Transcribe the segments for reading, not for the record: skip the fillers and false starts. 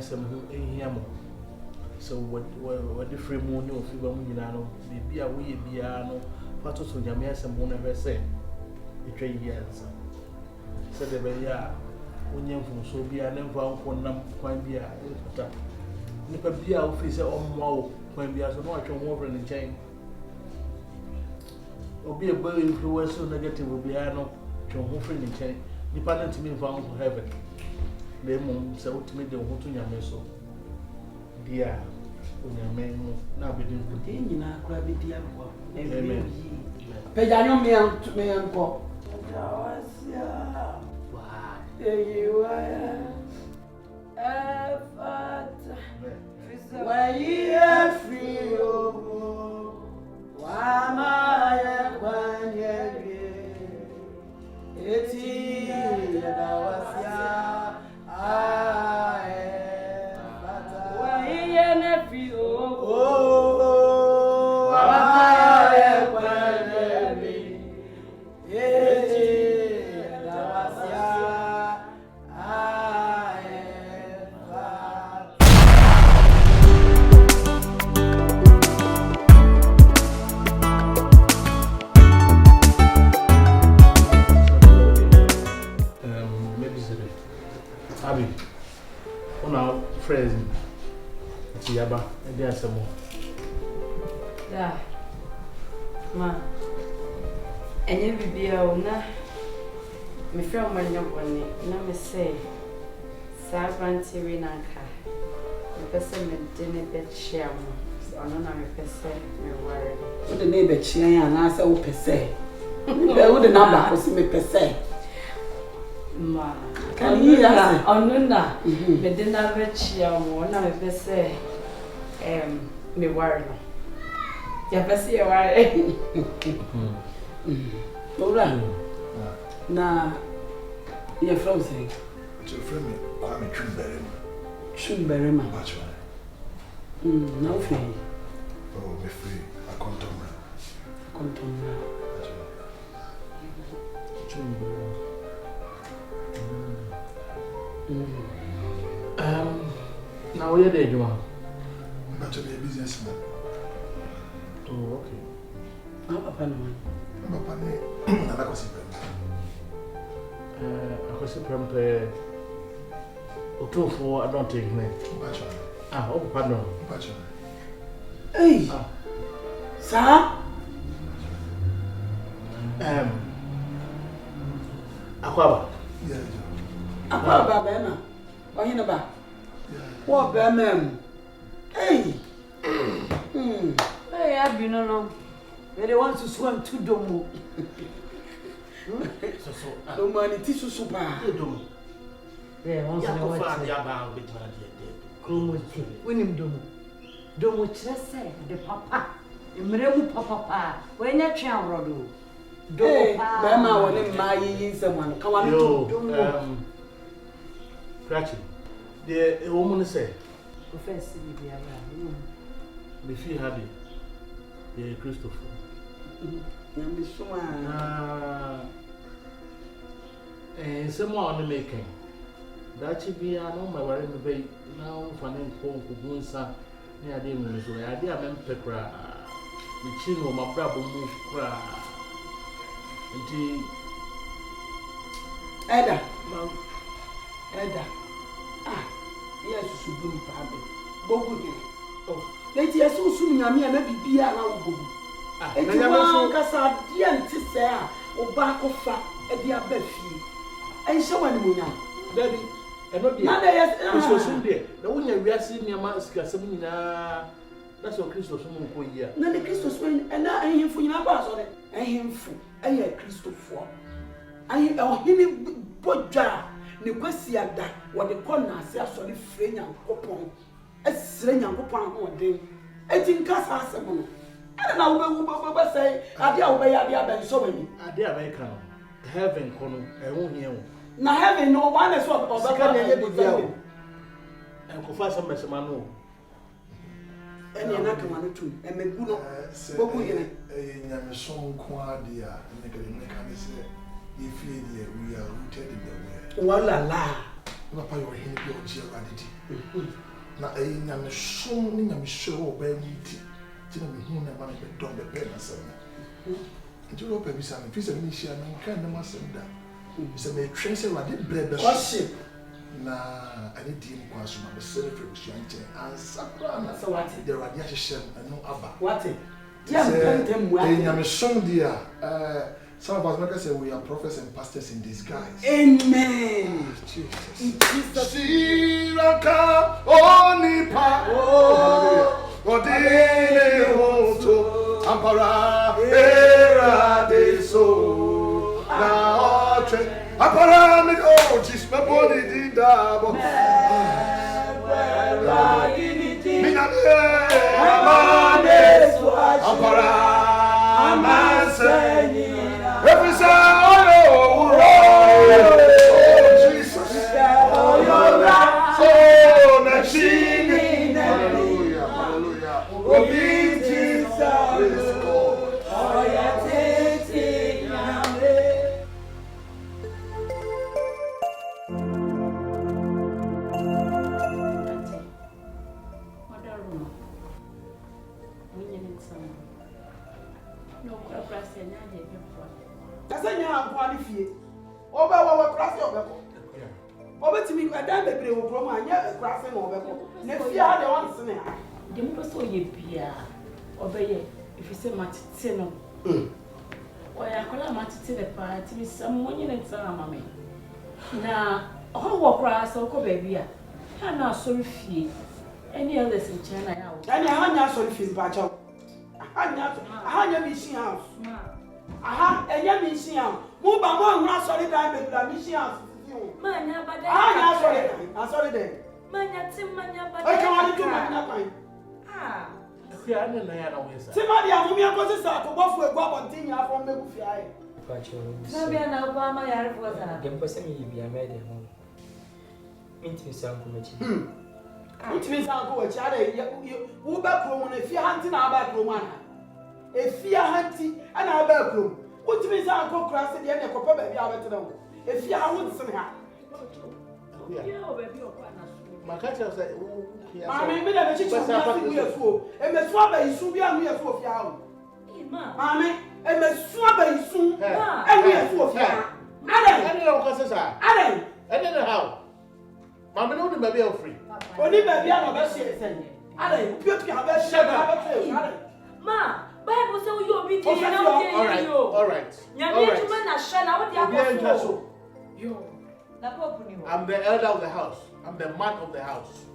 some who him. So what the free moon of Fibamino, be a wee piano, what was on Yamia some one ever said. The train years. Said the Belia, when you from so be an envoy for number quite be a Nipper be officer on Wow, when we are so much on over in the chain. Or be a boy influence so negative will be no to home in the chain, dependent to me found to heaven. The mom said to me the Hotunya Meso. Dear, when your man now be doing the thing, crab it dear. Amen. Pejano me uncle. There you are. Why you are free, why am I when Yeah, ma. And you be a na. Me friend when you're born, na me say, Servant Rinanka. The person me didn't bet share mo. So no na me person me worry. What the neighbor cheering and answer who per se. There would the number for me per se. Ma. Can you answer? Onuna. Me didn't bet share mo. Na me person me worry. Ya pasi ya worry. Alright. Na your friend say. Your friend me, I'm a Chumberry. Chumberry man. No free. Oh, me free. I can't tell me. Now where did you want? I'm to be a businessman. Oh, okay. How Papa no? Papa ne, I like to I was a prempe. For I don't take me. Oh, pardon. Hey, sir. Aquaba. Aquaba, Bena. Or in a back. What, Bernam? Hey. Hey, I've been along. They want to swim to Domo. No money, tissue super. Yeah, once in a while. When him Domo say the papa. The Mremu papa. When you're trying to do. Bama, when him my someone. Come on, Domo. Cratchit. The woman say. Professor, If you had it, the Christopher. Someone on the making. That should be I know my worry me now finding phone for Gunsa near the moon. So I did a man pecra. The chin of my brother move cry. Ada. Ah, yes, you should be Pabby. Bogu. Oh, let us soon Yamia maybe be around Bogu. And you want Cassa, dear Tissa, or back of fat at the Abbey. And so many women. Daddy, and not the other, yes, there. The one we are seeing your mask as something. That's what Christos won't here. None the Christos win, and I am for your bars on it. I am for a Christopher. I am him Bodja, Nequesia, what the corner says, sorry, friend and coupon. A sling and coupon one day. I think Cassa Simon. And I will say, I dare obey Abia so many. I dare make heaven, Colonel, I won't hear. Now having no one as well, or and confess some messamano. And you're not one too, and the good spoke in it. A song quadia, and the mechanism. If we are rooted in the way. Walla la, Papa, you're here, you're Giovanni. Now, a young son, I'm sure, where we did. Tina, we who never done the pen as and you hope every son, if it's a mission, I can't master that. It's a tracer, I did bread the worship. Nah, I need to inquire on the celebrity and Saprana. So what? The radiation and no abba. What? I'm a son, dear. Some of us, like I said, we are prophets and pastors in disguise. Amen. Jesus. Siraka only power. Odile hoto ampara era de so na oche ampara me oh Jesus my body did dabo. Mina ampara amaseni. Every sound, oh, Jesus. Oh, hallelujah, hallelujah. Oh, Jesus. Praise God. Oh, yeah, Kasanya akwani fie. Oba wa krase obeko. Obetimi adan bebre wo krom anya krase na obeko. Na fie ha de wan sene ha. De mo so ye bia. Obeye ifise matete no. Oya kola matete le pa ti bi samonye ne tsara mame. Na ho wo krase ko baby a. Ha na so fie. Any elders in China ya wo. Ani anya so fie pa cha. Anya mission house. Aha, enya mission house. Mo ba mo nwra sorry dan bebre mission house. Manya bada. Anya sorry den. Manya tim manya bada. O kan wani to manya pan. Ah. Fi ane na ya na we sa. Ti ma dia mo mi akosi sa ko bofu egu abontin ya from megu fi ai. Na bia na oba ma yare fo sa. Dem pese mi bia me de ho. Intimi san ko mechi. Intimi san ko wachi ade wo ba kro mo na fi hanti na ba kro mo ana. Efia hanti ana ba kro. Intimi san ko krase de na kopa ba bia betena wo. Efia ha wo nsene ha. Ya o baby o kwa na so. Makacha say Mami mi da be chichi o fi yesu. E mesu aba isu bia mu yesu ofia ho. Mami, e mesu aba isu. E mu yesu ofia. Ade na ko sesa. Ade na how? Mami no de baby o free. Oni baby a no be share sen. Ade, pioti ha be share ba be ade. Ma, Bible say you obedient na o dey you. All right. Nyame tuma na hye na wo dey akofo. Yo. Na popu ni wo. I'm the elder of the house. I'm the man of the house.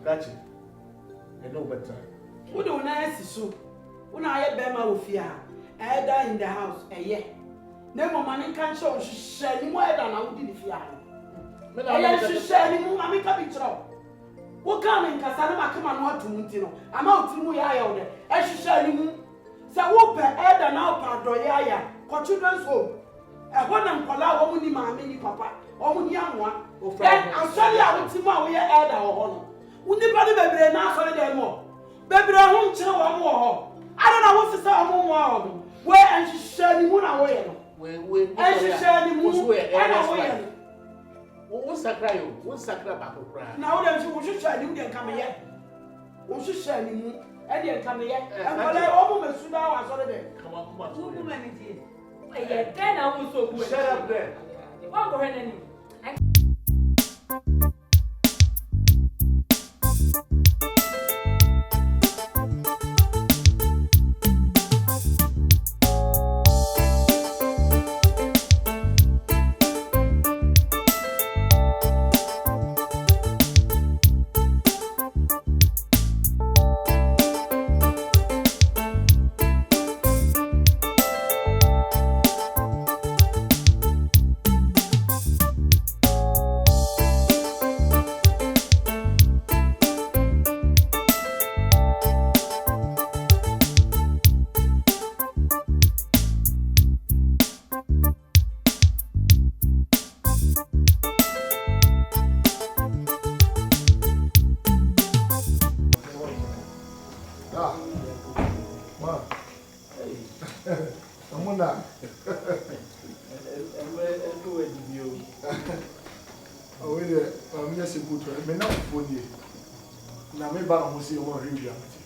Gotcha. You know better. Wo do na asisu. Wo na aye be ma ofia. Elder in the house, na mo mani kan show hye ni mo elder na wo di ni fia. Me na hye ni mo mami ka bi tro. Wo kan me nkasa na makama no atum nti no. Ama otimu ya ya wo de. Hye ni mo. Sa wo pe elder na opa do ya ya. Ko children's home. Ho na nkola wo mu ni maami ni papa. Wo mu ni amoa. Asori a wo timu a wo ye elder ho no. Unipa de bebre na asori de mo. Bebre ho nkyere wo mo ho. Ada na wo sesa wo mo ho. We anhyehyɛ ni mu na wo ye no. We anhyehyɛ ni mu ana wo ye no. Wo sakra yo, wo sakra ba kokra. Na wo dem so wo hyehyɛ ni mu de nka me ye. Wo hyehyɛ ni mu e de nka me ye. Enkola wo mo mesu da wa asori de. Come on. Wo mo ma me die. Ye den na wo so ku. Shut up there. Wa go he na ni. just a good one. Me now phone you. Na me ba mo say won review am ti.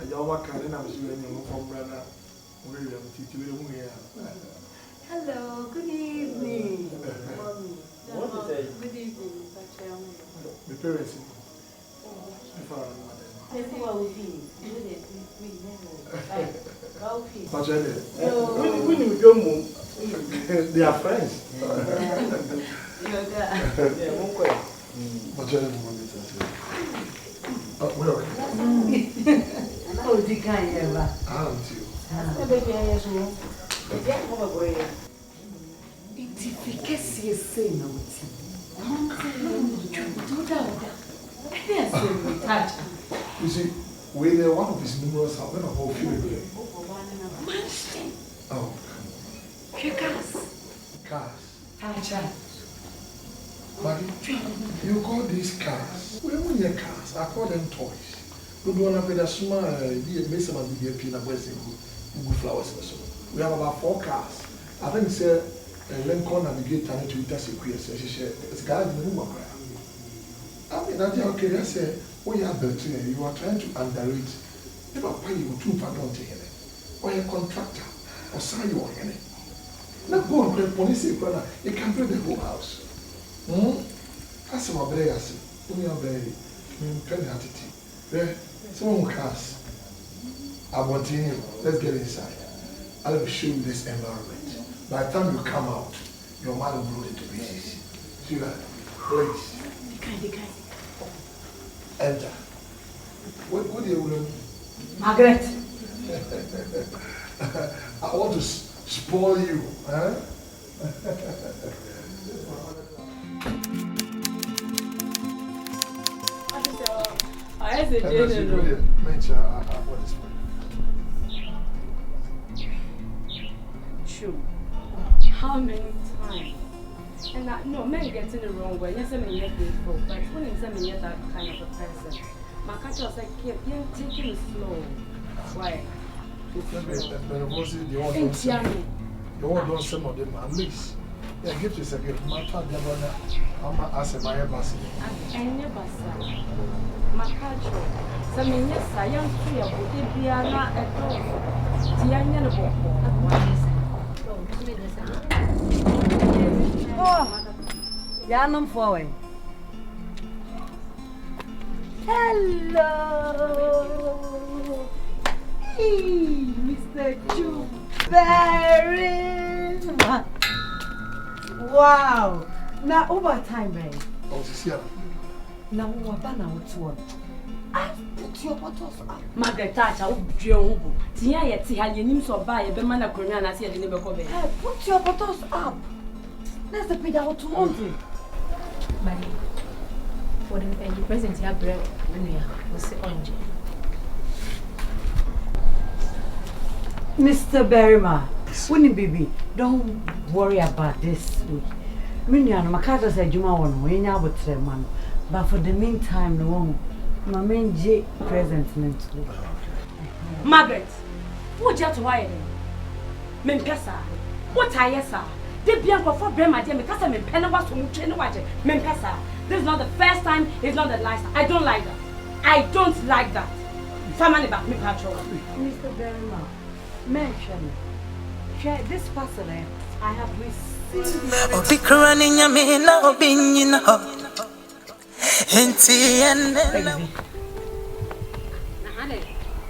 Aja o ma kan na me so any mo from brother. Mo review am ti we hu here. Hello, good evening. Mommy. What is it? Good evening, Patrick. My parents. They are friends. You see, we're one of his numerous houses. Oh, cars. But you call these cars? We don't need cars. I call them toys. We don't want to pay the small, be a mess of the peanut butter, flowers. We have about 4 cars. I think it's a Lincoln Navigator and Twitter secret. It's got to be more. I mean, I think, okay, that's it. What you have built here, you are trying to underrate. If I pay you 2 pounds to it, or a contractor, or sign you on it. Now go and play police, brother. You can build the whole house. That's what I say. Only a very penny attitude. There, someone cars. I want you. Let's get inside. I'll show you this environment. By the time you come out, your mind will blow into pieces. See that? Please. Enter. What do you want? Margaret. I want to spoil you. Huh? I said, true. How many times? And no, men get in the wrong way. Yes, I mean, you're grateful, but when you say you're that kind of a person, my country was like, you're taking it slow. Why? You won't do some of them, at least. Yeah, gift is a gift. My child never know. I'm asking my boss. And your boss, my culture. So, yes, I am free of the piano at Oh, yeah, I'm forward. Hello, hey, Mr. Chuberry. Wow. Now overtime, babe. Oh, see, now what about what? I put your bottles up. Margaret Thatcher, oh, Joe. Tia, yet, see how you need to buy a banana crown. I see a dinner cover. Put your bottles up. That's the pay out to Monty. Buddy, for the present here, bread, when we are on Mr. Berryman, Winnie baby, don't worry about this week. Minion, my cat said you want one, man. But for the meantime, no one, my main J present. Margaret, what do you have to wire? Mempesa, what are you, sir? They be for Brema, dear, because I'm in Penova, so much in watch. Mempesa, this is not the first time, it's not the last time. I don't like that. I don't like that. Family back me patrol. Mr. Berryman, mention this parcel I have received.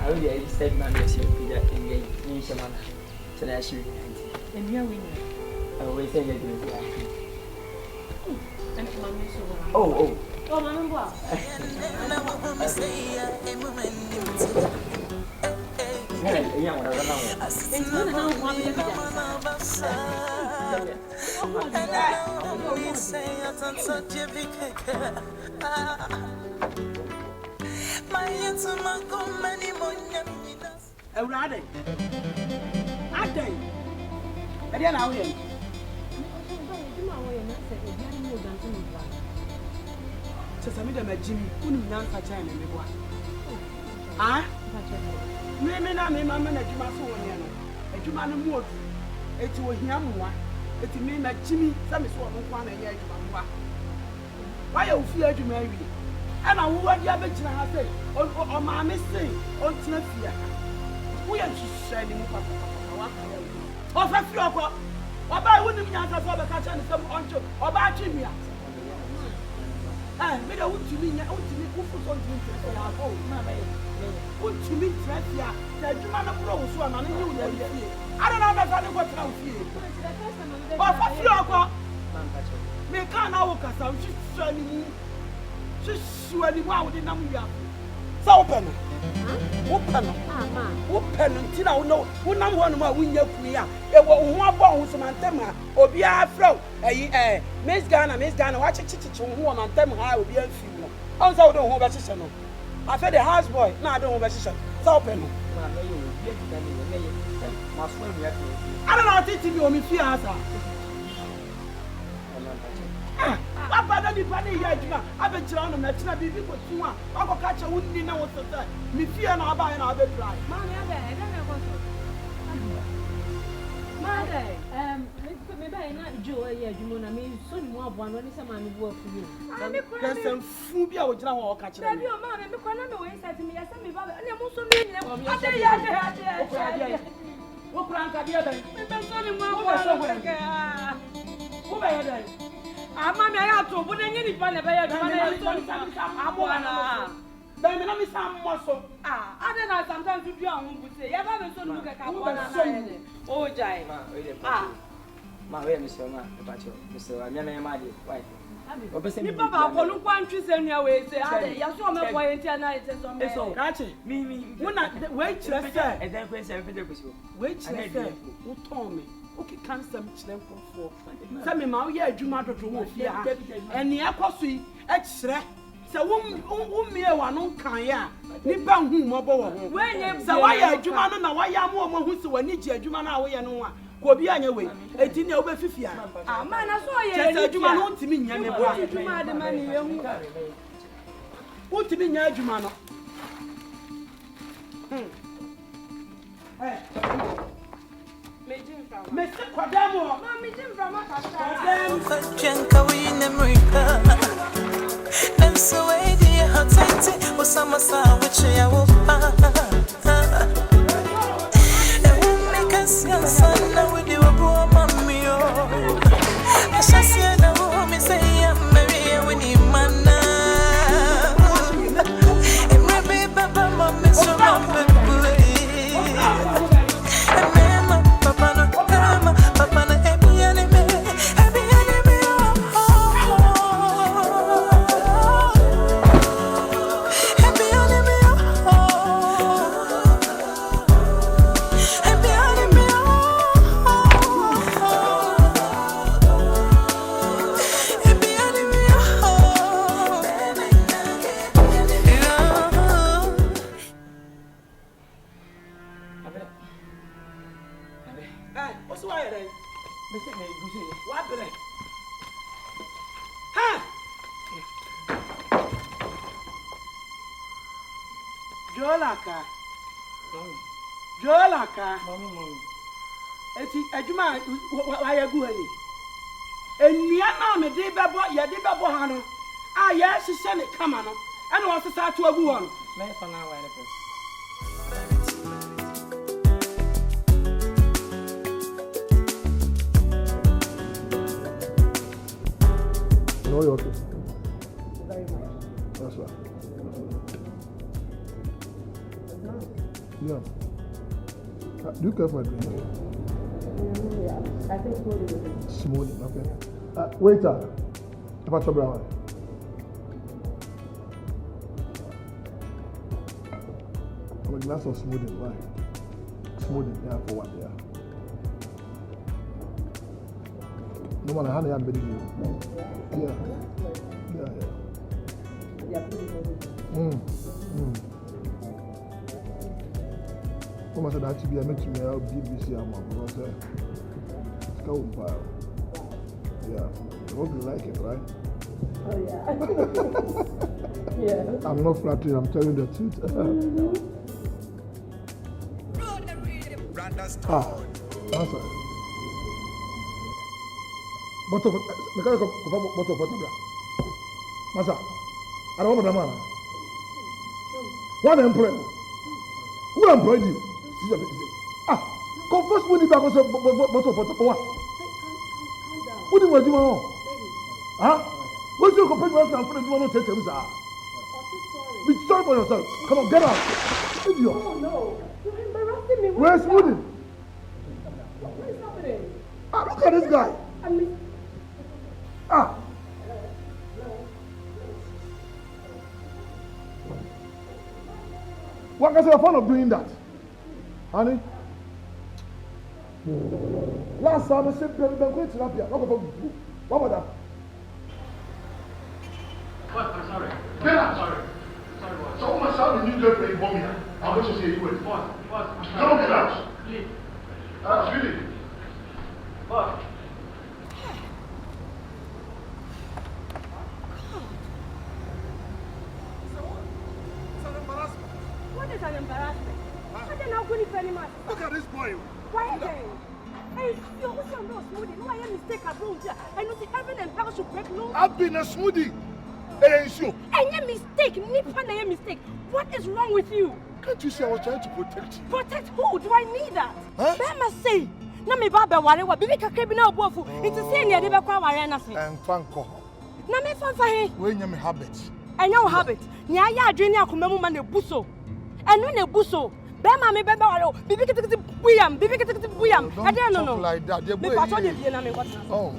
I already said, man, yes, you'll be that in the Shaman. So that's you. and we are winning. I always say you're doing that. Oh, Mama. Everybody, I think. I didn't know him. So, some of them are Jimmy, who knew not such a name. Ah, maybe not me, Mamma, that you must own. And you man more. It was young one. It means that Jimmy, some is one and yet. Why you fear to marry? And I want you to say, oh, mammy, say, oh, Tinafia. We are just shining. Oh, for fear. What I wouldn't be answered for the catcher and some on to about Jimmy. And we don't to me, who was on to our home, mamma. What to me, Trafia, that you man of Rose, one and you know. I don't know what I'm feeling. But for fear, me can't now walk us out. She's surely wow with the number. So open. Open until I know who number one more win your career. It was one bone who's on Tema or be a flow. Miss Ghana, watch it to one on Tema. I will be a few. Also, don't hold a position. I fed the houseboy, now I don't hold a position. So open. I don't know how to teach you on me fear. I better be funny. I've been trying to match my baby for 2 months. I will catch a wouldn't know what to say. Me fear and I'll buy another dry. Mommy, I don't know maybe I not Joe, yeah, you know, I mean, soon more one when someone work for you. There's some food I would now catch you. Your mom and the corner away said to me, I sent me back, and I'm also doing it. What prank are the other? Mamma, I have to put any fun about I'm some muscle. I don't know, sometimes you would say, I haven't so look at one. Oh, Jai. My way, Mr. Pacho, Mr. Amadi, why? Papa, for look one trees in your way, say, I saw my boy in tonight. So, catch it. Me, when I wait, let's say, and then wait, who told me. Okay, can some children for some amount, yeah, you matter to walk here, and the apostle extra. So, whom me one on Kaya, Nippon whom mobile. When so why are you man and why am more who's when you man away and one? Go be on your way. 18 over 50. Man, I saw you man on to me, and the money. What to be near you, man? Mr. Quadamo, Mammy Jim from and so dear, how tight was some which I will make us young son. Now with you, poor mammy. I shall see the woman say, I'm Maria when you manna. And maybe Papa, Mammy, so Jolaka, Ejuma, why are you going? And Yana, me did about ya did about Hano. Ah, yes, she sent it, come on, and was to start to a woman. May for now, No, you're okay. Very much. That's right. Yeah. Do you care for a drink? Yeah, I think smoothie. Smoothie, okay. Waiter, about your brown. A glass of smoothie, right? Smoothie, yeah, for what, yeah. No matter how they have been Como I said, that to be a mix me out BBC because it's called file. Yeah. I hope you like it, right? Oh yeah. Yeah. I'm not flattering, I'm telling the truth. That's right. Bottle of water. Masa, I don't want the man. One employer. Who employed you? Confess money back on what? What do you want? Huh? What's your complaint? I'm putting you on to tell me, sir. Be sorry for yourself. Come on, get out. Idiot. Oh no. You're embarrassing me. Where's Moody? What is happening? Look at this guy. What can I say fun of doing that? Honey? Last time I said, I'm going to Lapia. What about that? What? I'm sorry. Get out. Sorry. Sorry, what? So, my son, the new girlfriend, bomb me. I'm going to see you. What? Don't get out. Please. Really? What? What is an embarrassment? What then how could it very much? Look at this boy. Why then? Hey, you also know smoothie. No, I am mistake at home. I know the heaven and hell should break no. I've been a smoothie. Hey, you. Any mistake, Nippon, any mistake. What is wrong with you? Can't you see I was trying to protect you? Protect who? Do I need that? Huh? I must say. Na me baba ware wa bibi kakra bi na obuafu. Nti say ne de be kwa ware na se. And fanko. Na me fanfa he. When you habit. Enya wo habit. Nya ya adwene akoma mu ma na buso. Eno na buso. Be ma me baba ware o. Bibi kitikiti buyam, bibi kitikiti buyam. Don't talk like that. Me pato de bie na me kwatena. Oh.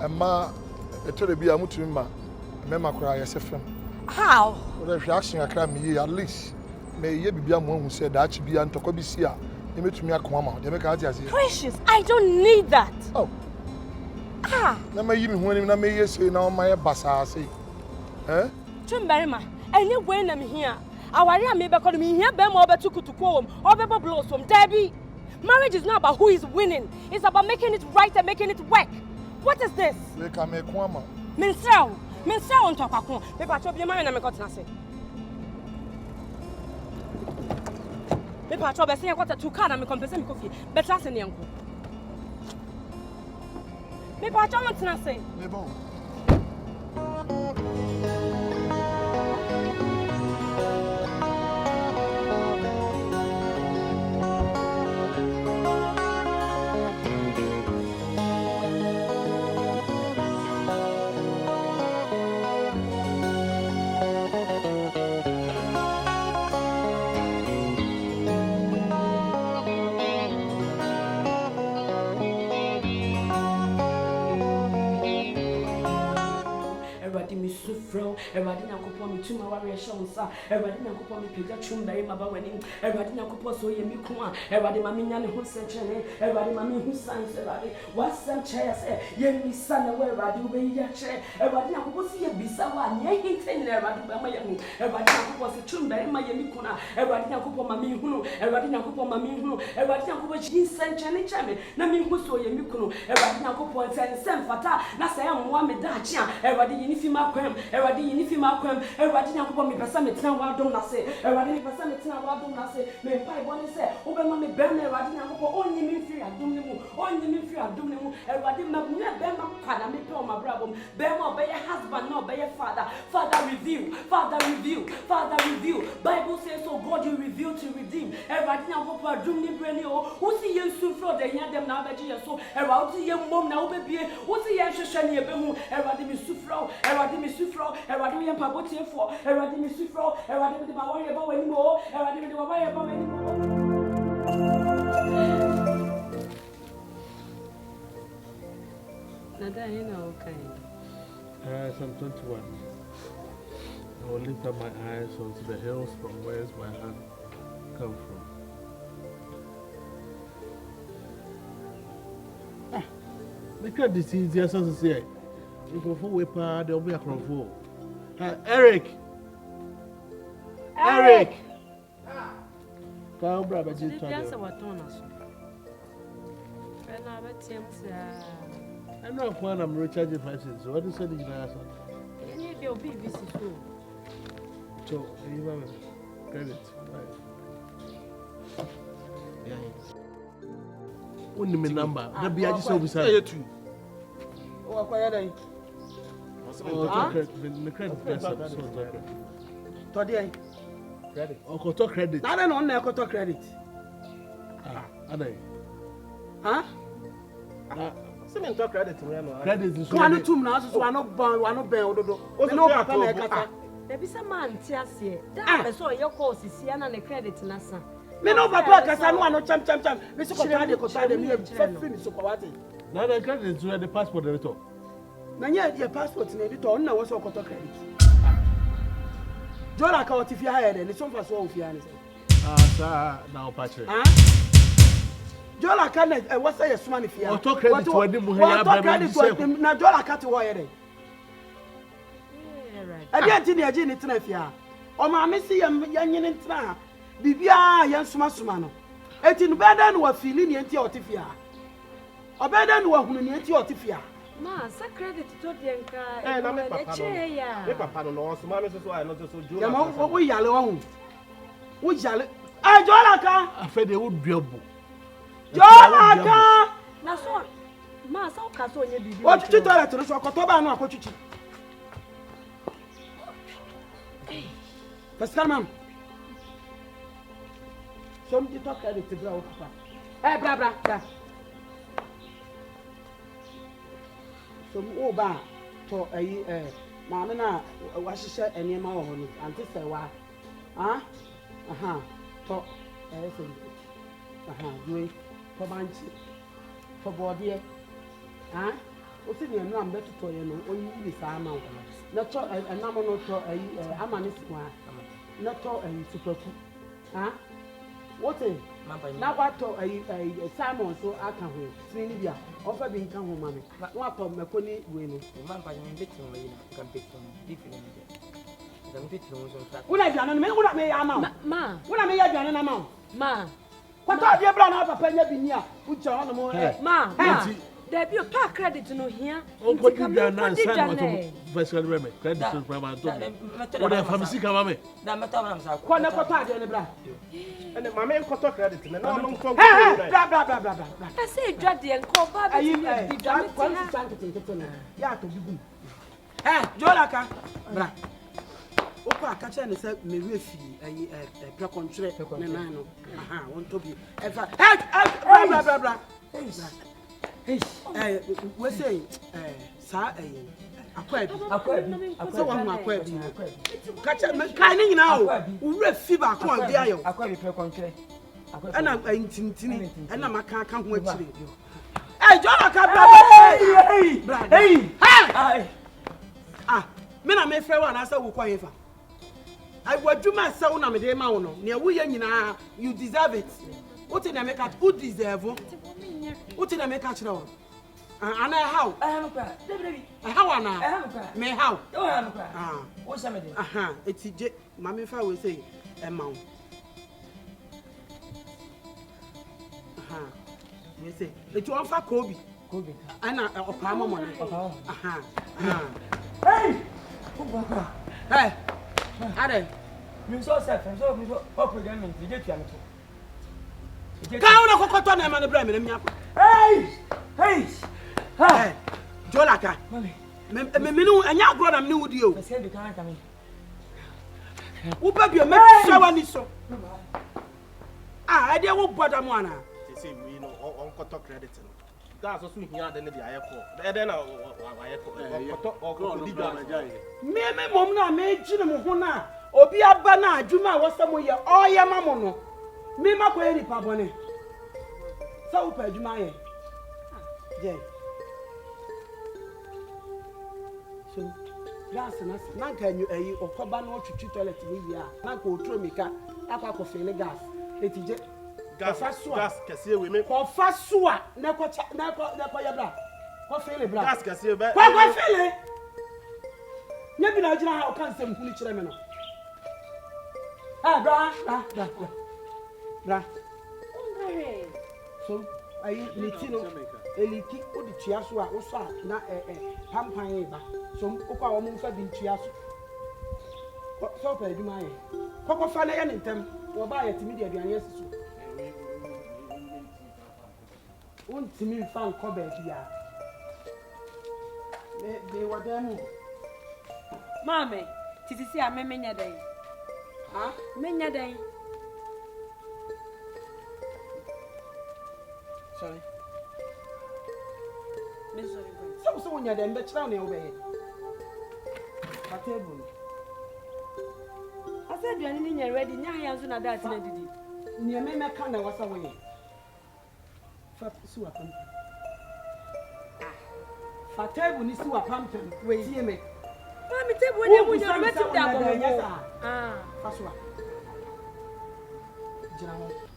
Emma etore bi amutu ma. Mema kura yesefem. How? The reaction akra me at least. Me ye bibia mo hu say da achi bia ntoko bi si a. You make me a come they make out. Precious, I don't need that. Oh. Na me yimi hu ni na me yesi na o my basa say. Eh? Chumbarima, anyway na me here. Awari am be call me here be mo obetu kutuko obebo blows from Debbie. Marriage is not about who is winning. It's about making it right and making it work. What is this? We can make kwama. Minsel on top akon. Me pa cho bi marry na me got na say. Me pa cho be say kwata to car na me compensate me coffee. Better say ne enko. Me pa cho want na say. Me bon. Everybody na kupo mi tuma wari shonsa. Everybody na kupo mi pega chumbari mabawani. Everybody na kupo so ye mi kuma. Everybody mami nyane hu senchene. Everybody mami hu sans. Everybody wasam chair say ye mi sana we everybody ube ya chair. Everybody na kupo si ye bisa wa nye hinten everybody ba ma ye hu. Everybody na kupo si chumbari ma ye mi kuna. Everybody na kupo mami hunu. Everybody na kupo mami hunu. Everybody na kupo jin senchene chame. Na mi hu so ye mi kunu. Everybody na kupo sen fata. Na say amwa me da chia. Everybody yini fi ma kwem. Everybody yini fi ma kwem. Everybody na kupo mi pesa me tena wa dom na se. Everybody mi pesa me tena wa dom na se. Me pa e boni se. Ube ma me bem na everybody na kupo onyi mi fi adom ni mu. Onyi mi fi adom ni mu. Everybody ma me bem ma pa na me pe o ma brabo. Bem o be your husband no be your father. Father review. Father review. Father review. Bible says so God you reveal to redeem. Everybody na kupo adom ni breni o. Who see you so flow de yan dem na abeji so. Everybody you mom na ube bie. Who see you hwehwe ne be hu. Everybody mi su flow. Everybody mi su flow. Everybody yam pabo tie for. Everybody mi su flow. Everybody mi ba worry about when mo. Everybody mi ba worry about when mo. Nada, you know, okay. Psalm 21. I will lift up my eyes unto the hills from whence my help come from. Make a decision, as I say. You go for wepa, there will be a control. Eric! Eric! Come, brother, just try to. I know when I'm recharging my sins. What is it in your answer? You'll be busy too. So, you have a credit. Right. Yeah. Only my number. The be just over side. Oh, quiet. The credit gets up. Today. Credit. Okoto credit. I don't know na okoto credit. Adai. Huh? Send to credit we no. Credit is so anu tum na so anu ben ododo. Me no papa na ekata. There be some man tiasie. That person your course is na the credit na san. Me no papa kasa no anu cham. Me so kota de me fe me so kwate. Na the credit is the passport editor. Na nya the passport na editor on na wo so okoto credit. Jola ka oti fi hire de ni so fa so o fi ani say. Sir, now patch. Jola ka na wo say yesuma ni fi ani. Oto credit we di mu ya ba ba. Na Jola ka te wo here de. Ade anti ne agi ni tena fi a. O ma me si ya nyine tena. Bibia ya suma no. Eti no beda no wa fili ni anti oti fi a. Obeda no wa hunu ni anti oti fi a. Ma, sa credit to dienka. Na me papa no. Me papa no so ma me so I no so Jola. Ya ma wo yale wo hu. Wo yale. Jola ka. Afede wo duabo. Jola ka. Na so ma sa o ka so onye bibi. O chichi toilet no so akoto ba no akochichi. Pascal mam. Some di talk credit bra o papa. Bra. So o ba to ma me na wa hihye enema wo ho no anti se wa to so doing for banchi for body o si ni enu am betu to ye no oyi ni sa ama wo na to enam no to amane sikwa na to supaku what na wa to Simon so aka ho sin ni bia o fa bi nka ho ma me wa to mekoni we no mamba ni betu mo yina kan betu different da betu mo so fa una bia no me una me ya ma una me ya bia na ma kwata dia bra na papa nya bi ni a ucha hono mo ma there be a credit no here nti come na sign what vessel remedy credit to prime to what the pharmacy come me da meta na sa kwa na kwata dia ne bra ene mama en koto credit na no nko bra I say dwa de enko ba bi bi dwa kwa si sanke tete na ya to bigum Jola ka bra opo akacha ne se mewe fi pra control ne nan no won to bi efa bra we say sa akwabi so wa mu akwabi kacha kai ni nyina o ure fi ba kon bi ayo akwabi pre control ana ntintini ana maka ka ho akire Jola ka bra me na me frɛ wa na sɛ wo kɔ yefa I wadwuma sɛ wo na me de ma wo no ne wo ye nyina you deserve it what in America who deserve what in America kyerɛ wo ana how how ana me how wo sɛ me de eti je ma me fa we say ma wo me say eti won fa kobi ana opa ma mo hey Ade mi so program mi je tua me to ka una kokoto na ma ne bra me na hey Jola ka me no anya agro na me wudi o se be kan ka me wo ba bi me sawa ni so ade wo boda mo ana say we no on koto credit no that's also here then the ayeko then na koto di dwa me mom na me gine mo ho na obi aba na adwuma wo samo ye oye mamo no me makoye ni pa bone sa wo pa adwuma ye je so gas na ka nyu ayi okoba na otwitwi toilet ni bia na ka otro mika akwa ko fele gas etije gas kese we me ko fa soa na ko ya bra ko fele bra gas kese be ko fele nya bi na agina ha o kan sem huni kire me no bra so ayi litino eliki odi tua so a wo so a na pampan ba so okwa wo mu fa bi tua so pa eduma ye kokko fa na ye ntem wo ba ye timi de aduane asiso won timi fa nko ba bia me wadam Mame, titi si a menya den. Ha? Menya den. Sorry. Me sorry. So when you're then better on your way. What table? I said you are in ready. Nya yanzu na that na didi. Near me kind of was away. Fatu apam. Fatu ni su apam pam. We see me. Mami table when you want to meet him there. Yes, ah. Fasua. Jina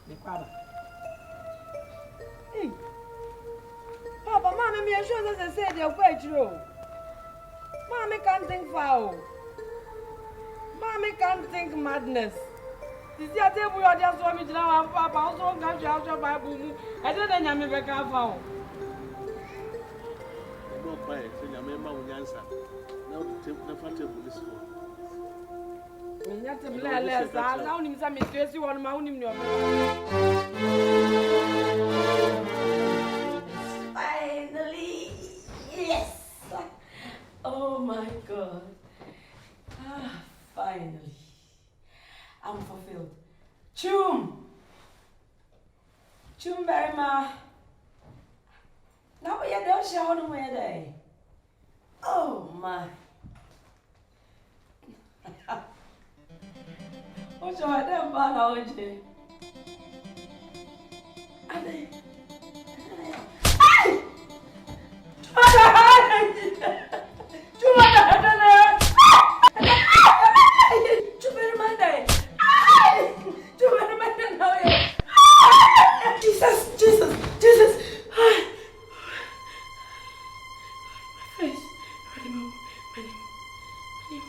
the kwaba. Hey. Papa, Mommy, me sure as I said you're quite true. Mommy can't think foul. Mommy can't think madness. You see, I tell you, I just want me to know Papa also can't shout your Bible. I don't know you make a foul. I'm not quiet, so you remember when you answer. Now, never tell police. Not to bless us. Now, I'm some mistress you on my own. Finally, yes. Oh my God. Finally. I'm fulfilled. Chum Berima. Now we are there, show where they. Oh my. What's your damn biology? Jesus. My face. Adimawu. My name.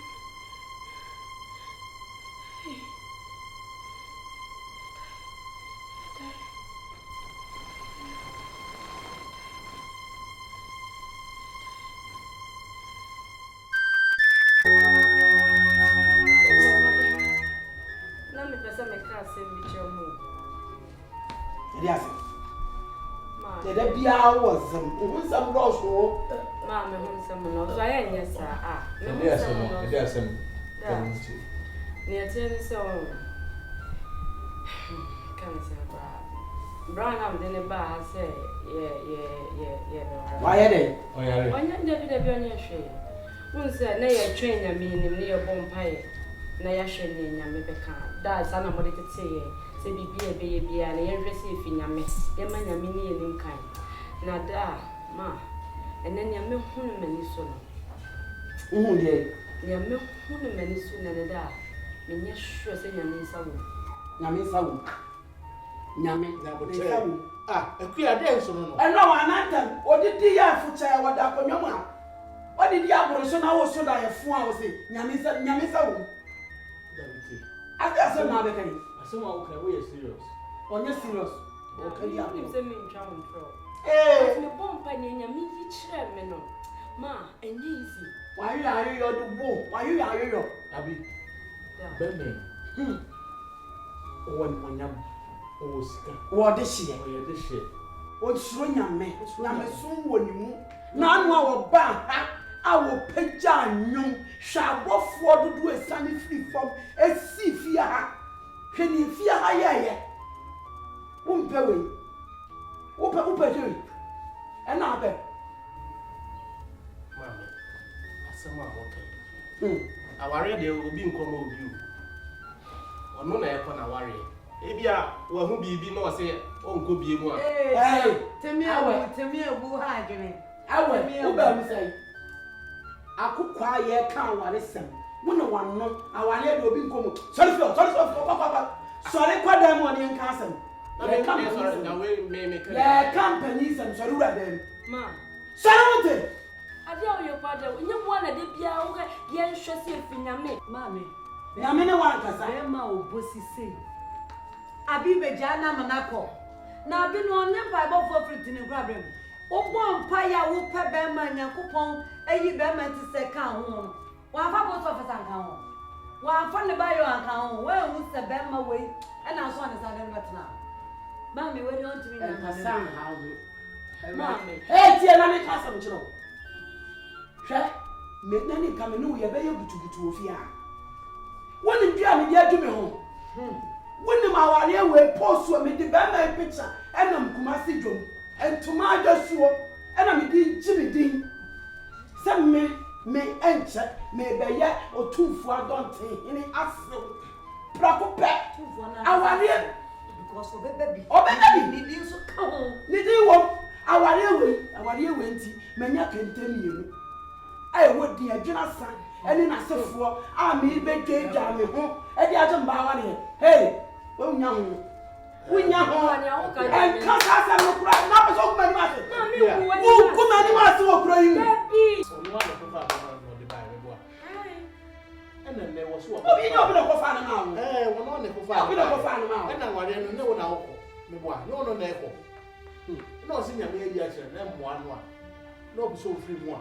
Yes. The Bia was some lost. Mamma, who's so I am, yes, sir. There's near 10 so. Can't say, Brown, I'm in the bar, say, yeah. Why are they? Oh, yeah. When you're David on your shade. Once a nay train, I mean, near Bompire. Nayashin in Yamibeka. That's an amount to say. Say, be and I receive in your mess. Your man, a mini and kind. Nada, ma, and then your milk many soon. Oh, dear. Your milk many soon and a da. When you're sure say your name some. Yamisawu. Yami. A queer dance on. And no one anthem. What did the year for child what happened? What did the abortion? I was so that I was it. Yamisawu. I guess I'm not making. Someone can we are serious. On your serious. Okay, you have to send me in trouble. Eh, the bomb penny and your meat chairman. Ma, and easy. why are you the wall? Why are you? Abby. Benny. When yam. Oh, What is she? oh, yeah, this shit. What's wrong, Yame? Yame soon when you move. Now, our bar. I will pay John Young. Shall go forward to do a sunny free from a sea fear. Can you fear higher? Won't pay. Open. And now, Mamma, someone okay. I worry they will be in common with you. Or no, I can't worry. Ebia, who be no say, Uncle be more. hey, Tell me who had you. I will say. I could quiet can't what is some. One no, I want to be common. Sorry, quite them money and castle. Yeah, companies and sorry, them. Ma, Sound I tell your father, when you want to be out, you're stressing in your me. Mammy, Yamina one because I am my bossy say. Abi Bejana Manako. Now, been on them Bible for free in grab him. Oh, one paya will pay Berman and coupon, a ye Berman to say, count one. One purpose of a count. One from the bio account, where was the Berma way, and I saw the sudden but now. Mammy, where do you want to be? Mammy, hey, dear, let me pass some joke. me nani come no ye be butubutu ofia woni dua me dia dwume ho woni ma ware we post so me de ba my picture enam kumasi dwom entoma adasuo ena me di jimidin se me enche me be ye otumfu adonten ini aso prako pe aware because obebebi ni so ka ho ni di wo aware we nti manya kentem yenu ai wodi adwena san eni na sefo a me be dwa me ho e di aje mba aware hey wonya ho en kasa sa no kura na be so kuma ni ma se kuma ni ma se wo kura yi and then there was what obi no be no ko fa na ma wo wono ne ko fa obi no ko fa na ma wo and na ware no ne wo na wo me boa no na ko no si nya me edi a chere na mo anu a no be so free mo a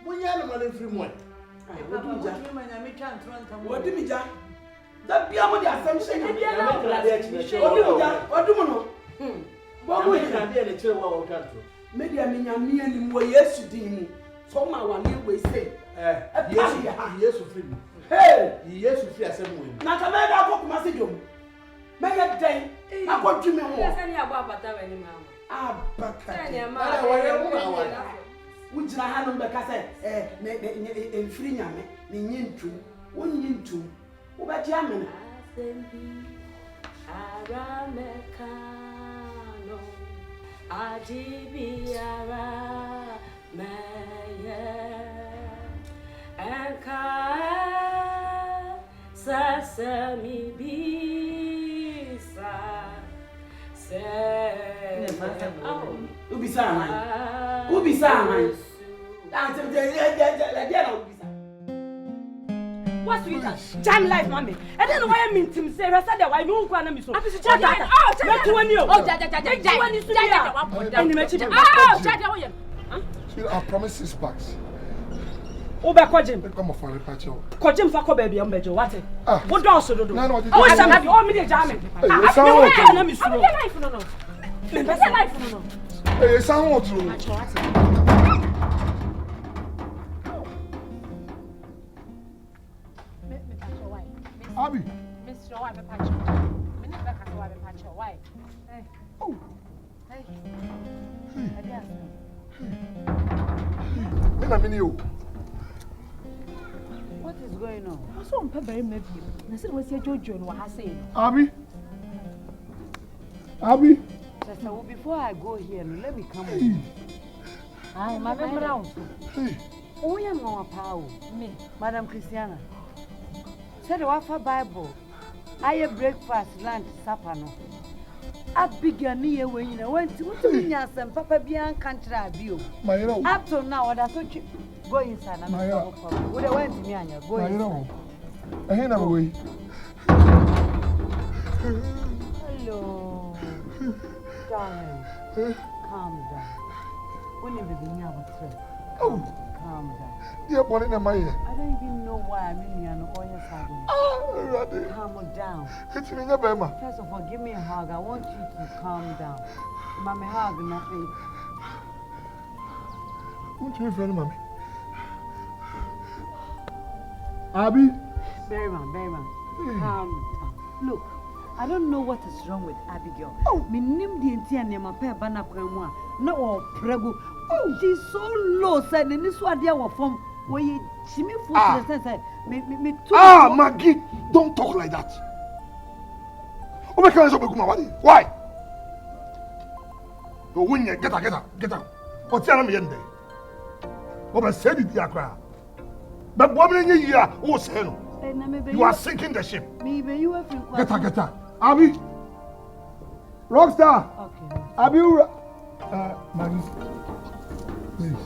munya na ma na free mo e wodi mi ja da bia mo di assumption na bia na kra de chere odumo no bo mo ni na de ne chere wa wo kanto media mi nya mi ani mo Yesu din mu so ma wa ni we say Yesu free me hey Yesu free asem we na ka me da ko kuma se jom me ye den na ko dwumi ho se ni agba abata we ni ma abaka se ni ma ara wale mu na wale wujira ha no be ka se me enfiri nyame me nyintu wonyintu wo ba ti amena Asembi aramekano adibiara meye enka sasami bisa se ubisa aman dance de na ubisa. What's with that? Jam life, mommy. I don't know why I mean to say, I said that I don't want to miss. I'm just chatting. Oh, I promise 6 packs. Oba Kojim. Come on, for a patch. Kojim for Kobe and Bejo. What? What does it do? No, I was having all media jamming. I don't miss life. No. Life, no. Hey, sound true. Abi. Mr. Why, Pacho? Minute back, I go Pacho. Why? Hey. Oh. Hey. What is going on? I saw him very maybe. I said, what's your Jojo? What I say? Abi. So before I go here, let me come on. I'm a member of. Oh, yeah, Mama Pao. Me, Madam Christiana. Said the Wafa Bible. I have breakfast, lunch, supper. No. I began near when you went to Minas and Papa Bian country view. Up to now, I thought you go inside. I'm going to went to me and you go inside. I ain't never way. Hello, darling. Calm down. When you begin your trip. Oh, calm down. Yeah, but in my ear. I don't even know why I'm in here and all your side. Calm down. It's me, Bema. First of all, give me a hug. I want you to calm down. Mommy, hug, nothing. What's your friend, Mommy? Abi? Very man. Calm down. Look, I don't know what is wrong with Abigail. Me nim the entire name of her banner. No, prego. She's so low, said, and this one there was from where you Jimmy food me Maggie, don't talk like that. Why? You win, get her. What's your name? What said it, Yakra? But what you are, what's hell? You are sinking the ship. Maybe you have Get her. Abi? Rockstar. Okay. Abi, Maggie. Please.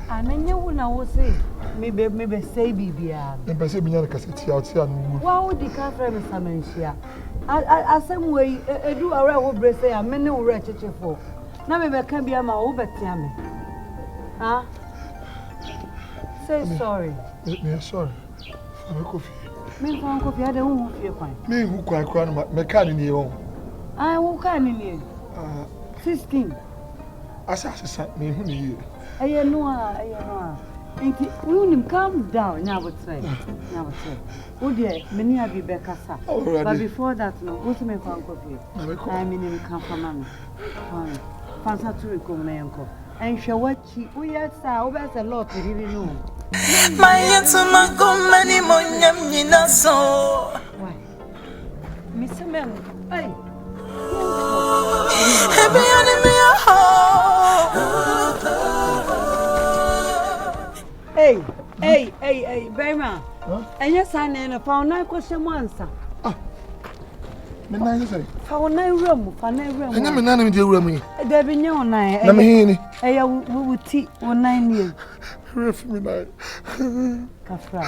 And then you will say, maybe say, Bibia. And by saying, I cassette out here. Why would the car frame is summoned here? I some way, I do a real brace, a many wretched for. Now, maybe I can be a my over Tammy. Huh? Say sorry. Me sorry. I'm a coffee. Me, Uncle, you had a woman for your point. Me who quite crown my mechanic in your own. I woke up in 16. Asa me hu ni ye. Aye no. Enti unim calm down now but try. O dear many abi be kasa. But before that no, what me fan coffee. I mean him come from mama. Fansa to come na yanko. And hwe wachi wo yesa wo be say lot really no. My yetuma my go many monyam nyina so. Why? Miss Mem. Hey. Happy enemy Hey, Berma. And yes, I never found no question answer. Me na say. Found no room, found no room. And me na me dey room. There be no nine. Na me hini. Hey, we would tea 9 years. Ref me na. Kafra.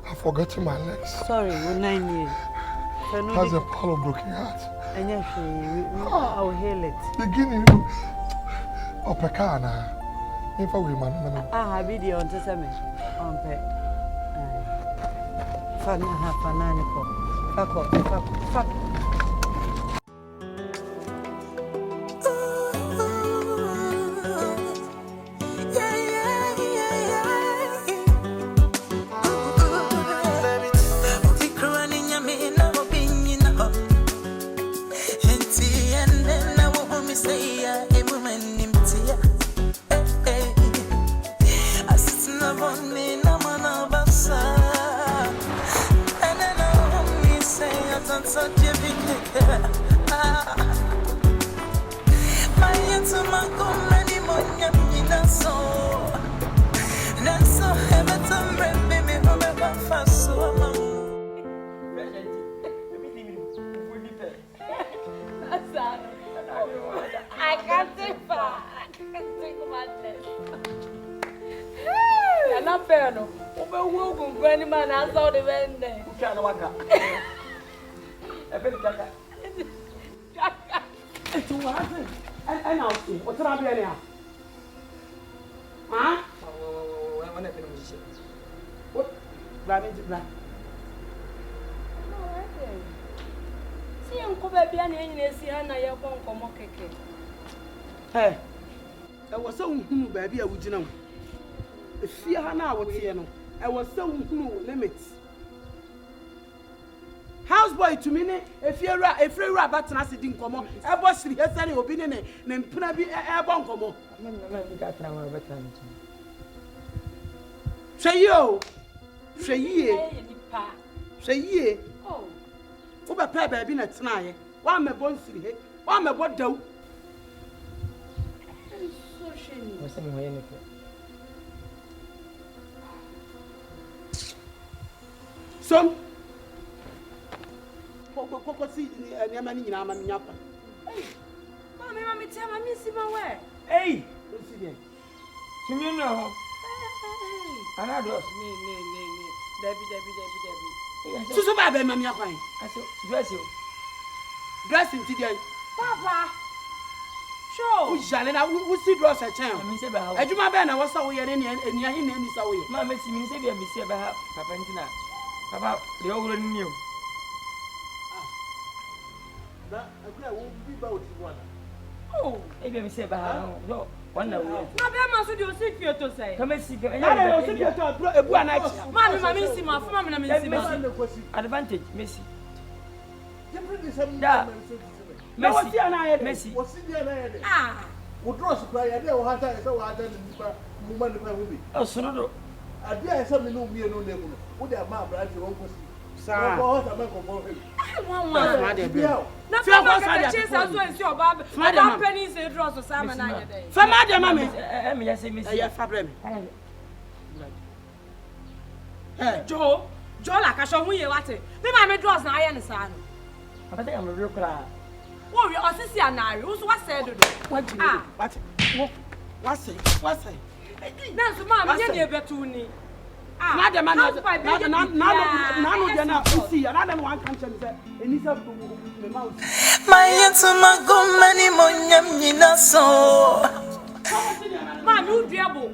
I forgot my legs. Sorry, 9 years. Has a pile of broken heart. And yes, I will heal it. Beginning. Opekana. If I were man, I have video on Tessame. On pet. Fananico. Fuck. I can't take far. I can't take madness. You're not fair, no. Over granny man, I saw the man there. Who can't walk up? I bet It's what happened. And I'll see. What's wrong with you? Huh? What? Plan. See, Uncle Baby, and see her now. You're going to come okay. Hey, I was so baby, I would know. If you are now, what's here? I was so limits. Houseboy to me, if you're a free rabbit and I didn't come on, I was yesterday opinion and Punabi airborne come on. Say ye. Oh, over pair baby at tonight. One my bones, one my what do? So shame. What's the name? Some Cocosi and Yamani in Amaniapa. Hey, Mammy, tell me, see my way. Hey, President. you know, another Debbie. So bad, Mammy. I said, dress you. Dressing today. Papa. Sure. We shall and I will see dress a child. I say, I do my band. I was away and Yahin is away. Mamma, see me, say, I miss about Papa. About the old new. Oh, maybe I say about one hour. My mother was sick to say. Come and see. Mammy, see my family. Advantage, Missy. Messi. Ah, what draws cry? I know how to so hard than woman will be. Oh, so I dare something no me no name. Would their mom branch your own pussy? Sir, what a man for him. one. Not the chase as well as your Bob. Madam Penny's a draw so Sam and I day. For Madam Mammy, I say, Miss Fabrem. Joe, like I show you what it. The mammy draws now, I understand. I think I'm a real crowd. Oh, your sister and I, who's what said? What's it? That's the mamma, you're better to me. Madam, none of them see another one country, and he's up to the mouth. My yetuma go many monyam nyina so. Man, who dribble.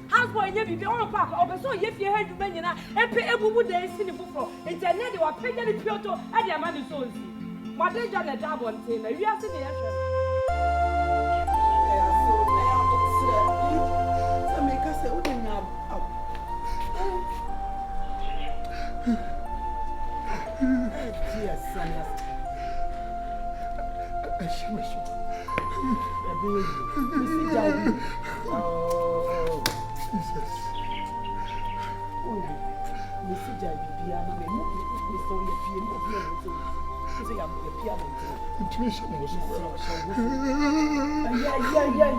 Houseboy, you be on papa, or so if you heard you mention, and pay a good day in the book. It's a lady or pay the Piotto, and your money so. What did you get double and say? You are sitting here. So make us say, "Wouldn't you dear son, oh, Jesus. Missy Jabby, piano, so you feel piano. Intuition was Yeah.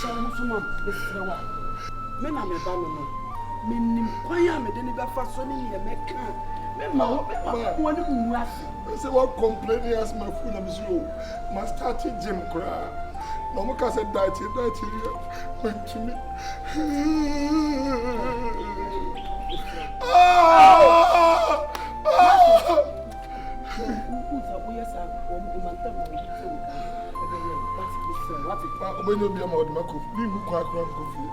So, Mr. Men are a banner. Men, why am I never fastening a mecca? One I say, what complaining as my food and slow. My starting gym cry. No more can say that went to me. When you be a mother, you quite run coffee.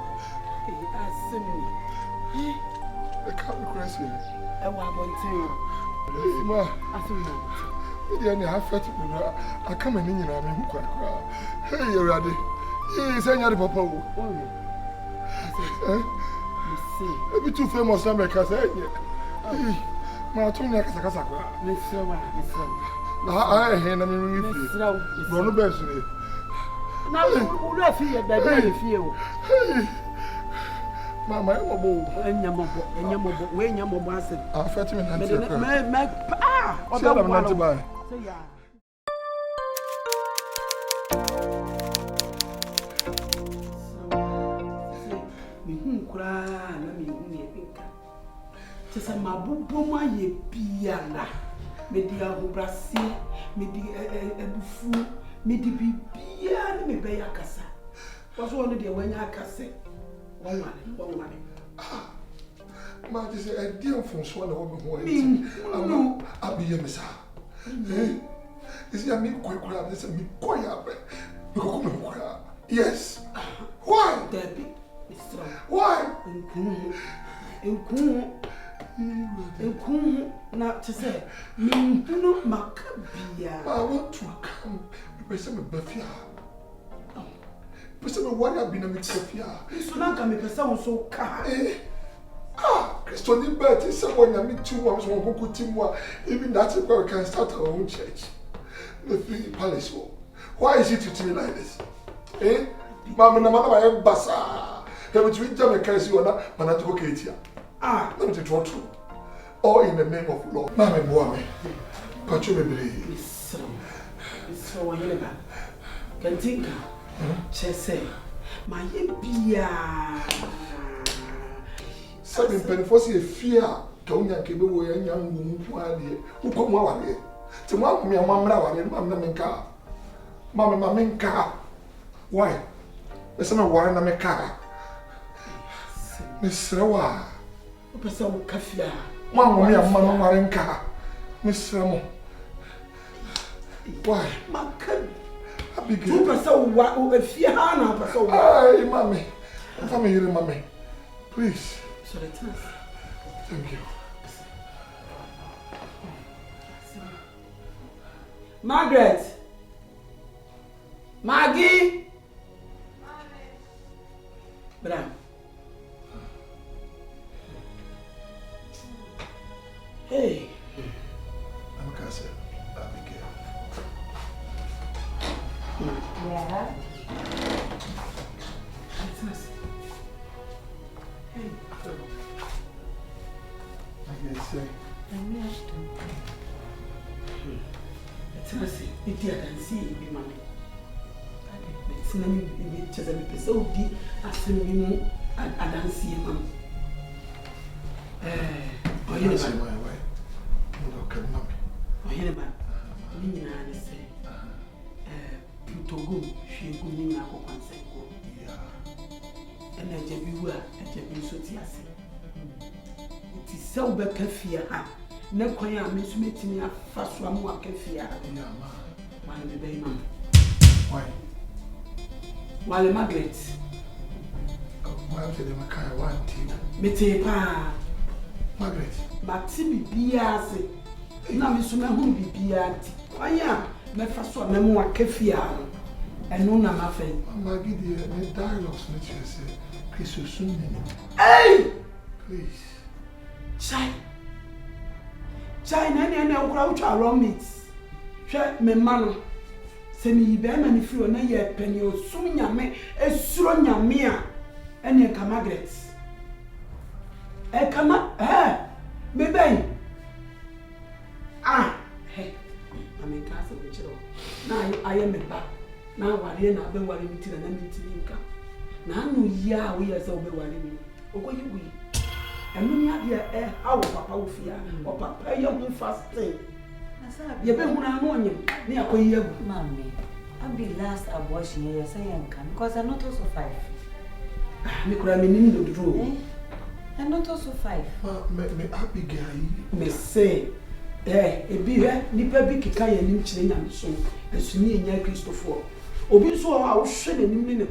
I can't be crazy. I want to. I come in and I'm quite cry. Hey, you're ready. He's any other papa. Maybe too famous America. My tongue is a casaca. I hand a no best. Now, who left here that day feel? Mamma, and your mobile, when your mobile said, I'll fetch him and I'm not to buy. Just a mabuma ye piana, media brassi, media a bufu, medi piana, me bay a cassa. Was one of the when I casse. One money. Marty said, a deal from Swan over who I'll be a missa. Is there me quick grab this and me quiet? Yes. Why, Debbie? Why? Not to say, no, Macabia. I want to come because I'm a buffia. Because what I've been a mixed of ya. So now can make a sound so car. Christian Bert is someone I meet 2 months one who could team one. Even that's where we can start our own church. The 3 palace war. Why is it to me like this? Mamma, no matter my bassa. Have it with Jamaica as you are not, but not to go here. Let me tell you. All in the name of law. Mamma, boy, but you may believe. So, I can think. Chese, my impia. 7 penny for see fear. Tonya came away and young woman. Who come away? To me, a mamma, Mamma Menka. Why? There's no warrant on my car. Miss Rawa. Person Kafia. Mamma, Mamma Marenka. Miss Ramo. Why? My cousin. 2% what over fear, Hannah, person. Hey, Mammy. Come here, Mammy. Please. So the truth. Thank you. Margaret. Maggie. Madam. Hey. I'm a cousin. Abigail. Yeah. Hey. I guess say. It's dear and see you be money. It's many pictures and people so deep as you and I don't see him. Oh, you say my way. You know, can mommy. Oh, you know, Nina, I say, Pluto go, she go Nina, go consent go. And I just be well, and just be so tears. It is so bad, Kafia. No, I miss meeting me a fast one more Kafia. Why the baby man? Why? While Margaret. Why did the Makai want tea? Metepa. Margaret. Maximi Biasi. Now, Miss Mahon be Biati. Anya, me faso memo akafia no. Eno na mafen. Maggie dear, my dialogues make you say, Chris you soon. Hey! Please. Chai na ukura ucha raw meat. Hwe me ma no. Se mi be ma ni firi na ye peni osum nyame, esuro nyame a ene ka Margaret. E kama me ben. Hey. I'm in castle with you. Now I am a back. Now wari na be wari mi tira na mi tiri nka. Na anu ya we as obe wari mi. Okoyi we. Enu ni ade how papa wo fia. O papa ye hu fasting. Ye be hu na anu onyem. Ni akoyi agu. Mommy, I'm the last abortion you say nka because I'm not also 5. Me kura me nim do do. I'm not also 5. Me Abigail. Me say ebi nipa bi kika ya nim kire nyam so. Esuni enya Christopher. Obi so a wo hwe na nim ne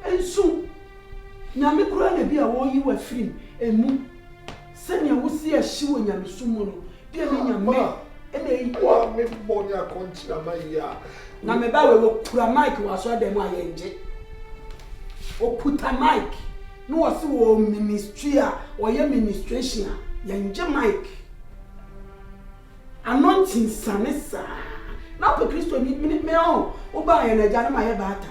ensu. Nyame kura na bi a wo yi wa film emu. Se ne wo si a hye wo nyame so mu no. Bia me nyame ene yi wa me bonya konchira maya. Na me ba we kura mic wa so dem a ye nje. O puta mic. No was wo ministry a wo ye ministration a ye nje mic. Anointing sanesa. Na pe Kristo ni me o ba ye na ja na ma ye ba ta.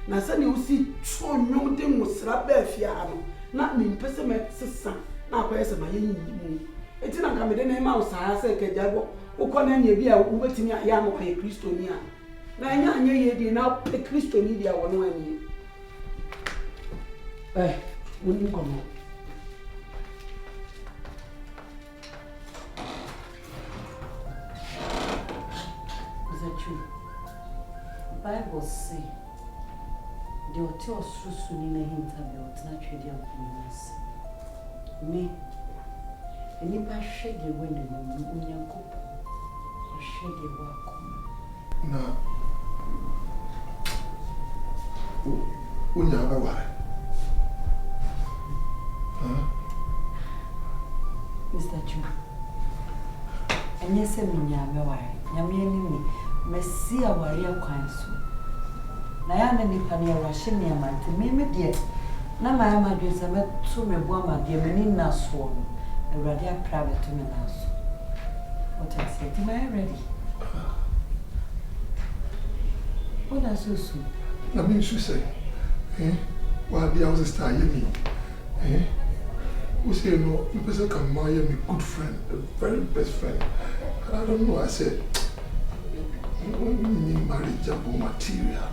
Na se ne usi tro nwom de musra ba afia no. Na me mpese me sesa na akoye se ma ye nyimu. Eti na nka me de na ma o saa se ke jabo. Wo kona nya bi a wo betimi ya mo ye Kristo ni a. Na nya anya ye di na pe Kristo ni dia wo no ani. Wouldn't come on. Is that true? Bible say the hotel soon in a hint about not trading me. And if I shake the window, you or shake the work. No. When you have a wife. Mr. Chu, and yes, I mean, Yammy, Messia warrior counsel. Nayana Nipania Rashimia man to me, dear. Now my amadris, I met to me, woman, dear Menina sworn, a radia private to me now. What I said, am I ready? What does you say? I mean, she say, while the house is tired, who say no, the person can marry me, good friend, a very best friend. And I don't know, I said, when we need marriage, about material.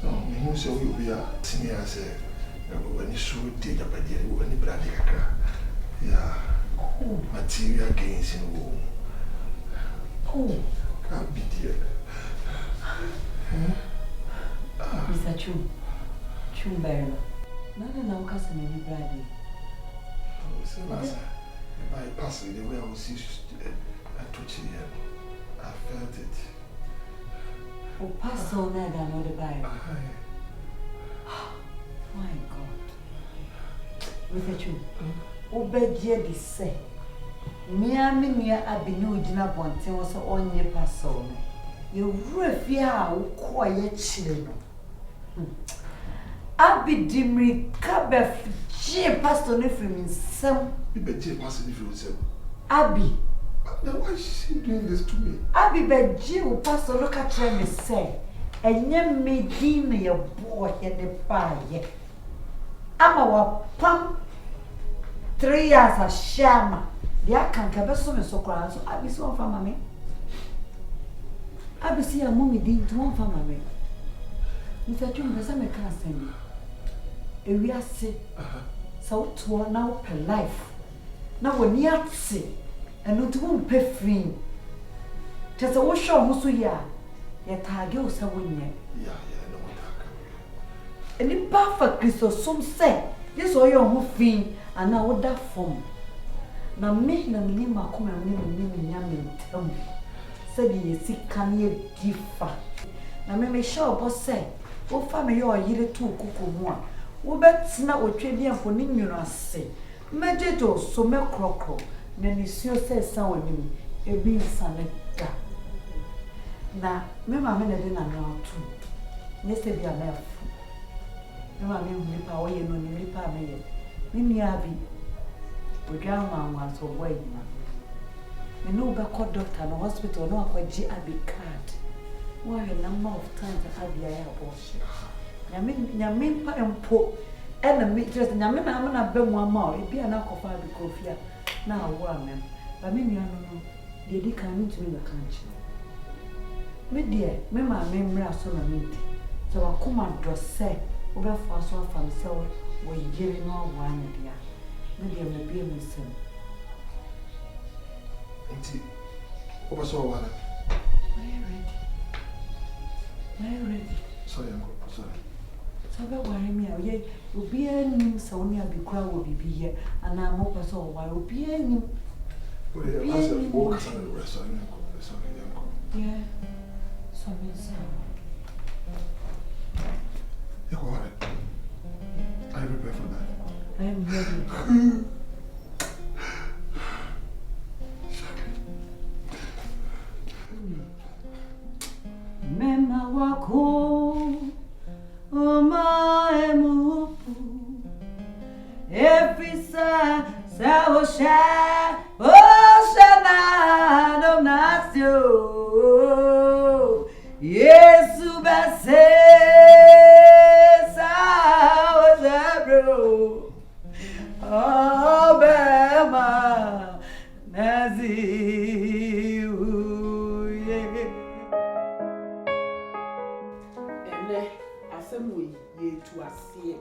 So, you say, we will be a senior, I said, when you show it, when you brand yeah, material gains in the womb. Oh, can't be dear. Mr. Chu, Chumberry. None of our cousin any bride. By passing the way I was used to touching him, I felt it. Oh, pass on that and the Bible. My God. Mr. Chu, obey dear the say. Me near Abinu Dina Bonte was on your pass on. You rough ya, quiet children. Abi dimri kabe je pastor ne from insem. Be je pastor ne from insem. Abi. Now why is she doing this to me? Abi be je o pastor look at me say. Enye me din ye boy ye de pa ye. Ama wa pam 3 years a shama. Dia kan ka be so me so kra so abi so fa mama me. Abi si ya mummy din to fa mama me. Mr. Chu be say me kan send. We are sick. So to now per life. Now when you are sick, and not one pay free. Just a wash of Musuya, yet Tagio Sawin. Yeah, no one. And in perfect Christos, some say, yes, or your whole thing, and now what that form. Now make them lima come and name Yamin tell me. Said ye sick can ye differ. Now me sure boss say, oh, family or ye too cuckoo one. Wobet na otwedi afo ni nwunu ase mejejo so me krokro na nisio se san wanim ebi nsane da Na me ma me na de na na otu. Ne se bia na afu. Me ma me hu nipa wo ye no ni nipa me ye. Me nua bi. We ga ma so boy na. Me no be call doctor no hospital no akwaji abi card. Why a number of times abi ya abortion. Nyame pa empo ena me just nyame na am na be mu ama o bia na kofa abi kofia na awo amem. Ba me nua no de di kan nti me ka nchi. Me die me ma me mra so na me di. So akoma do se wo be fa so afa me se wo yiri no awo anya dia. Me die me bia me sem. Nti oba so wala. Are you ready? Sorry, uncle. Sorry. So be worry me o obi anim so oni abi kura wo bibi ye ana mo pa so wa obi anim. Oh yeah, I said walk some of the rest. Sorry, uncle. Sorry, uncle. Yeah. So me say. You go ahead. Are you prepared for that? I am ready. Mema wako emu every sa osha na no nasio Yesu base sa osha bro obema nazi ye to asie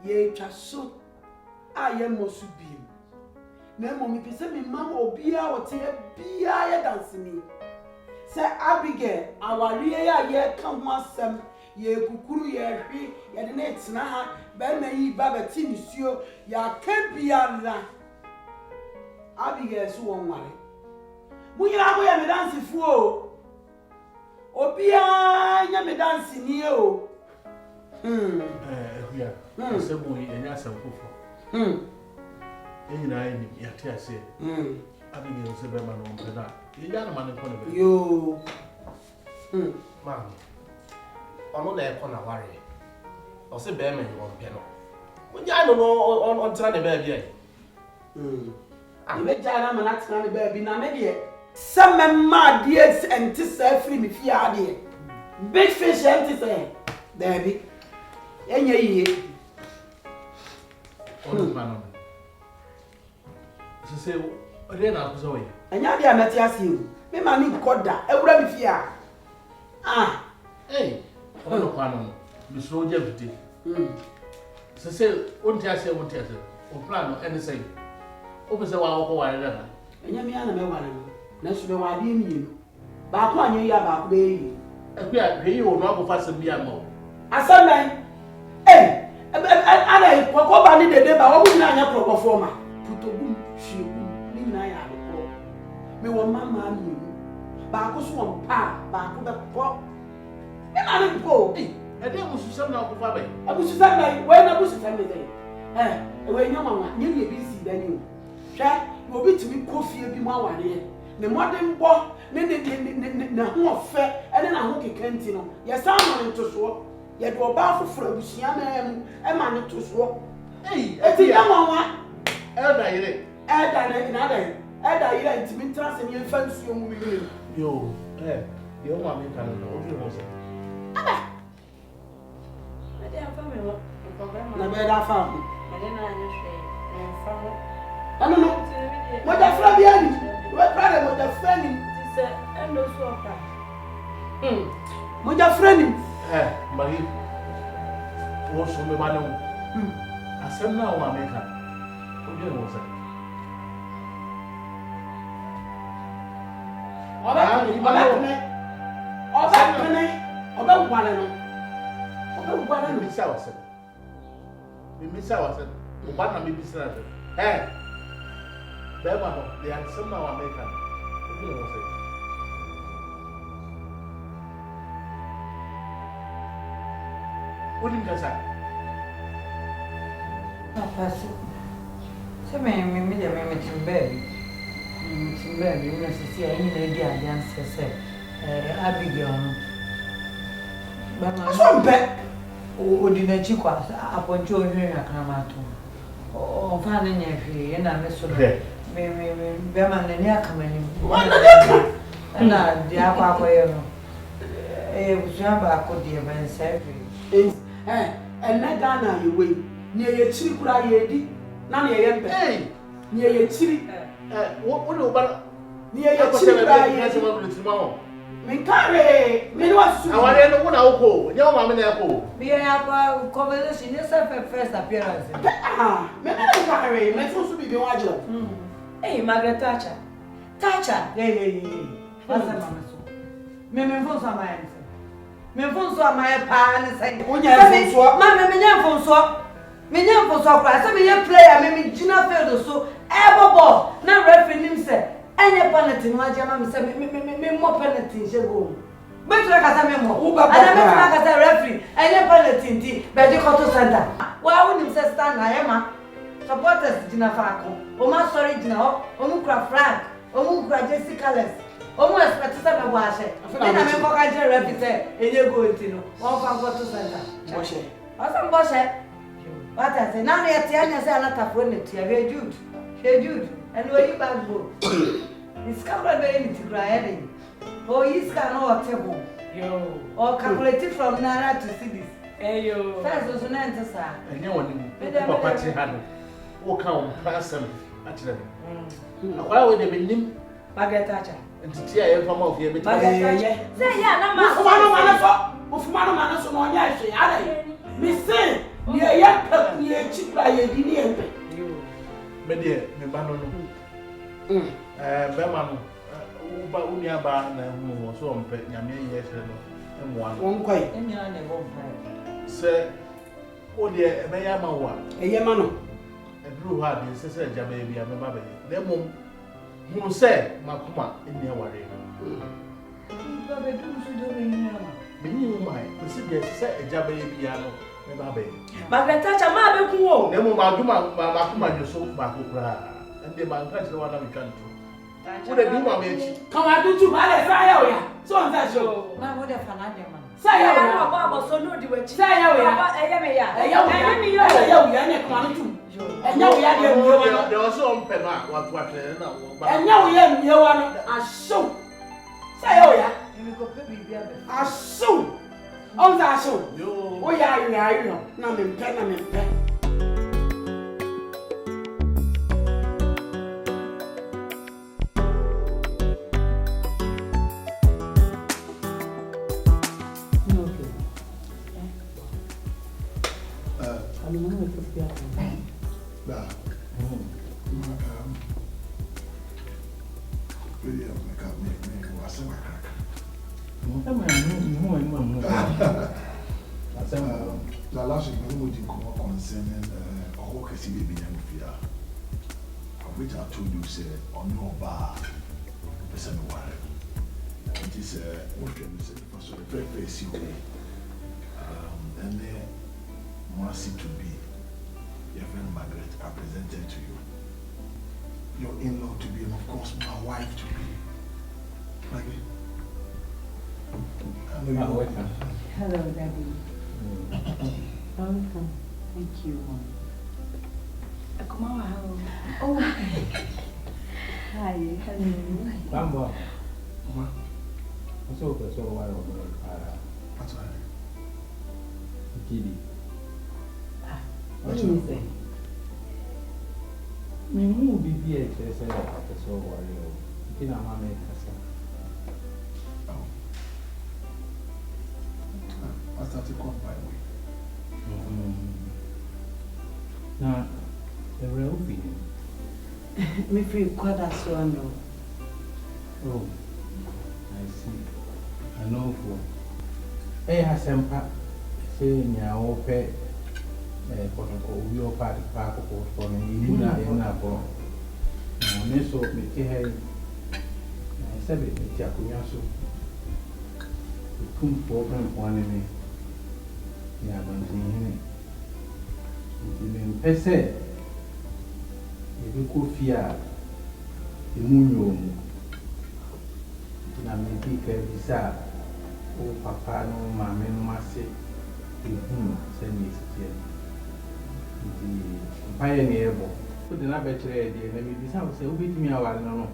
ye twa so aye mosu biem na mo mi pese mi mam obia wote bia ye dance mi se Abigail awariye ya ye ka ho asem ye kukuru ye hwi ye de na etina ha ba na yi ba beti nisuo ya ka bia la Abigail so won ware munyira mo ye me dance fu o obia nya me dance ni o yeah. Asemu enya sankufo. Enyina ayi ya te ase. Abigail se be ma no mpeda. Ye ya na ma ne kono be. Yo. Mami. Ono na e kono ware. O se be me won pe no. Munya no on tra ne ba bia. Ibe jana ma na tra ne ba bi na me de. Some mad years and to say free me fear de. Big fish empty say. Baby. Enye yi. Onu pa no. Se ode na akuzo we. Anya dia meti ase o. Me ma ni koda, ewura mi fia. Ah. Hey, onu pa no. Bisro je vite. Se onti ase onti ase. O plan no ene say. O be se wa wo ko ware na. Anya mi ana me ware no. Na so be wa de mi. Ba ko anya ya ba ko be yi. Akua hwe yi wo no akofa se bia ma. Asanan. Ana ko ba ni dede ba wo na anya properforma. Putobum hwegu ni na ya ko. Me wo mama mi. Ba ko so won pa, ba ko be po. Me na ni po. E de mususam na akofa ba. Abususam na we na abususam me dey. We nya mama, nye ni bi si dani o. Hwe, obi timi kofie bi mo aware. Ne modern bo, ne ho ofe, ene na ho kekanti no. Ye sa no ntoso. Ye do ba foforo abusia na mu e ma ne toso. Eti ya mama. Elda yire. Elda na ina da. Elda yire ntimi ntra se ne mfa nsuo mu mi. Yo, yo ma me kan no, o fi mo se. Aba. Ade afa me wo. Na be da fa. Ade na anya hwe. Mfa ho. Ano no. Mo da fra bi ani. We fra mo da fra ni. Ti se endo so oka. Mo da fra ni. Mari. Wo so me ba na wo. Asem na wo America. O bi mo se. Oba gwale no. Oba gwale no. Bisa wase. Bisa wase. O ba na me bisa na. Bema no, they are some now American. O bi mo se. Odi kasa. Papa, se me timbe. Timbe, mi na sisi ayi na di alliance se. Abigail. Bama. So be. Odi na chi kwa aponcho ohwe akramato. O fa na nya hwe na me so. Me bema na ni akamani. Na dia kwa koyo no. Busua ba akodi e ban serve. Na Ghana ye we. Ni ye chiri kura ye di. Na ne ye mpe. Ni ye chiri. Wo do ba ni ye chiri kura ye di. Minkare, me was so. I want to know what I call. You want me to be a conversation, yes, first appearance. Me carry, me so be the one. Hey, Margaret Thatcher. Thatcher. Hey. What's the mamma so? Me phone so my answer. Me phone so my pan say. Onya phone so. Mama me nyam phone so. Me nyam phone so cry. Say me ye player, me Gina field so. Ball. Na referee nim say. Any penalty no ajama me say me more penalty je go. Betu ka say me more. Ana me ka say referee any penalty ndi be di koto center. Wa woni say stand na yema. Supporters Gina Fako. O ma sorry Gina o mu kra flag. O mu kra jersey colors. O mu expect say me bo ahye. Na me ko ka je referee say enye go nti no. Won fa koto center. Boshe. Asam boshe. What I say now na tie anya say anata pro ne tie we Jude. Hey Jude. And where you back go? It's camera very little. Oh, he's cannot table. Yo. Or calculated from Naira to cities. Hey yo. First was an answer, sir. And you want to party hand. Walk out person at them. Why would they be named Margaret Thatcher? And to tear from off here. Say, yeah, Ufumano manaso no nya hwe ara. Me say, ye cheap by ye di ne. Me dey me ba no. Be ma no. Uba unia ba na hu so mpe nyame ye hwe no. Emwa no. Won kwai. Emia na bo mpa. Se o de be ya ma wa. Eye ma no. Edru ha de se jaba e bia me ba be. Na mum hu se makoma eni aware no. Ba be du su do me ni ama. Me ni mu mai. Me se de se jaba e bia no. Me ba be. Margaret Thatcher ma be ku o. Na mum aduma makoma de so ba ko kra. Ende ba nka tire wana me twanto. Wo de bi ma me echi. Kan wa dutu ba le sa ya o ya. So on that show. Na wo de fana de ma. Sa ya o ya. Ba so no di wachi. Sa ya o ya. Eye me ya. Eye me yo. Eye o ya ne kan tu. Enya o ya de mi yo wa. De o so mpe na wa tu atle na wo ba. Enya o ya mi yo wa no. Asho. Sa ya o ya. Emi ko pe bi bia be. Asho. On that show. Yo. O ya yo. Na me mpe. The last week, we were concerning a whole case baby young fear, of which I told you, say, on your bar, the same wire. It is what can you say? So the very face you and then Mercy to be your friend Margaret, I presented to you. Your in-law to be, and of course, my wife to be. Maggie. Hello, Daddy. Welcome. Thank you. Akumawa how. Oh. Hi. Hello. Bamba. What's over so why What's that? Kitty. What do you think? Me move be here to say that so worry. Kina mama kasa. I started calling by way. Now, the real feeling. Me free quarter so no. Oh, I see. I know for. Hey, Hasempa, say, Nya, Ope, we all party park for me. You know, for me, so me, hey, I said, it, Yakuyasu. Come for one me. Yeah, don't see him. If you could fear the moon, maybe Kevisa, oh, papa, no, mamma, no, massy, send me the pioneer. Put the number to the idea, maybe this house will be me. I know.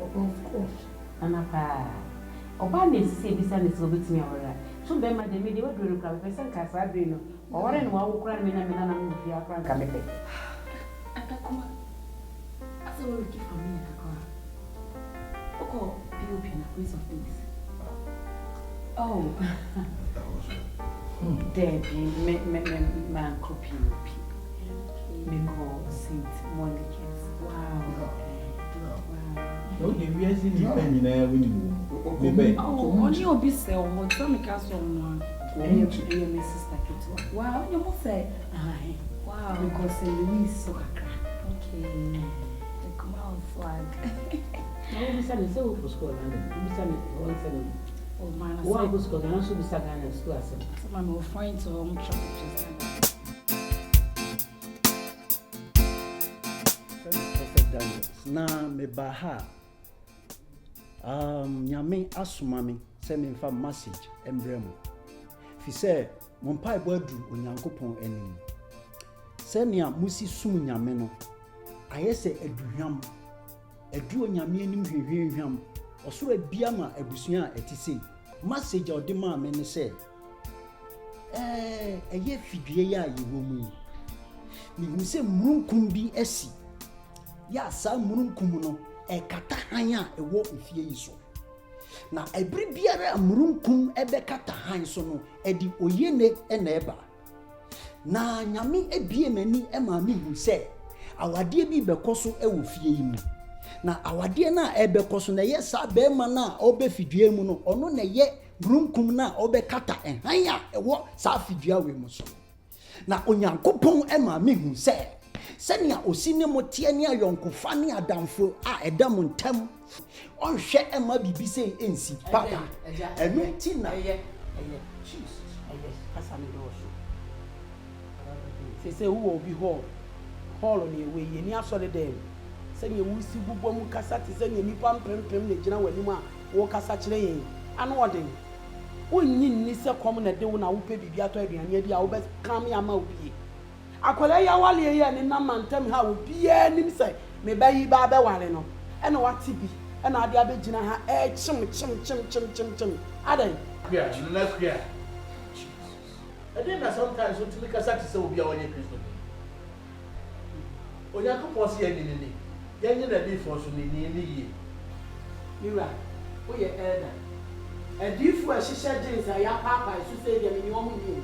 Of course. Anapa. Obani say business will be me alright. So be my dem dey do crab person ka sa be no. O wore no wa kura me na mu fi akran ka me pe. Atakuma. Asa wo ki family akwa. Oko POP na Prince of Peace. Oh. Debbie, me copy. Me call Saint Monica's. Wow. No, the reason you depend na when Oh, only obi say o mo tell me ka so mo. My sister Ketua. Wow, you must say. Aye. Wow. Because Louis so kakra. Okay. The come out flag. No, we say so for school and we say one seven. Oh man, I What was school and also we start Ghana school as well. so I'm referring to home churches. Na me baha nyame asoma me se me fa message embrem fi se mo pai bo adu onyankopon anim se nea musi sum nyame no ayese aduhwam adu onyame anim hwehwehwam osoro bia ma abusua a etise message odema me ne se eye fidue ya yewo mu ni hu se murunkum bi asi ya sa murunkum no kata han a ewo mfie yi so na ebri biara murunkum ebe kata han so no edi oyene na eba na nyame ebie mani ema me hu se awade bi bekoso ewo fie yi mu na awade na ebekoso na ye sa be ma na obefidue mu no ono na ye murunkum na obekata han a ewo sa fidua we mu so na onyankopon ema me hu se senia osine motie ne ayonkofa ne adamfo a edam ntam onhwe ema bibi se ensi papa enu ti na Jesus asa me do so se wo obi hall ne we ye ni asore dem senia wo si bubom kasa te senia nipa mpempem ne gina wani mu a wo kasa kire yen anu odin onyi ni se kom na de wo na wo pe bibi ato aduane adi a wo be kam ya ma obi akola ya wale ya ni na mantem ha obi anim se me bayi ba be wale no e na wati bi e na ade abegina ha chim adan queer na queer I think that sometimes so to kasa ti se obi a wonye Kristo onyankopon se ye ni yenye na bi for so ni ye mira o ye elder edifu a shisha jeans ya papa isu se ye ni omu ni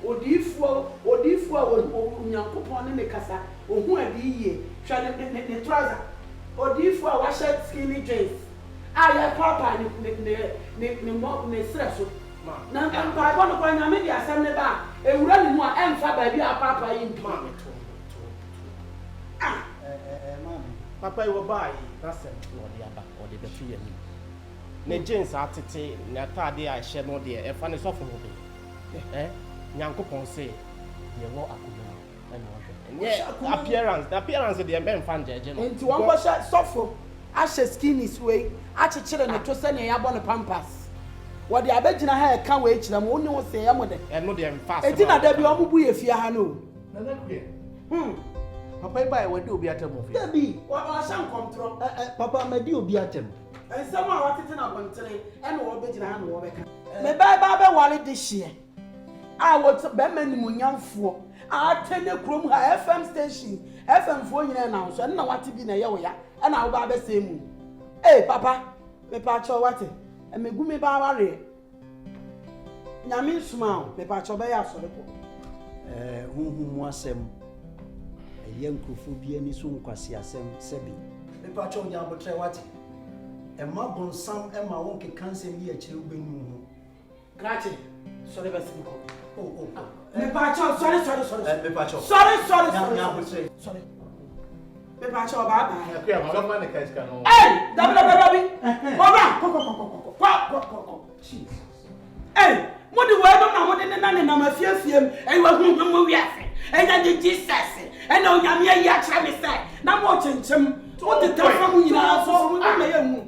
odifu onyankopon ne me kasa ohun adi ye hwa ne trouser odifu a washa skinny jeans ya papa ne mo ne stresso na pa bo no kwa nyame di asem ne ba ewura ni mu a emfa ba bi a papa yi mpi papa you buy that's it or the aba or the betu ye ni ne jeans atete na tade a hye no de e fa ne sofo ho be nyankopon say ye wo akoma na hwe the appearance de em fa njeje no enti won ko sofo a hye skinny way a chekere ne to sane ya bo ne pampas what the abegina ha ka we kira mo oni wo se ya mo de no de em fast enti na da bi omubu ye fie ha no na queer papa ba e wade obi atem ofi dabi wa shan kontro papa madi obi atem ensem a watete na bontere e na wo begina ha no wo beka me ba be wale de hie a wo be manimu nyamfo a tene krom ha FM station FM fo nyina na so na wate bi na ye wo ya e na wo ba be semu papa me pa cho wate e megumi ba ware nyame suma me pa cho be ya so lepo huhu asem eye nkrofo bi ani so nkwase asem sebi me pa cho nya botre wate e ma bonsam e ma won ke kanse bi a kire ubenu hu grache sorry be sim ko me pa cho sorry me pa cho sorry nya botre sorry me pa cho ba ya queer ma ma ne kai ska no dabi ora ko Jesus mo di we do na mo de na mafiafiem wa hu mo wi afi enya de Jesus na onyame ayi a kira me sai na mo chenchem o de tafa mu nyina so mo na ye mu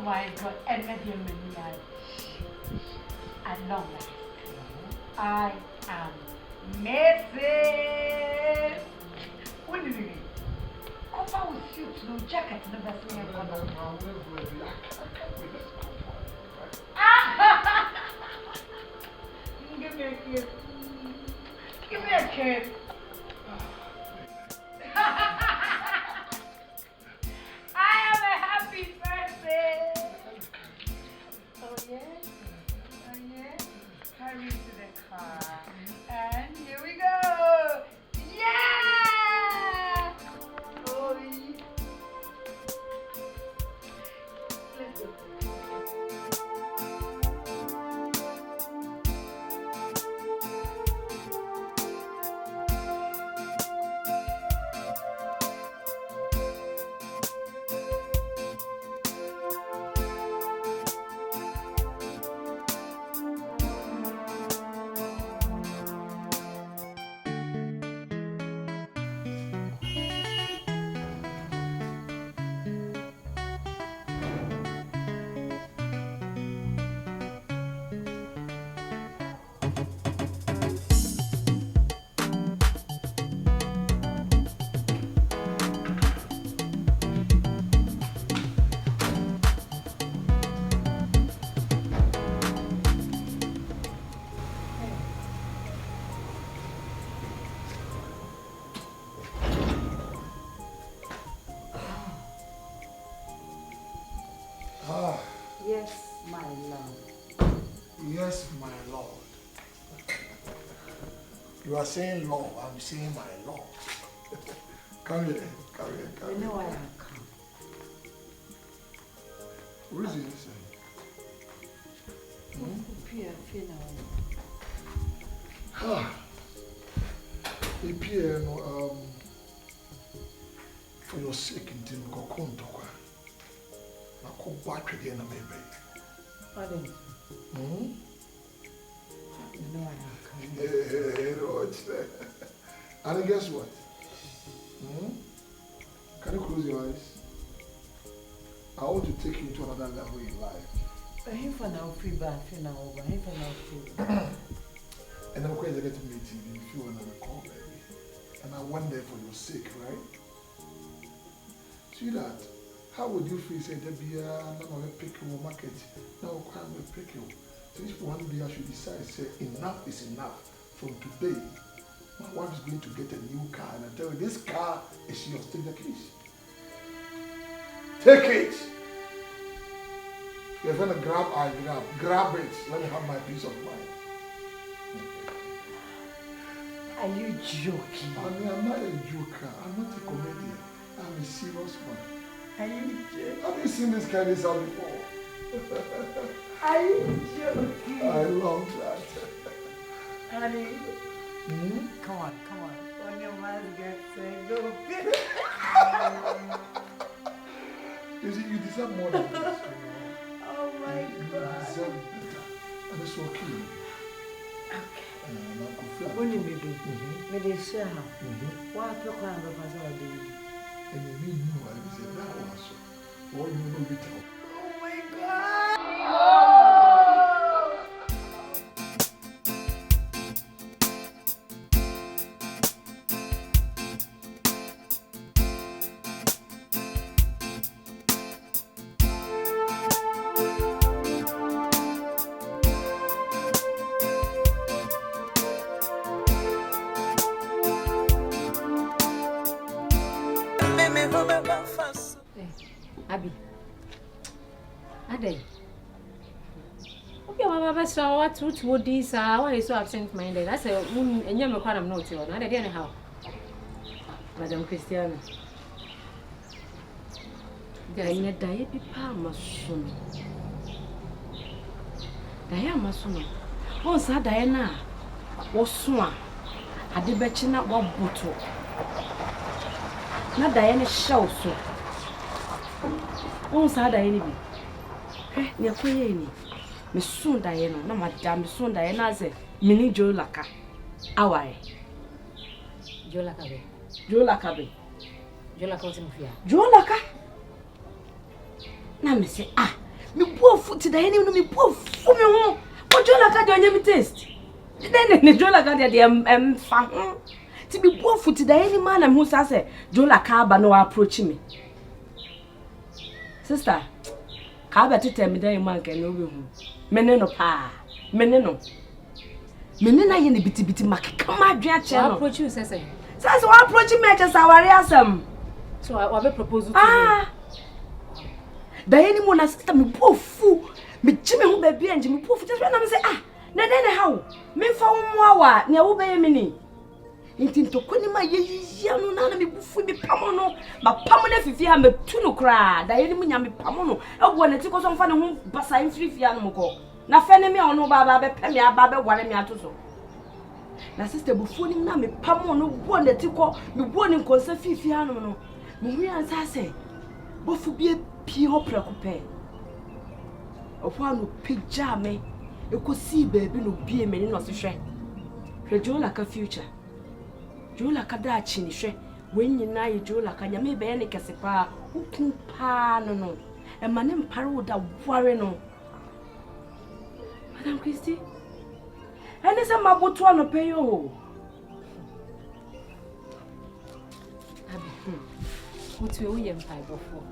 my God, and let him at long last. I am Mrs. What do you mean? Papa will suit no jacket, no best thing ever. Give me a kiss. Give me a kiss. I am a happy person. Oh yes. Oh yes. Hurry to the car. And here we go. Yeah! Oh yeah. Let's go. Yes, my lord. Yes, my lord. You are saying law, I'm saying my lord. Come here, come here, come here. You know why I come. What is it saying? For your sake, in Tim Cocontokwa. I call back again, maybe. Pardon? Hmm? You know I come. And guess what? Can you close your eyes? I want to take you to another level in life. I ain't for now free back, you know, I ain't for now free. And I'm going to get to meet you if you want to recall, baby. And I went there for your sake, right? See that? How would you feel say there be a pick your market? Now I'm a pick you. So if one day I should decide, say enough is enough. From today, my wife is going to get a new car, and I tell you, this car is yours. Take the keys. Take it. You're gonna grab, I grab. Grab it. Let me have my peace of mind. Are you joking? I mean, I'm not a joker. I'm not a comedian. I'm a serious man. Are you joking? Have you seen this kind of sound before? Are you joking? I love that. Honey, come on. When your man gets go. You see, you deserve more than this. You know? Oh my God. You deserve better. And it's okay. Okay. What do you do? Me dey share her. What you call and go pass our day. And you mean no, I say that one so. What you know be tell. Oh my God. Abi. Ade. Okay, my baba saw what would this why you so absent minded? I said, and you're not not here. I didn't how. Madam Christiana. Dayina daye pipa masun. Daye masun. Won sa daye na wo so a ade bechi na wo boto. Na daye ne show so. Won sa daye ne bi. Ne koye ni. Me sun daye no na madam me sun daye na ze mini jo laka. Awai. Jo laka be. Jo laka be. Jo laka o se mfia. Jo laka. Na me say Me poor foot to the enemy, me poor for me home. What you like at your taste? Then the Jola got the fat. To be poor foot to the any man and who says, Jola Caba no approaching me. Sister, Caba to tell me that man can know you. Meneno pa, meneno. Menena in the bitty mac, come out, Jatcha. Approach you, says. Says what approaching matches our awesome. So I have a proposal. The anyone has me poor fool. Me Jimmy who baby and Jimmy poor just when I say, na then how? Me for 1 hour, near obey me. Into Kunima, you know, me buffy me pamono, but pamono if you have a tuno cry, the enemy yammy pamono. I want to take us on fun who Bassin 3 fianmo. Na fene me on no baba, Pemia Baba, what me to so. Na sister buffooning na me pamono, one that you call me warning concern fiano. Me as I say, both be a pure preoccupé. Of one who picture me, you could see baby no be a man in the shred. Joe like a future. Joe like a Dutch when you know Joe like a yammy benny casipa, who can no, and my name Paro that warren. Madame Christie, and it's a mabutuano pay you. What will we empire before?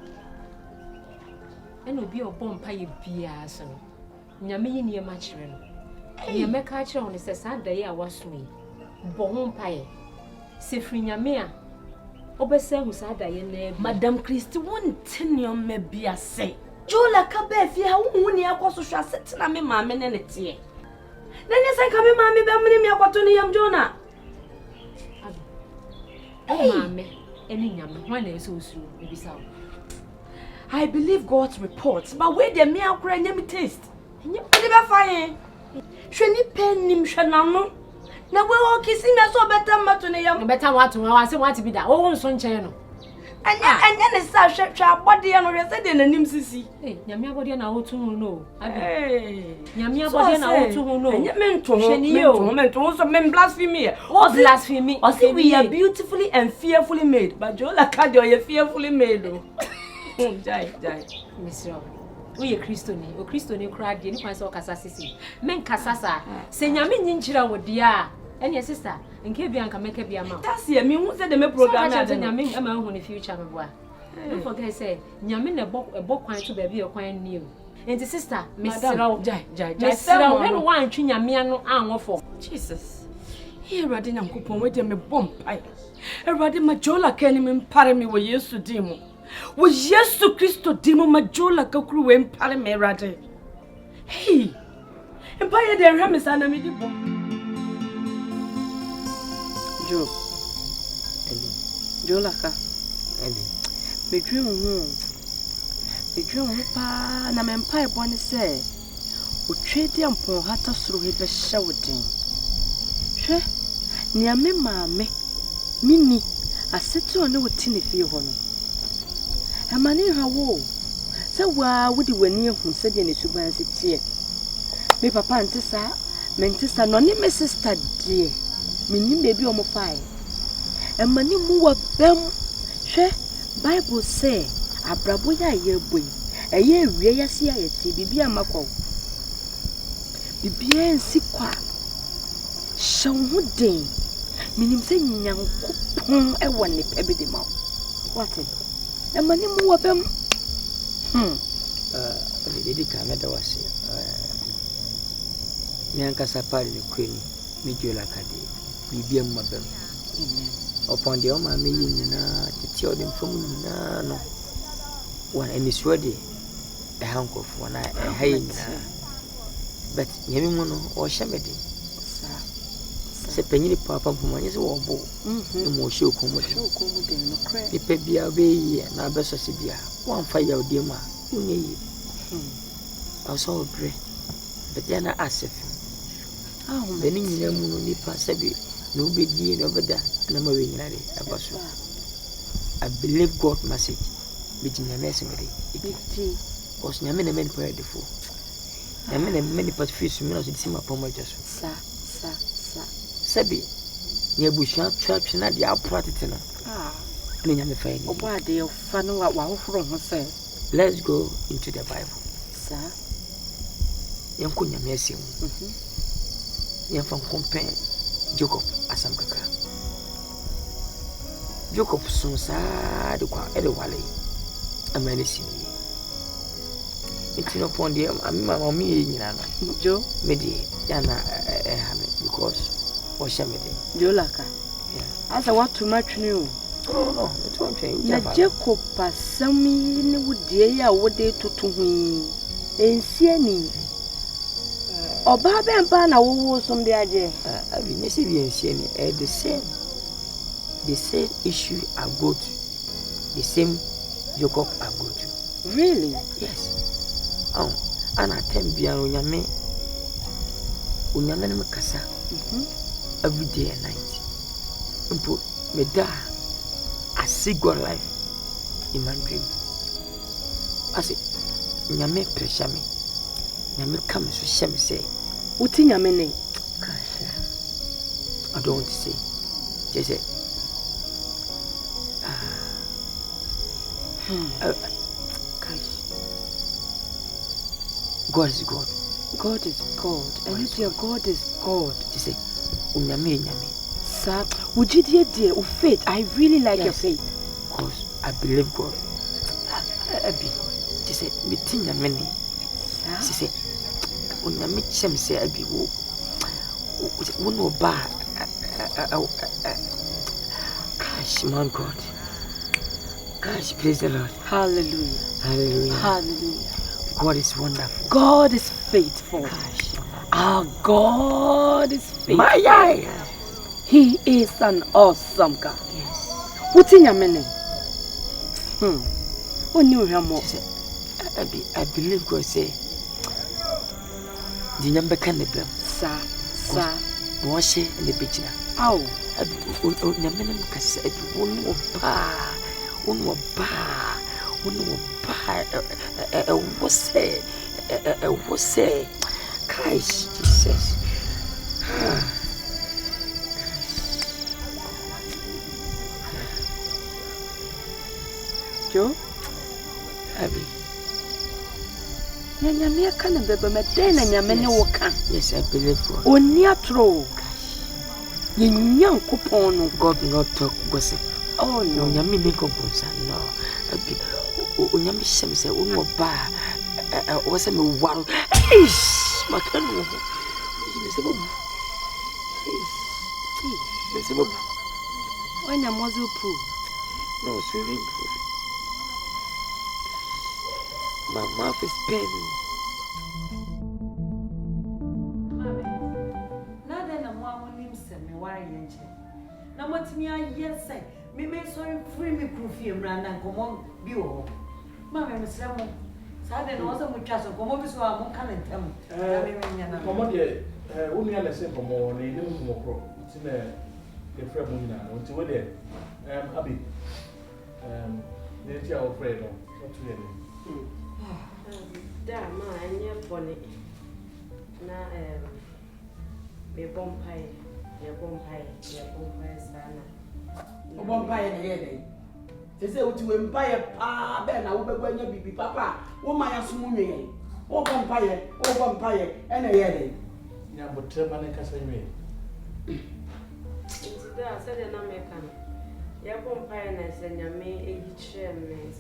And will be a bomb pie beers. Yammy near matching. You make a on the Saturday I was me. Bon pie. Sifrin Yamia. Obese who said I name Madame Christie won't tell you maybe I say. Jola Cabe, if you have only a course of sit and me, mamma, and a tear. Then yes, I come in, mammy, Bamini, what to name Jonah. Oh, mammy. Any yam, one is so soon, maybe so. I believe God's reports, but where the mere crying me taste. And you never find. Shani pen him shanano. Now we're all kissing us so better, Matuna. Better what to want to be that own son channel. And then it's a sharp body and resident in Nimsisi. Yamia body and out to know. Yamia body and out to know. And you meant to also men blasphemy. Or blasphemy. Or say we are beautifully and fearfully made. But Jola Cadio, you're fearfully made. Jai, Miss Rob. We are Christoni, or Christoni cried the influence of Cassassi. Men Cassasa, say Yamin Ninchira would dear. And your sister, and Kabian can make a beer mouth. That's here, me who said the program as Yamin among in the future. Don't forget, say, Yamin a book quite to be a quite new. And the sister, Miss Jai, when one chin Yamiano arm for Jesus. Here, I didn't coupon with him a bomb pipe. A rather majola canning in Parami were used to demo. Was yes to Christo demo majola cocru and Paramerade. Hey, and by their ramis and a medical. Joe, Jolaka, me dream pa na empire bone say, o trade ampo hata suru he be shawdin. Hwe, nia me maame, mini asetu one wotini fie ho no. Amani hawo, se wa wodi wani ehun se de ne suban se tie. Me papa ntisa no ni me sister die. Minim baby omo fire. And mani mu wa bem. Hwe Bible say abrabo ya ye boy. Eye wie ya si ayeti bibia makọ. Bibia nsi kwa. Shawu den. Minim se nyankopon e woni pebe de ma. What? And mani mu wa bem. Dedi Canada was Nyankasa pari the queen, Mijola Kadi. Bibiam mabem. Upon the Oma me the children from no one any sweaty a hunk of one eye a hay. But Yamimono or Shamedi. Say penny papa for money's wobble. No more show come with you. The pebia bay and Abessa Sidia. One fire dear ma, who need I saw a pray. But then I asked if Benny Yamu Sabi. No big deal over there, and I'm a winner. I believe God message between your messenger. Was Yamin a man for the fool. Yamin a many but few minutes in Sima Pomojas. Sabi, near Bushan traps and at the outpratina. And I'm afraid. Oh, why they are fun what from her say. Let's go into the Bible. Sir, Yanko Yamesi, Yanfan compare Jacob Asam Kaka. Jacob soon sad, Edwally, a medicine. It's not upon the Mamma Joe, Medi, Yana, because or Shamedy. Jolaka. As I want to match new. Oh, no, it's one thing. Jacob Passami would dear what they to me. Ain't see any. Or Baba and Bana was some day. I've been seeing the same issue I go to. The same Jacob I go to. Really? Yes. And I tell you, Unyame Makasa every day and night. Me da, I see God life in my dream. I say, Nyame pressure me. Nyame come so shame say, what in your meaning? I don't want to say. Just say, God is God. God is God. And if your God is God, just say, Unyame. Sir, would you dear of faith? I really like your faith. Because I believe God. She said, meeting your many. She said, when I meet him, say, I be one more bar. Gosh, man, God. Gosh, praise the Lord. Hallelujah. Hallelujah. Hallelujah. God is wonderful. God is faithful. Gosh. Our God is faithful. My eye. He is an awesome God. Yes. What's in your meaning? What knew him more? I believe God say, the number can be blame. Sir. Wash it in the beach now. Oh. Yaman said, one more bar. Was say, Christ, Jesus. Joe? Abby. Nyamia can be Madena Yamene Woka. Yes, I believe God. O near throw. Young coupon, God not talk gossip. Oh, no, Yamini Coupons, no. Yami Shem said, one more bar. Was a wow. Ish, my canoe. When your muzzle pool. No, swimming pool. My mouth is paining. Now then, a woman names me why you now what me I yes say. Me may so free me proof and run and come on bio. Mamma, Miss Lemon. Saturday was a muchacho, come over so I'm calling them. Come on, dear. Only a lesson for more, they didn't more. It's in a friend now. Until we're there. Abby. They're your friend. What to hear? Damn, I'm near Bonnie. Now, be bompire, your bompire, Sana. Bompire, they say, what you empire, Ben, I will be going to be papa. Oh, my smoothie. Oh, vampire, and a year. Yeah, but tell my name. I said, an American. Your bompire, and I said, Yami, each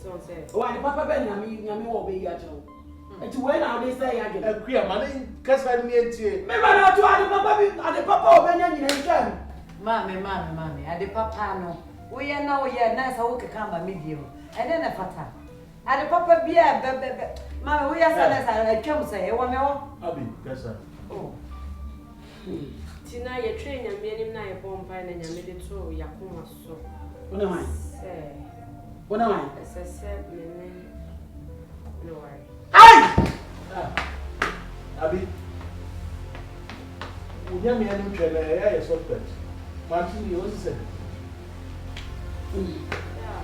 so say. Oh, and Papa Ben, Yami will be at home. And to when they say, I get a queer money, because I mean, maybe not to add the Papa Ben in the turn. Mammy, at the Papa no. We are now nice. I walk a camera medium, and then a fata. At the Papa beer, Mamma, we are sellers. I come say, one more. Abby, yes, sir. Oh. Tina, you train your meaning now, a bompire, and you made it so Yakuma so. What am I? What am I? As I said, no worry. Abby, we have me any train, I suspect. Martin, you was said. Yeah,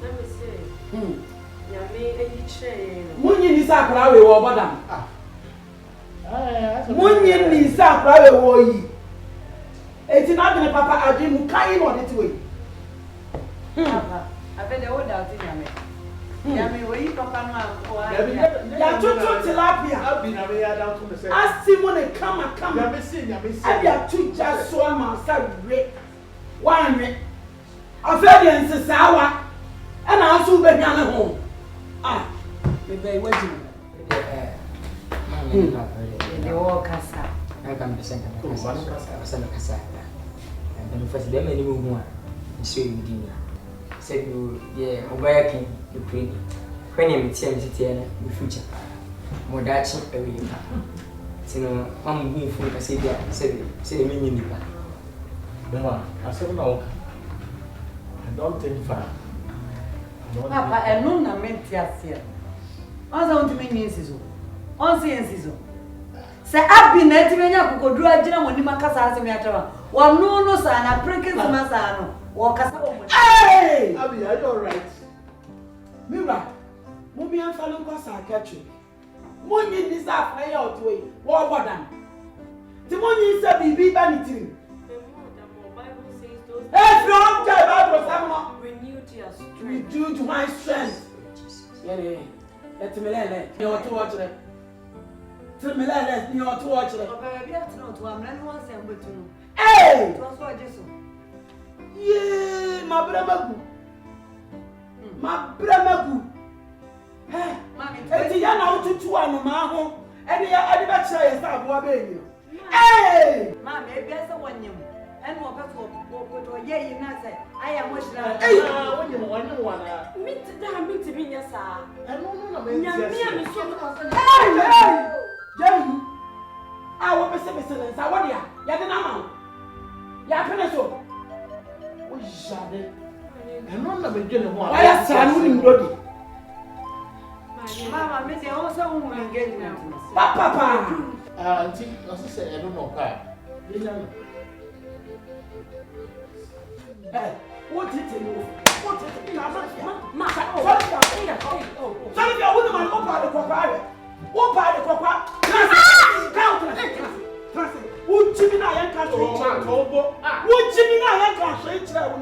let me say. Yami, any train. Munyin is a crowd or madam. Munyin is a crowd or ye. It's not in a papa, I didn't kind on it way. I bet they would out in Yami. Yami, where you papa no? Ya tutu tilapia. Abi na me ya down to me say. Asimone come. Ya me see. Abi atu just so am say we. Wan we. Afedi ensesawa. E na aso be hia ne ho. Ah. Me be waji. The walk kasa. I can present kasa. And the first day many more. So you did. Said you obey king you pray. When you meet him in the future. More that cheap every year. So I'm going for the say the meaning. Bema, I said no. I don't think far. Papa, I know na menti asia. Onza untimi nyensizo. Onzi yensizo. Se abi na etimenya kokoduru agina woni makasa asem yatawa. Wonu no sa na prinking sama no. Wo kasa wo. Hey! Abi, are you all right? Mira, mo bi anfa lo nko sa akachi. Mo nyi ni sa fa ya otwe. Wo bodan. Ti mo nyi se bibi ba ni tiri. Hey, from the Bible, someone renewed your strength. Renewed my strength. Yeah. Let me let you to watch it. Let me let you to watch it. Papa, we have to know to am na no one say mbetu no. Hey! To so ajeso. Yeah, my bramagu. My bramagu. Hey, Mami, eti ya na otutu anu ma ho. Eni ya adi ba kira ye sa bo be ni. Hey! Mami, e bia se wonyem. And what about yeah, you know, say, I am much now. Hey, when you want to Meet to be yes, sir. I don't know. Hey, Jerry, I will be saying, I want ya. Ya didn't know. Ya finish so. Oh, Jade. I don't know. Beginning one. Why are you bloody? Mama, Miss, also woman engagement. Papa. Auntie, I say I don't know why. What did you know? What did you know? Sorry, I wouldn't mind open the coquire. Open the coquire. Would Jimmy and Castle? Would Jimmy and Castle?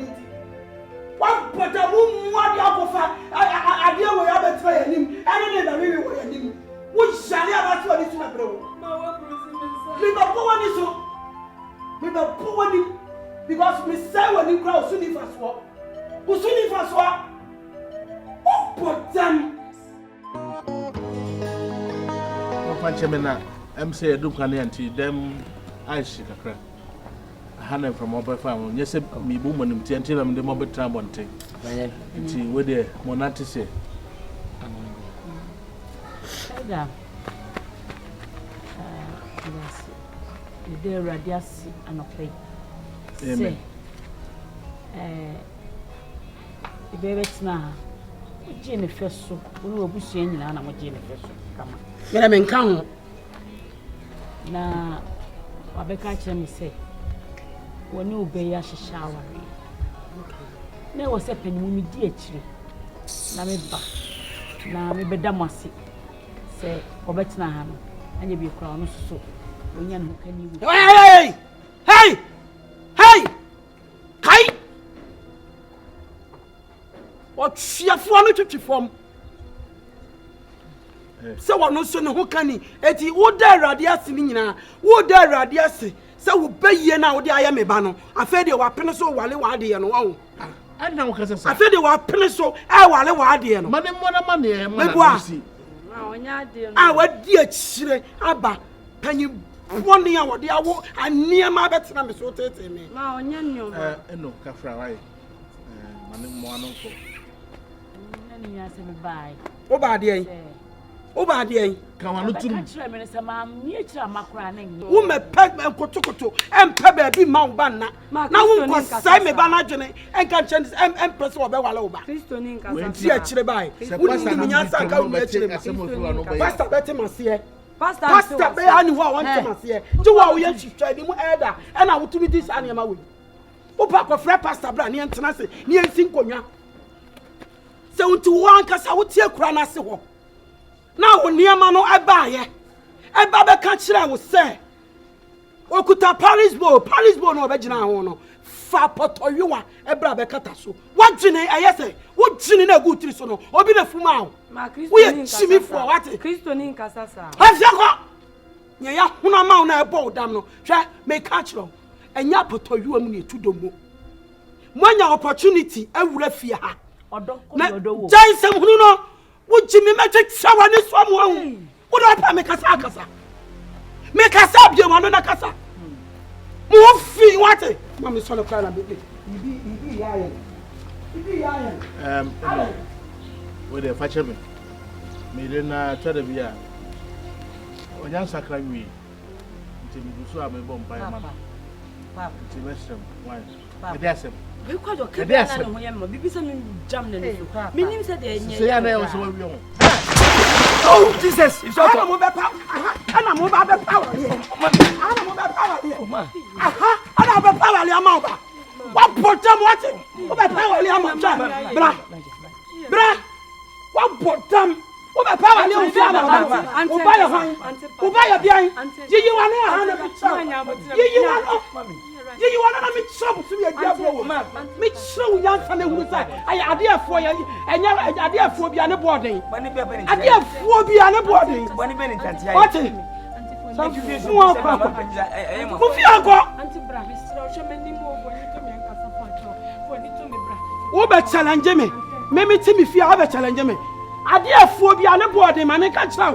What but a woman, what the alpha? I deal with other tray and him, and then really way and him. Which shall I have to my bro? With the poor one is so. With the poor one. Because me say when you grow soon if I swap. Who soon if I swap? Oh, but them. Panchemena, I'm saying, do can anti them. I shake a crack. Hannah from mobile farm. Yes, me woman in Tiantin and the mobile time one thing. With the monati say. Yes, the radius and a play. Say, the baby now, Jenny Fesso, we will be seeing Lana Jenny Fesso. Come on. Let me come. Now, I be catching me say, when you obey us, shower. There was a penny with me, dear tree. Now, me back. Now, me be damasi. Say, Obetna, and you be crowned so. When you can you. Hey! Hey! Hey! Kai! What fearful me to form? So one no so no who can eti wo da radiasi ni nyina wo da radiasi so wo beye na wo de aye me ba no afa de wa pene so wale wa de ye no wo ana wo kase sa afa de wa pene so e wale wa de ye no mane mo na mane e mo na si ma onya de no a wa di akire aba panyi one ya wo de awo aniema betina me so tete me ma onya nyo no kafra wai mane mo anonko nani ya se me bai wo ba de yin wo ba de yin kan wanu tum kire me se ma mi akira makora na nyi wo me pe kotokoto empe ba bi ma wo ba na wo ko sai me ba na dwene enka chen empress wo be wale wo ba Kristo ni nka wo ti akire bai wo ni mi nya san ka wo akire pastor beti masie pastor be ani wo want masie ti wo ye twitwa ni mu elder e na wo tumi dis ani ma wo wo pa ko frɛ pastor bra ne entena se ne ensi nkonwa se wo ti wo anka sa wo tie kura na se ho na wo niema no ebaaye eba be ka kire wo se okuta Paris bow no obegina ho no fa potoywa ebra be kata so wagene ayese wogene na gu tiri so no obi na fuma wo ma Kristo we chimi fo wate Kristo ni nkasasa afia nya ya huna ma na ebo dam no hwe me catch lo enya potoywa mu na etudomo mwanya opportunity awura fie ha odo ko odo wo jansem hunu no wogimi meche tsawa ne so mo hu wo do pa me kasa me kasa bia mo no na kasa mo fi wate mama so le kwala bebe ibi yaye we dey fetch me le na tade bia onyan sakra wi nti mi so am bo mpa mama papa nti mesem why me dey asem we kwajo ke na no hoye mo bibi se mi jam na no mi nim se de enye se ya na e so wi ho oh Jesus is out mo be pa ana mo ba be power ana mo be power aha ana be power le ama ba wa bottom what o be power le ama bra wa bottom o be power le o fi ama ba o ba ya bian yi wa no ha na yi wa na mi trouble to be a diabo mi show yan fa na huru sai ay adeafo ya enya adeafo bia ne boarding adeafo bia ne boarding bani beni tanti ya what mo fi ago anti bra mi sira o sheme ni mo bo ni to me nkasa fo ni to me bra wo be challenge me ti mi fi a be challenge me adeafo bia ne boarding ma me ka chira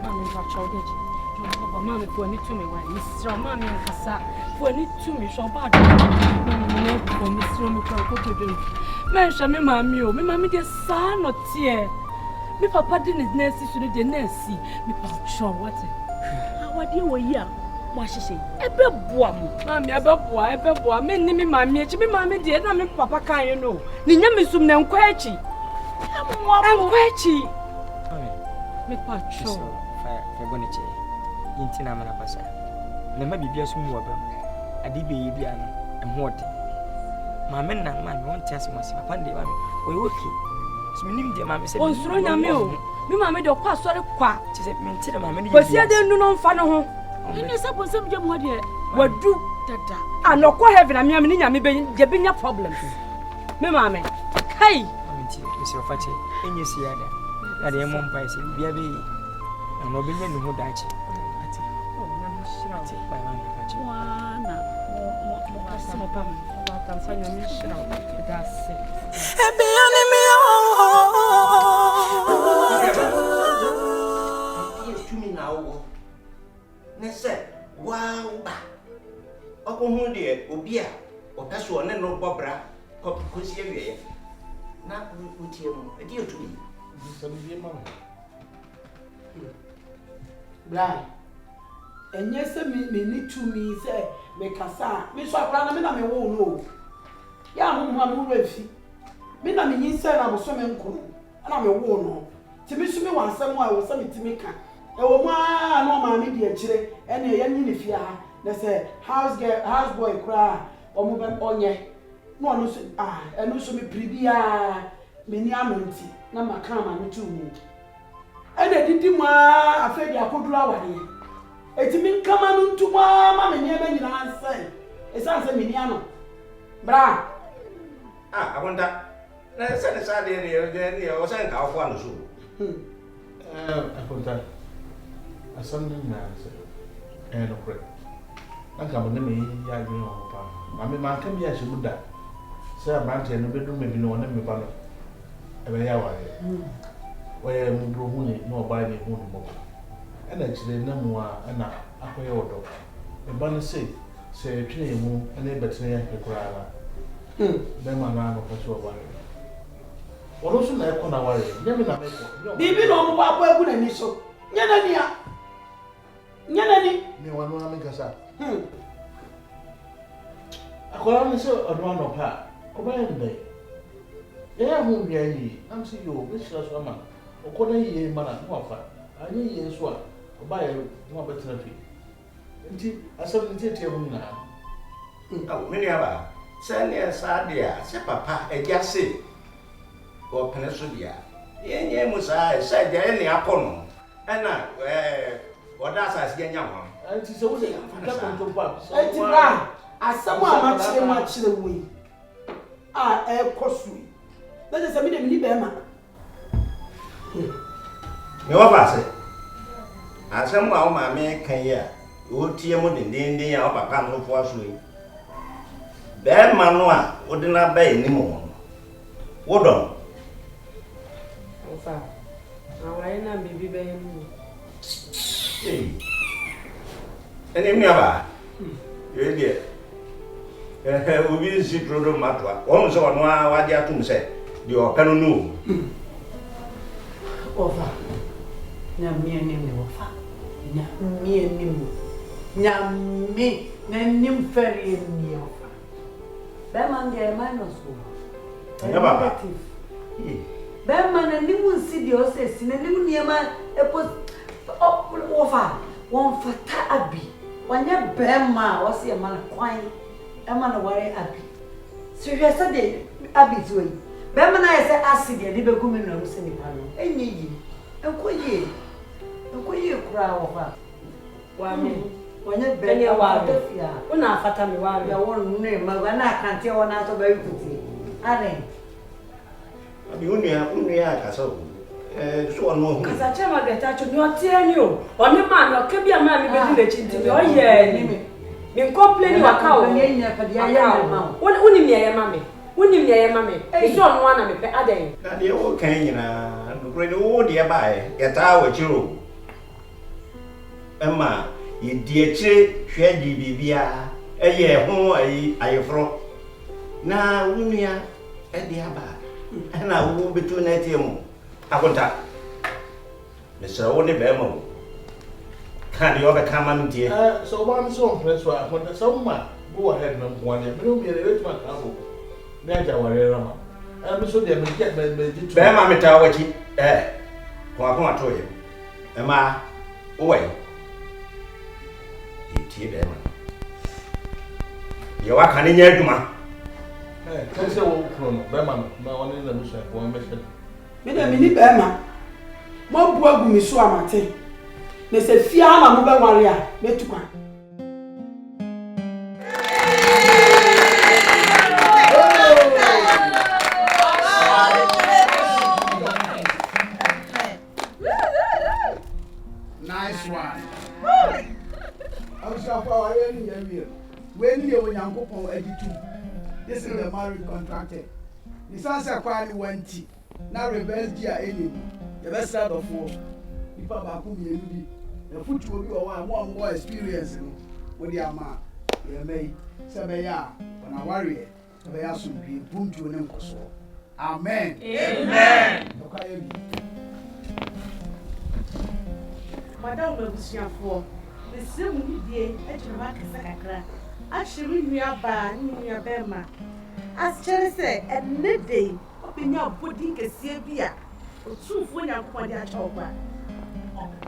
mami ba chawdeji mami fo ni to me wa mi sira mami nkasa fo ni to me so ba do mami fo mi sira mi kwa ko do me sha me mami de sa no tie me papa de ne nurse so de nurse me pa sure what awade wo yi a mo ahyehyɛ ebe boa mo mami ebe boa me ni me mami echi me mami de na me papa kan ye no ni nya me sum na nkwa echi nkwa echi me pa sure fa boniche yinti na mana pasa na ma bibia so mu waba ade be yi bia no ehode mami na mami won tia se masi papa de mami o yo ki so minim de mami se on suro nyame o me mami de kwa sori kwa ti se minti de mami ni kwasi ade nu no mfa no ho ni se po se mje mo de wadu dada anoko heaven na me ni nyame be je be nya problem me mami kai mami ti me se ofache enye si ada na de mo mpa se bia be na no be nya nu ho dachi ati o na mi shira ati ba mami fache wana mo kasimo pam ba tanzania mi shira da se Ebi ani mi tumi na wo ne se wa ba okohu de obi a opeso ne no bobra ko si awie na utie mu edi otumi so bi mama bra enye se me ni tumi se me kasa me so akra na me na me wo no ya mo mo refi me na me yin se na mo so me nkuru na me wo no ti me so me wansam a wo se me ti me ka e wo ma no ma me di akire ene ye nyi ne fia ha na se house boy kra o mo be onye no no so eno so me pribia me ni anonti na maka ma me tu mu ene didi ma afedi akoduru awade eti min kama no ntuma ma me nyema nyina anse esanse me ni ano bra akonta na se ne sa de ne o se nka afọ ano so akonta asam ni na se no kre anka mo ne me ya adwene ho pa ma me man ka bi a hyebu da se abante no bedu me bi no ne me ba no ebe ya wa we mu bro hu ni no ba ni hu no mo ana chire na mu a ana akoye wodo e ba no se twene mu ana betene ya ekura ala be ma na no so ba wono so na e ko na ware nyame na me ko bibi no mo ba egu na ni so nyana ni me wanu na me kasa akola ni so odwa no pa ko ba ende ya hu bia yi am si yo be shira so ama okoda yi mana no afa anyi yi so a oba ye no betena fi nti asem nti tie mu na me ni aba se ne sa dia se papa eja se o pene so dia ye mu sa se dia ne akono ana oda sa se nya ho anti so we ka control pap. Anti bra, asamo amachire we. E kosu. Na je se me dem ni be ma. Me wa ba se. Asamo a o ma me kan ya. O tie mo dendenden ya o papa no fo aso yi. Be ma no a o de na ba eni mo. Wo don. Ofa. Awaye na bibi be eni. Eni mi aba. Ye die. Obi si prodo matwa. Won so no a wa dia tum se. Di o penu nu. Ofa. Na mi eni mi ofa. Na mi eni mi. Na mi na nim feri mi ofa. Be man ge minus go. Ya baba. Be man na nim nsi di o se si na nim niema epo ofa. Won fata abi. Wanya be ma o se man kwan. E man ware abi. So hwe se de abi zo yi. Be man na se acid e be gumi na musi ni pano. Enye yi. Enkoye kura ofa. Wa me. Wanya be wa tafia. Una afata me wa me. Ya won ne ma na kante wona to be kuti. Are. Abi unu ya ka so. So ono hu. Kasa chema geta cho ni otie ni o. Oni ma no ke bia ma me be di le chinti me o ye ni me. Me complain wa ka o. Ni nya pa dia ya ma. Uni me ye ma me. Uni me ye ma me. E so no na me pe aden. Na de o kan nyina. No kure ni o de ba e. Ya ta wa chiro. Emma ye die chire hwe di bibia. Eye ho ayefro. Na unia e de aba. Na wo betu na tie mu. Akonta. Mr. Oni be mo. Kan yo be kama mtie. So one so press wa akonta so ma go ahead na one. Me no be le tuma ka go. Me aja ware rama. Me so de me get me di to. Be ma meta wachi. Ko akon ato ye. E ma o we. Tie be ma. Ye wa kan nya aduma. Can say wo kro no be ma no. Ma woni na me so ko me se. Me da mini be ma. Mo bu agu mi so amate. Me se fia na mo be ware a metukwa. Nice one. I was so far away in your when you were young couple 82. This is the marriage contracted. The sunset quality went. Now reverse dear enemy. The best out of four. If I back home, you the foot will be one more experience with your man. You may say, when I worry, I ask you to boom to an uncle. Amen. Amen. Madam Babusiafo, the same day at your market sakra. Actually, we are by near Bema. As Cherry said, and the day, open your pudding a Sabia, or two for your quad at over.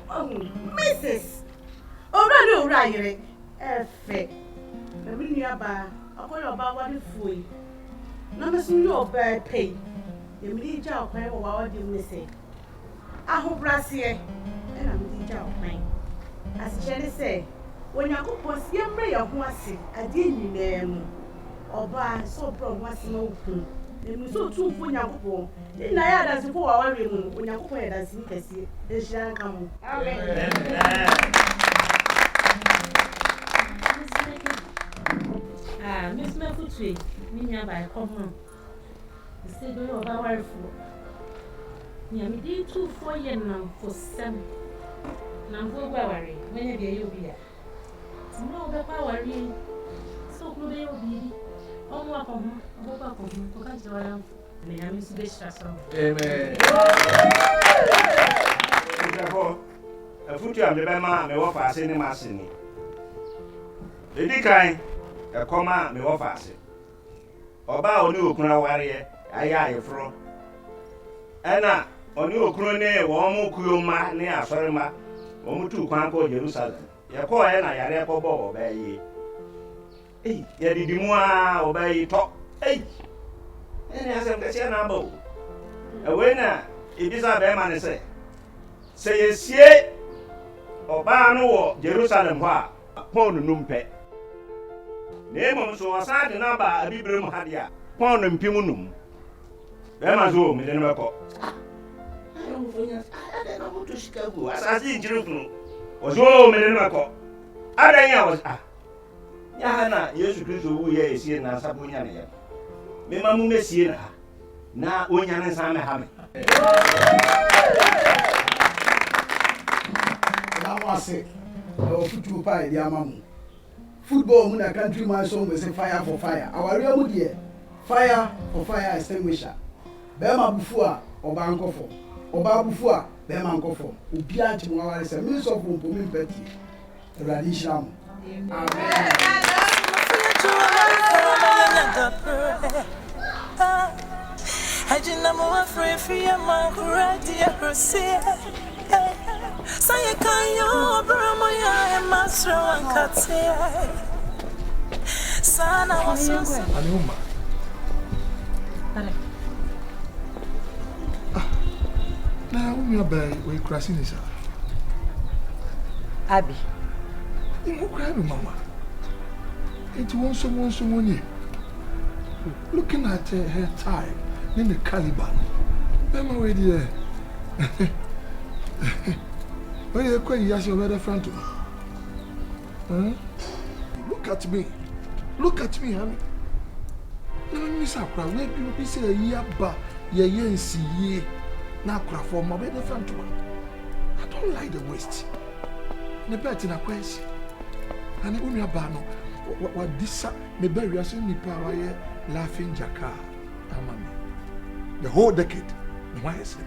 Mrs. Already, right, F. The near bar, I'll call about what if we. None of your bad pay. You need your pay or what you say. I hope Brassier. And I'm the job, mine. As Jenny say, when you go post your prayer, who I didn't name or buy so broad was no food. Then so too for your go. Then I had as before our room when you go as you can see, the shall come. Miss Mefutri, me by common. The state of our food. Yeah, me did 2 4 years now for 7. Now go worry when you be here. No, the power in so good they will be. Oh, welcome, welcome to catch your lamp. May I miss the stressor. Amen. A foot you am the Bema, me offer as any massini. The decline, a comma, me offer as it. Oba onu okuna warrior, aya efro. Ena oni okunu ne wo mu kuyoma ne asorema wo mu tu kwan ko Jerusalem ye ko ye na yare ko bo oba yi ye didi mu a oba yi to ene asem de se na bo e we na ibisa be ma ne se ye sie Oba no Jerusalem ho a pon numpe. Nemo so asade na ba abibirem hade a pon mpim num. Be ma zo me de no ko. Ayo fonya ade na mo to Chicago asase njirefunu. Ozo me de no ko. Ada nya was ya na Yesu Kristo wu ye esie na sabonya ne ya. Me ma mu mesie na onya ne sa me ha me. Say, no football pie, the amamu. Football, when a country man song we say fire for fire. Our real dear, fire for fire extinguisher. Bema bufua, or banko for, or babufua, Bema go for. Ubianti Mawar is a means of Pumin Betty. Radisham. Amen. Say can you bramo ya master one katia sana wasus Anuma na umi abai we crashing is Abi you cry mama it won't someone here looking at her tie then the Caliban Bema we there when you quite yes your better friend to me. Look at me, honey. Now miss a crowd. Where people say a year ba ye see now cry for my better friend to me. I don't like the waste. Ne bet in a question. And it only a bano. What this me bury us in the power here laughing jacka. The whole decade. Why is it?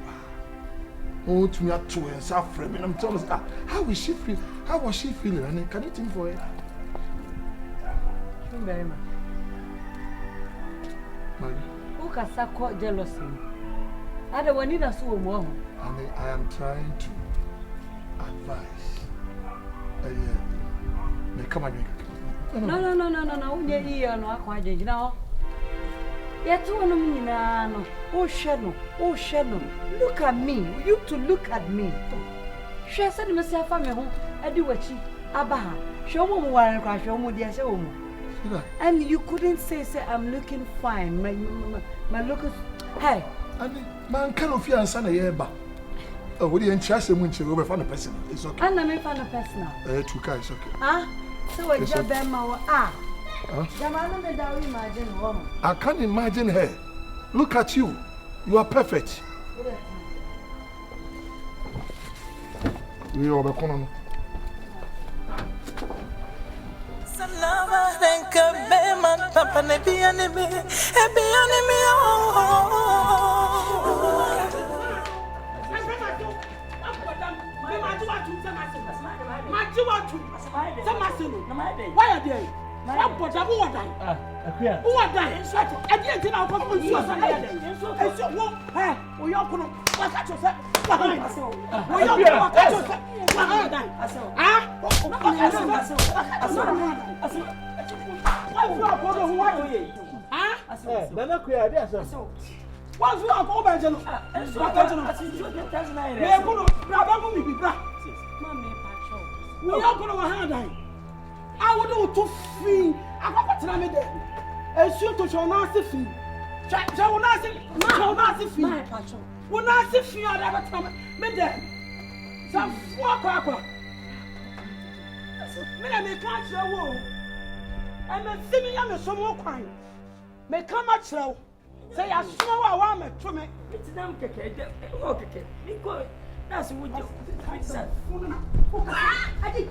Oh, to me at 2 and suffering. I'm telling you, how is she feel? How was she feeling? And can you think for her? Very much. Who can succor jealousy? I don't want to so more. I am trying to advise. Come on, no. Yet one no. Oh shadow. Look at me. You to look at me. She said myself I'm home. I do what she Abaha. Show me one crash your dear show. And you couldn't say I'm looking fine. My look is hey. Man kind of fear and son a year back. Oh, what do you interest him when you over find a person? It's okay. And I may find a person. Two guys, okay. So I just them I can't imagine her. Look at you. You are perfect. We are the corner. Salava then come man papa ne be enemy. Why are they? What put up what I? What I? I didn't know what was your son. I said, what? Hey, we are going to catch yourself. We are going to catch yourself. I would do to free. I got to me there. And shoot to show nasty fee. Shall not see fee. Will not see fee on every time. Me there. Some 4 o'clock. Me, I can't show. And then see me on some more crime. May come at show. Say, I saw a woman to me. It's them okay. Because that's what you said. I did,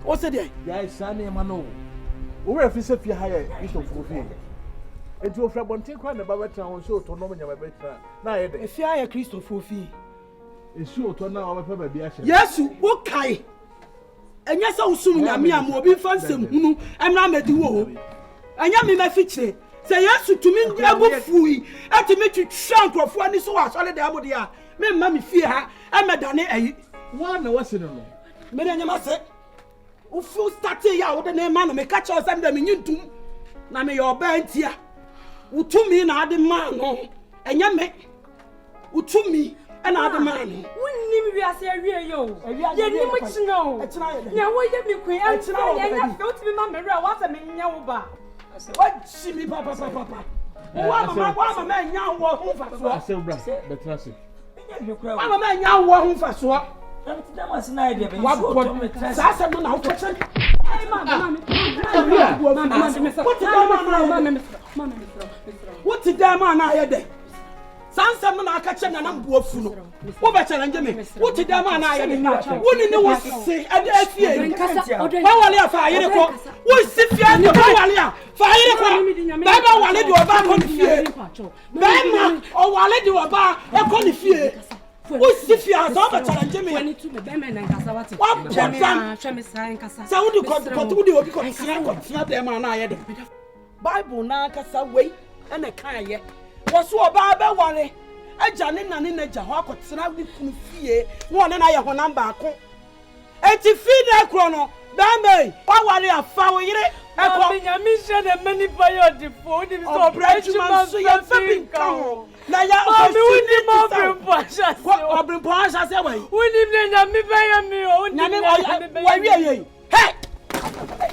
what's it? Yeah, Sunny Mano. Where if you say you hire is of Fufi? It will from one thing quite about town show to know when you're better. Now, if you hire Christopher Fufi, it's sure to know our baby. Yes, okay. And yes, I soon ya me am obi fansem hunu emra medi wo anya me ma fiche say yes to me ago fui ati me twitwa nkrofo ani so wa sole da amode a me ma me fie ha e medane ayi one na wase no me nya ma se Ufu starting ya wo de na ma no me catch us am da me nyintum. Na me your bantia. Utumi na ade man no. Enya me. Utumi and ade man. Wunni mi ase awie yo. Ye ni mo china o. Nya wo ye mi kwe am china o. Nya fe utimi ma me re wa fa me nya wo ba. What she me papa. Mama nya wo hu fa so. Ase bra. Betra se. Mama nya wo hu fa so. Sasa no na ukoche. What did that man I had? Sansa no na aka che na na mbo afu no. Wo be challenge me. What did that man I had? Woni ne wo se ade afie. Wa wale afa ayire ko. Wo si fie no wa wale a. Fa ayire ko. Ba ba wale di oba ko ni fie. Ba ma o wale di oba e ko ni fie. Wo si fie a so be challenge me. Wani tu me be me na nkasa wate. Wa botam. Hwe me sai nkasa. Sa wo di ko tu di obi ko tia dem na ayede. Bible na nkasa wei ene kan ye. Wasu oba be ware aja ne na ne naja ho akotena wi kunu fie won ne na ye ho namba ko enti fi na kro no ba me wa ware afa wo yire e ko nyami hye na mani fire the phone the so operation man so ya fa bin ka ho na ya o mi woni mo brimpo asha ko obrimpo asha se we woni ne nyami fire mi o nyami wa wi ye hey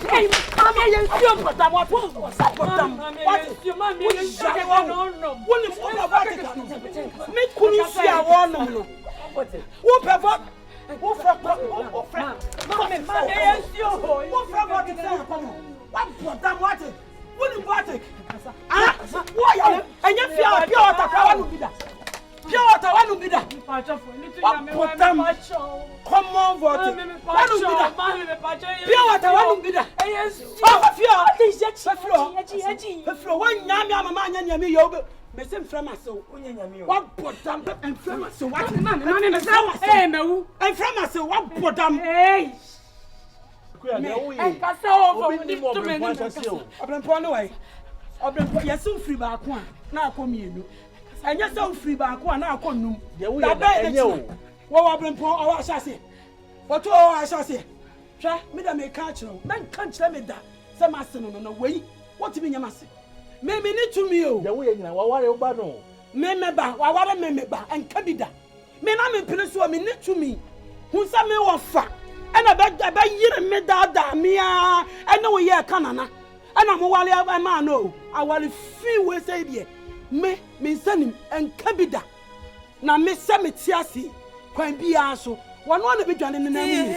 hey mama ye fio pata wa po sapotam what you mama ye fio no woni mo na ba te me kunu si a wo no no wo perform wo fra mama ye fio wo fra what te say ko no what potam what woni what ah wo ya enye fia pia ota kwa wanu bida pia ota wanu bida potam common vote wanu bida pia ota wanu bida oh fio wo nyame amama anya nyame yo be me sem frama so onye nyame yo wa potam en frama so what mama me say mewu en frama so wa potam hey en kasa o obi ni mo be kwansa se o obrenpo no wai obrenpo yesu free ba ko a na akomienu enya se free ba ko a na akonnum da be enye o wo obrenpo o wa hyase foto o wa hyase hwa me da me ka kiro men kan kire me da se mase no no wei what me nyamase me ni to me o ye wo ye nyina wa ware uba no me ba wa ware me ba enka bi da me na me pene so me ni to me hu sa me wo fa ena ba yire me da mia ena wo ye kanana ena mo wale ma no awale fi we say die me nsanim enka bi da na me se me tiasi kwan bia so wono na be dwane ne na mu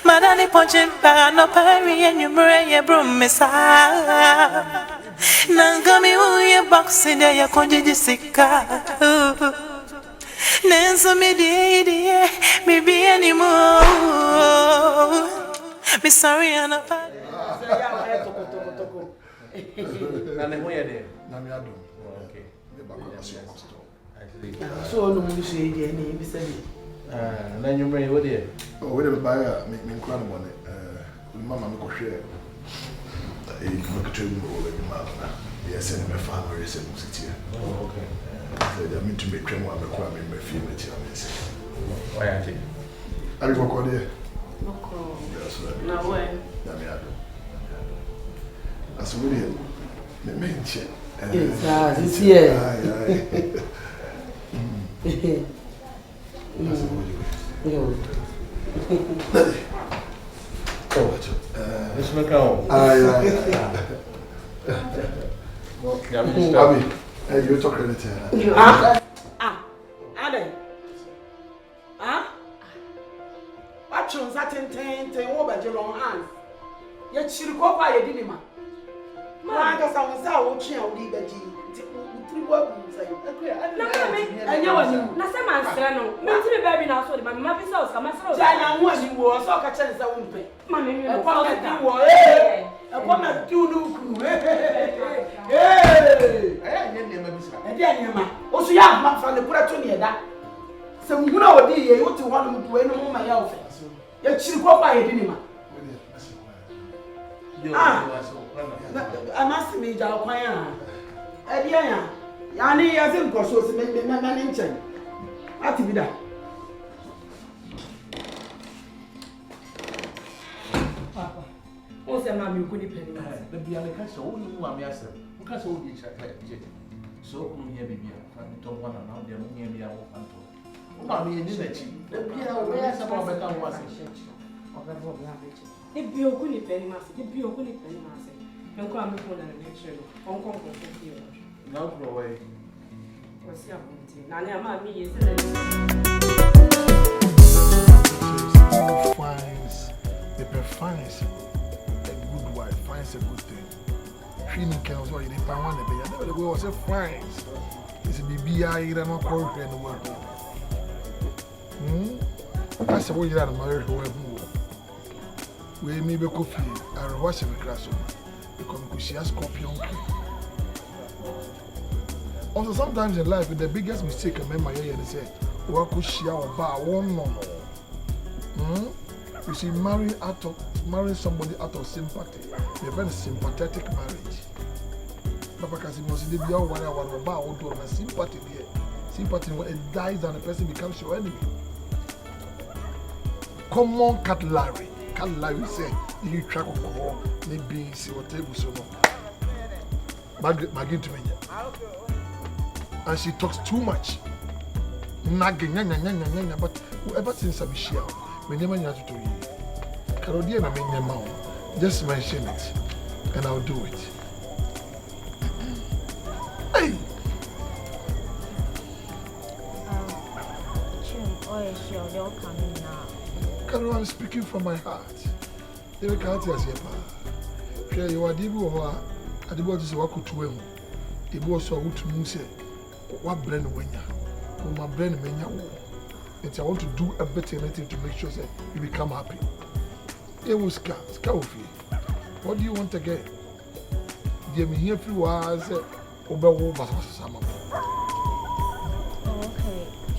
madani ponchen pa no pari enyumre ye brumesa nangami uye box in ya konje sika nenso me die me be anymore me sorry anapa na ne ho ye de na me ADOM okay me ba ko so so no mu so die ni bi se bi na nyumre wo de o we de ba ya me nkura no bone mama me ko hwe ko ko tell me all the man yes and my family is in city okay they mean to make them one me kwa me feel me tia me say why are you ari ko de moko yes na we na me ADOM aso we de me nche this year Let's make out. Abi, hey, you talk credit here. Ade. What chon certain ten wo ba je long hands. Ye chiri ko pa ye di ni ma. Ma ka sa won sa wo twa wo di ba ji. Utri wo bu sai. na mama Anya wani. na se man sra no me ntiri baby na so de mama bi sa o ska ma sra o Ja nya ho ani wo so ka che nsa wo mpe. mama mi E no kwa ka di wo e kwa na di unu ku Anya ne ma bisa. e di anya ma o so ya ma fa ne pura to ne da se nguna wo di ye o ti ho no mpo e no mo ma ya o fe ye chiri ko pa ye di ni ma amasi mi ja kwan a e di anya ya ni ya se nko so se me ne nchen ati bi da say mama you couldn't penny. The Bianca Castle, only mammy answer. Who can so each other? So, here be don't want to know the only be our phantom. Mammy, and the Bianca, where's about become was If you couldn't penny master, if you couldn't penny master, and come before the next year, on conference here. No, go away. What's your Nana, mammy is finds the finds a good wife, finds a good thing. Feeling can also in the pound, I never go was a finds. It's a BBI, I don't call it in the world. That's the way you are married. We may be coffee, I watch every class because she has scorpion. Also, sometimes in life, the biggest mistake I remember here, they say, what could she or bar one no. You see, marrying somebody out of sympathy, a very sympathetic marriage. Papa Casimiro said, "They be all one about what sympathy there. Sympathy when it dies and the person becomes your enemy." Common cutlery say you track of call, maybe see what table so no. Magin to me, and she talks too much. Nagging, but whoever since I'm sure. My name is to you. Carodian, I mean, your mouth. Just mention it, and I'll do it. Hey! They're coming now. Carol, I'm speaking from my heart. They will count as your pa. You are Adimawu. Adimawu is what could you do? It was so good to me. What brain when you? My brain when you. I want to do everything to make sure that you become happy. It was scar. What do you want again? Give me here few hours. Okay,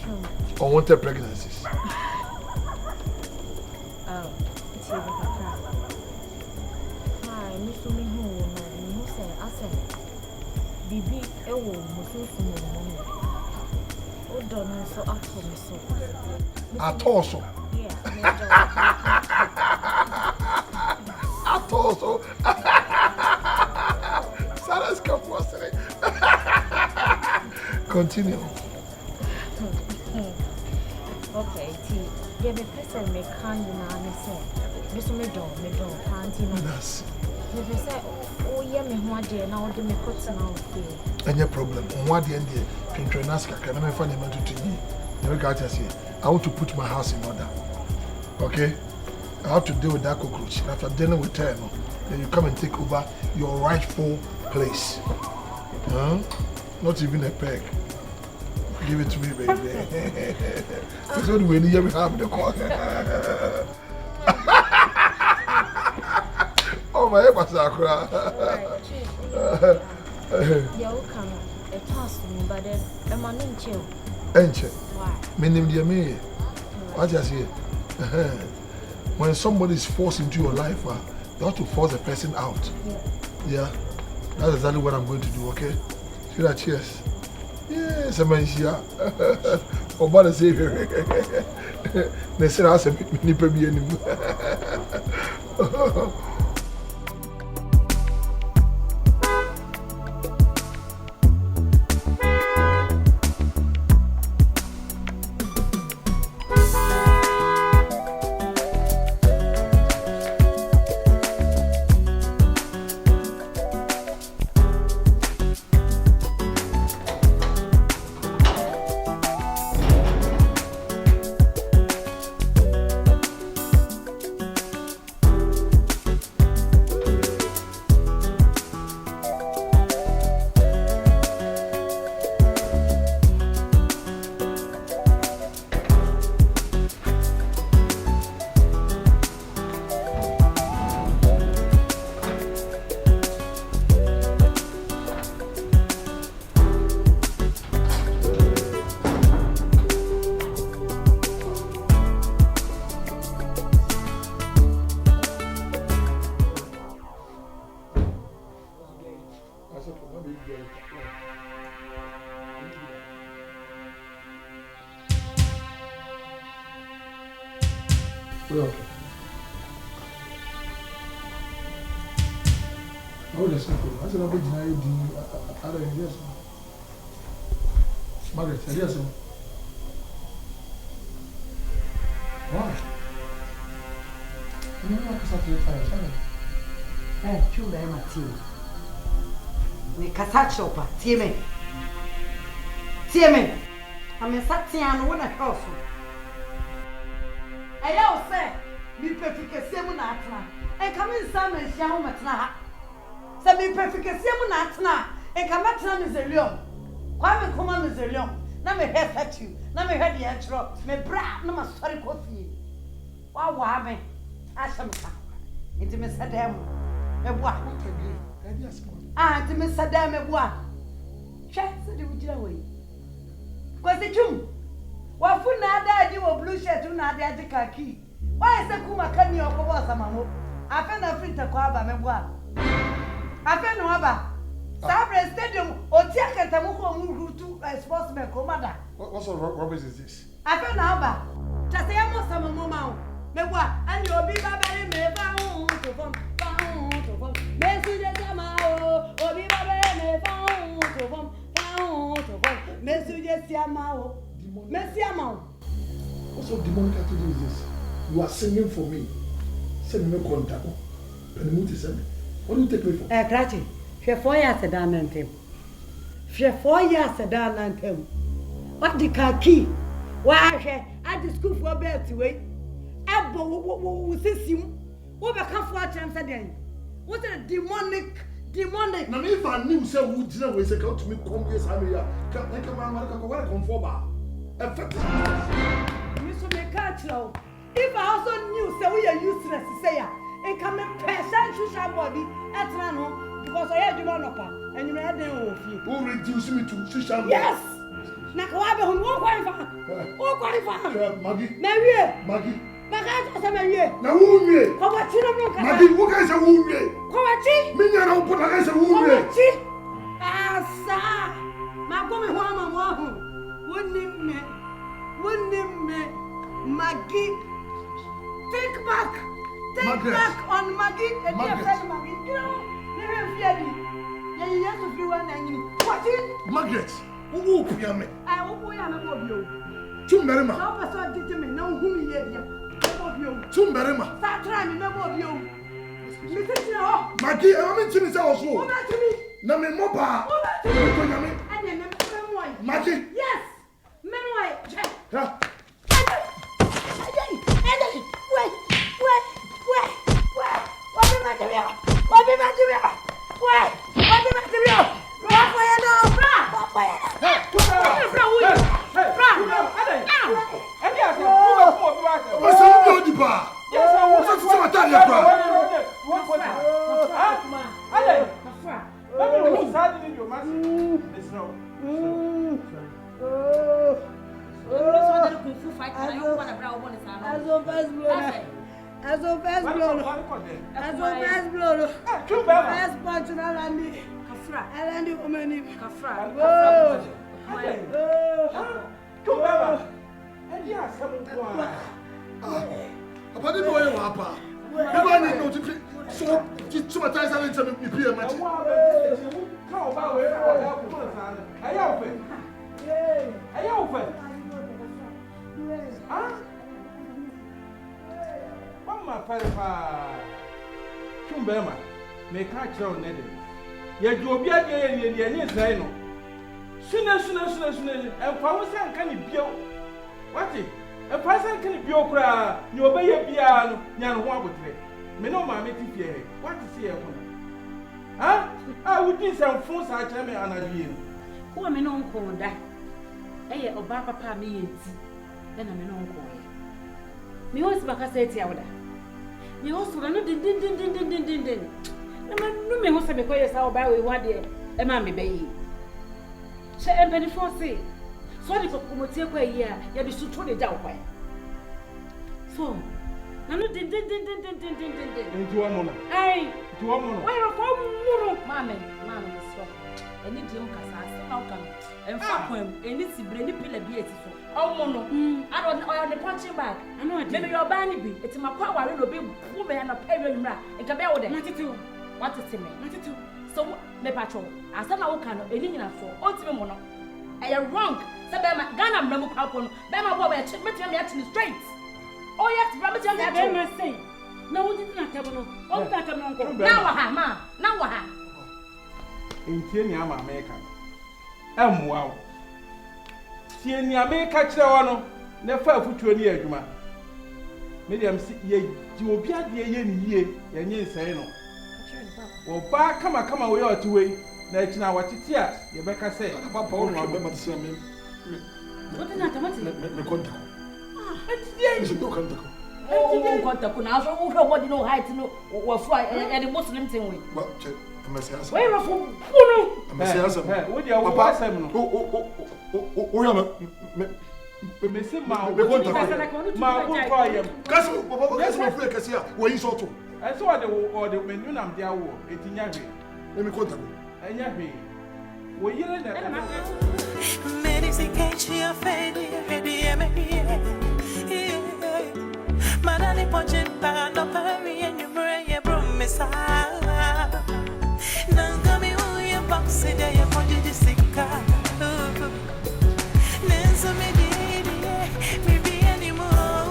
true. Unwanted pregnancies. Oh, it's even hi, Miss Me who say, I said, Bibi, oh, don't know so up for me so. At also. Yeah. At also. Sarah's come for us today. Continue. Okay, T. The person may come in and say, Miss me don't, panty. Yes. If say, oh, yeah, me one day now, the me put some out there. Any problem? On what the end there, can ask, can I find a man to me? Never got to say, I want to put my house in order. Okay? I have to deal with that cockroach. After dealing with her, then you come and take over your rightful place. Huh? Not even a peg. Give it to me, baby. That's what we need to have the call. Oh, my head was You'll come a task to me, but I'm an inch. Why? Meaning, dear me. What I say? When somebody is forced into your life, you have to force the person out. Yeah. That's exactly what I'm going to do, okay? See that? Cheers. Yes, I'm here. Oh, but I say, they said, I said, me be anymore. would have said, I said, I'll be denied the other yes. Margaret, yes. Why? You know, I can't say eh, chumba ya matini. Ni kasacho pa, tieme. Tieme. Amesati anu wana kausu. Aya ose, mi pefike siemu na atna. Kama insama ishia hu matna ha. Sa mi pefike siemu na atna. Kama atna mizelion. Kwa me kuma mizelion. Na me head at you. Na me head ya chro. Me bra na masori kofi. Wa me. Ashamka. Inti me sadem. Me bua. Ah, inti me sadem me bua. Che, se di ujira we. Kwasi chum. Wafuna ada di wo blue shirt una ada di kaki. Why is kuma kani okobo samamo? Afa na frita kwa aba me bua. Afa no aba. Sabre stadium otia kentamu ko murutu sportsman ko mada. What sort of rubbish is this? Afa na aba. Tase ya mo samamo ma o. Me bua, and obi babere me fa hu to fom. Me su je sama o. Obi babere me fa hu to fom. Me su je sama o. Me siama o. What sort of demonic activity is this? You are singing for me. Send me contact. Penmuti send me. What do you take me for? Krachi, she 4 years a down and him. She 4 years a down and him. What the kaki? Why she at the school for bed to wait? Abo sim. What the come for chance again? What a demonic. Now if I knew say would dinner we say come to me come yes I'm here. Come come for ba. Effective. Mr. Mekachlo. If I also knew say we are useless say ya. And come and person social body at no because I had you on up and you had them who reduce me to social body. Yes. Nakawabe who won't qualify. Oh qualify. Maggie. Maggie. Bagato sa Marie. Na unye. Kwachi no mo kasa. Maggie, wo kan say unye. Kwachi. Minya na upo na kan say unye. Kwachi. Asa. Magomi ho ama mo ahu. Woni me. Maggie. Think back. Think back on Maggie. And you said Maggie. You know, never fear me. Yeah, to feel one and you. Kwachi. Margaret. Who puya me? I who puya me mo bio. Chumberema. No person did me no hu me here. Chumberema. Start trying me no bio. Me think no. Maggie, I want to say also. What to me? Na me moba. What to me? And then me Maggie. Yes. Me check. Yeah. Wait. What be material? What be material? Wait. What be material? What for you now? What for you? Hey. What's up with you, pa? What's up with you, pa? Apa ni boye wa apa? Eba ni no ti so ti tuma tai sa nta mi pie ma ti. Ka o ba we o ko sa na. Aya ofe. Ah? Mama papa. Chumbema. Me ka kire o ne de. Ye ju obi ade ye ni Israel no. Suna. Emfa wo se anka ni bio. Wati? Emfa se anka ni bio kura. Ni obeye bia no nya no ho abotre. Me no ma me ti fie. Wati se e ko na. Ha? Ah, wo din se mfo sa kire me anadie no. Ko me no nko da. Eye oba papa me yenti. Na me no nko ye. Me ho se baka se ti awoda. Me ho so no din. Na no me ho se me ko ye sa oba we wade e ma me bayi. She empany for say. Sorry for promote kwa here. Ya bi suto de ja kwa. So, na no din. Nti wa mo na. Ai, nti wa mo na. Why ro ko muru? Mama so. Eni di mu kasa ase na uka. Emfa kwam, eni sibre ni pila bi eti so. Omo no. Ado o the punching bag. Ano ade. Me your ba ni bi. Eti makwa ware no be bu me na pa wi nwura. Nka be wo de. Na tete wo. What is it? So, me patrol. I said, I can eliminate for ultimate. I am wrong. So, Ghana, Memo Capon, Bama Boy, check me to the straight. Oh, yes, Rabbit, I am saying. No, we did not have no. Oh, that I'm not going. Now, ma. Now, what? In Kenya, America. Wow. Kenya, America, Chawano, never put you near Juma. Medium, ye, you will be at the ye, and ye say no. Well, back, come away or two way. That's now what it's here. Rebecca said, Papa, remember to see me. What is that? Me contact. It's the contact. Oh, contact. Now, so what you know, height, no, or fly, and the Muslim thing. Well, check. Where are you from? What do you want to say? Oh, me say ma won't cry him. That's what we can see. Where you saw to? I saw the menu nam dia wo etinya hwe. Let me contact. Enya hwe. Wo yire na ka. Medicine can't she afraid Manani ponchen pa no pari and you bring your promise. Nangami uye box de ya ponje de sika. Nenso me me be anymore.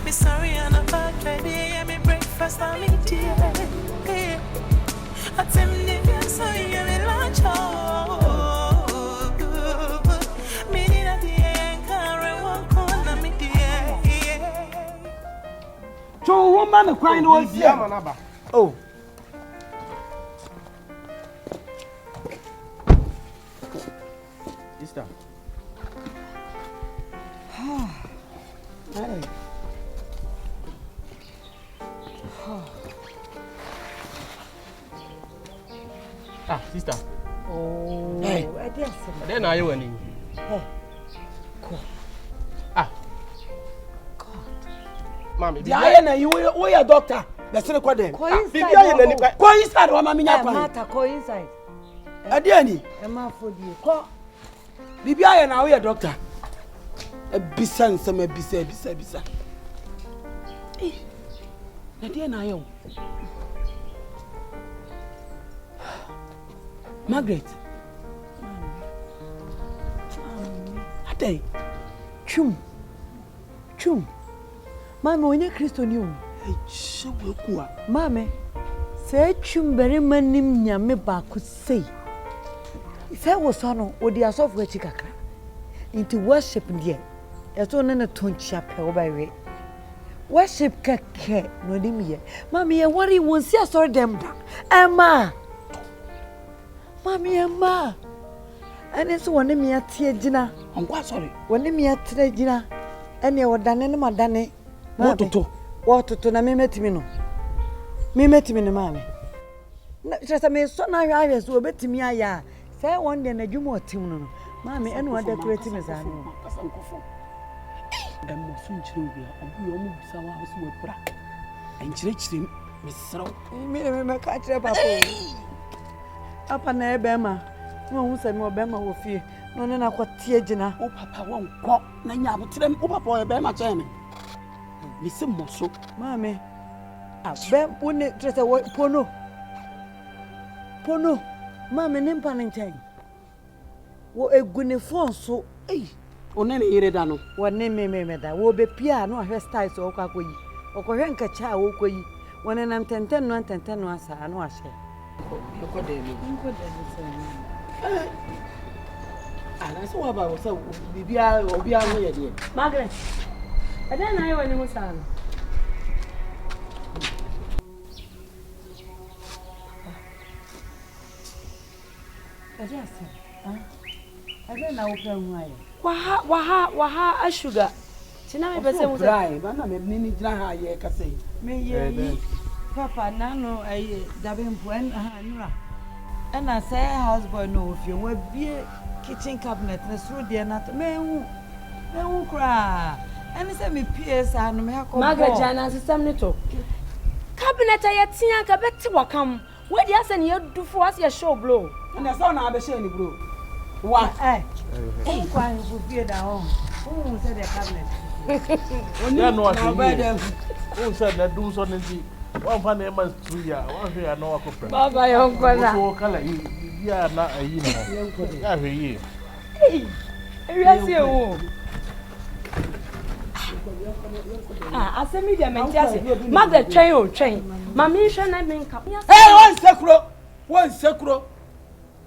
Me sorry I'm not bad ready. Me breakfast I'm eating. I tell me so you me lunch. Me need a day carry walk on me day. So woman crying was here. Oh. Sister. Hey. Sister. Oh. Hey. Then are you winning? Hey. Mommy, Diana, you are doctor. That's the question. Go inside. Go inside, Mama Minya. Go inside. Adiani. Emma for you. Go. Bibia na we doctor. Bisan some bisa. Eh. Nadia na yo. Margaret. Ate. Chum. Mama onye Kristo ni o. Shewe kuwa. Mama. Se chum bere manim nyame ba ko sei. Say was no odi asofu echi kakra. Into worship there. Eto na tonchia pe obawe. Worship keke no dimye. Mama ye worry won see asori dem da. Emma. Mama Emma. Ene so woni me atie gina. Onkwa sorry. Woni me atre gina. Ene wodane ne madane. Wototo na memetimi no. Memetimi ne mama. Na tresa me so na hwa so obetimi aya. Say one day na dwuma otim no. Mama ene wa decorate me za no. Emmo fun chire obi obu yo mu bisa wa so we bra. Enchire me sraw. Me ka chire papa. Papa na ebe ma. No hu se me obema wo fie. No ne na kwatie gina. O papa won kọ na nya abotre o papa ebe ma che me. Me se moso. Mama. Abe woni trese pono. Mama ne mpa ne nchen. Wo egune phone so. One ne yire da no. Wone me da. Wo be pia no ahwe style so okwa koyi. Okohwe nkacha wo koyi. Wone nam tenten no asa no ahye. Nko de so. Ana so wa ba wo so bibia obi a no ye de. Margaret. Ada na ayo ni musa no. Ajasa. Ada na wo pra hu aye. Waha ashuga. Tina me pese mu sai. Ba na me ni gira ha ye ka sei. Me ye. Papa na no aye dabe mpuen nura. And say houseboy no if you we be kitchen cabinet na suru de na me hu kra. And say me PS anu me akọ. Margaret jana system ni to. Cabinet ya tia ka beti wakam. We dey ase na du fo ase show blow. And say na be share ni bro. Wa kwa hu be da home. Who say the cabinet? Yeah, no, I said that do something. One fan of us 2 years, one here, no one. Baba, young brother. So, color, you are not a year. Every year. Hey, yes, you. I said, me, the man, mother, train. Mammy, shall I make up? Hey,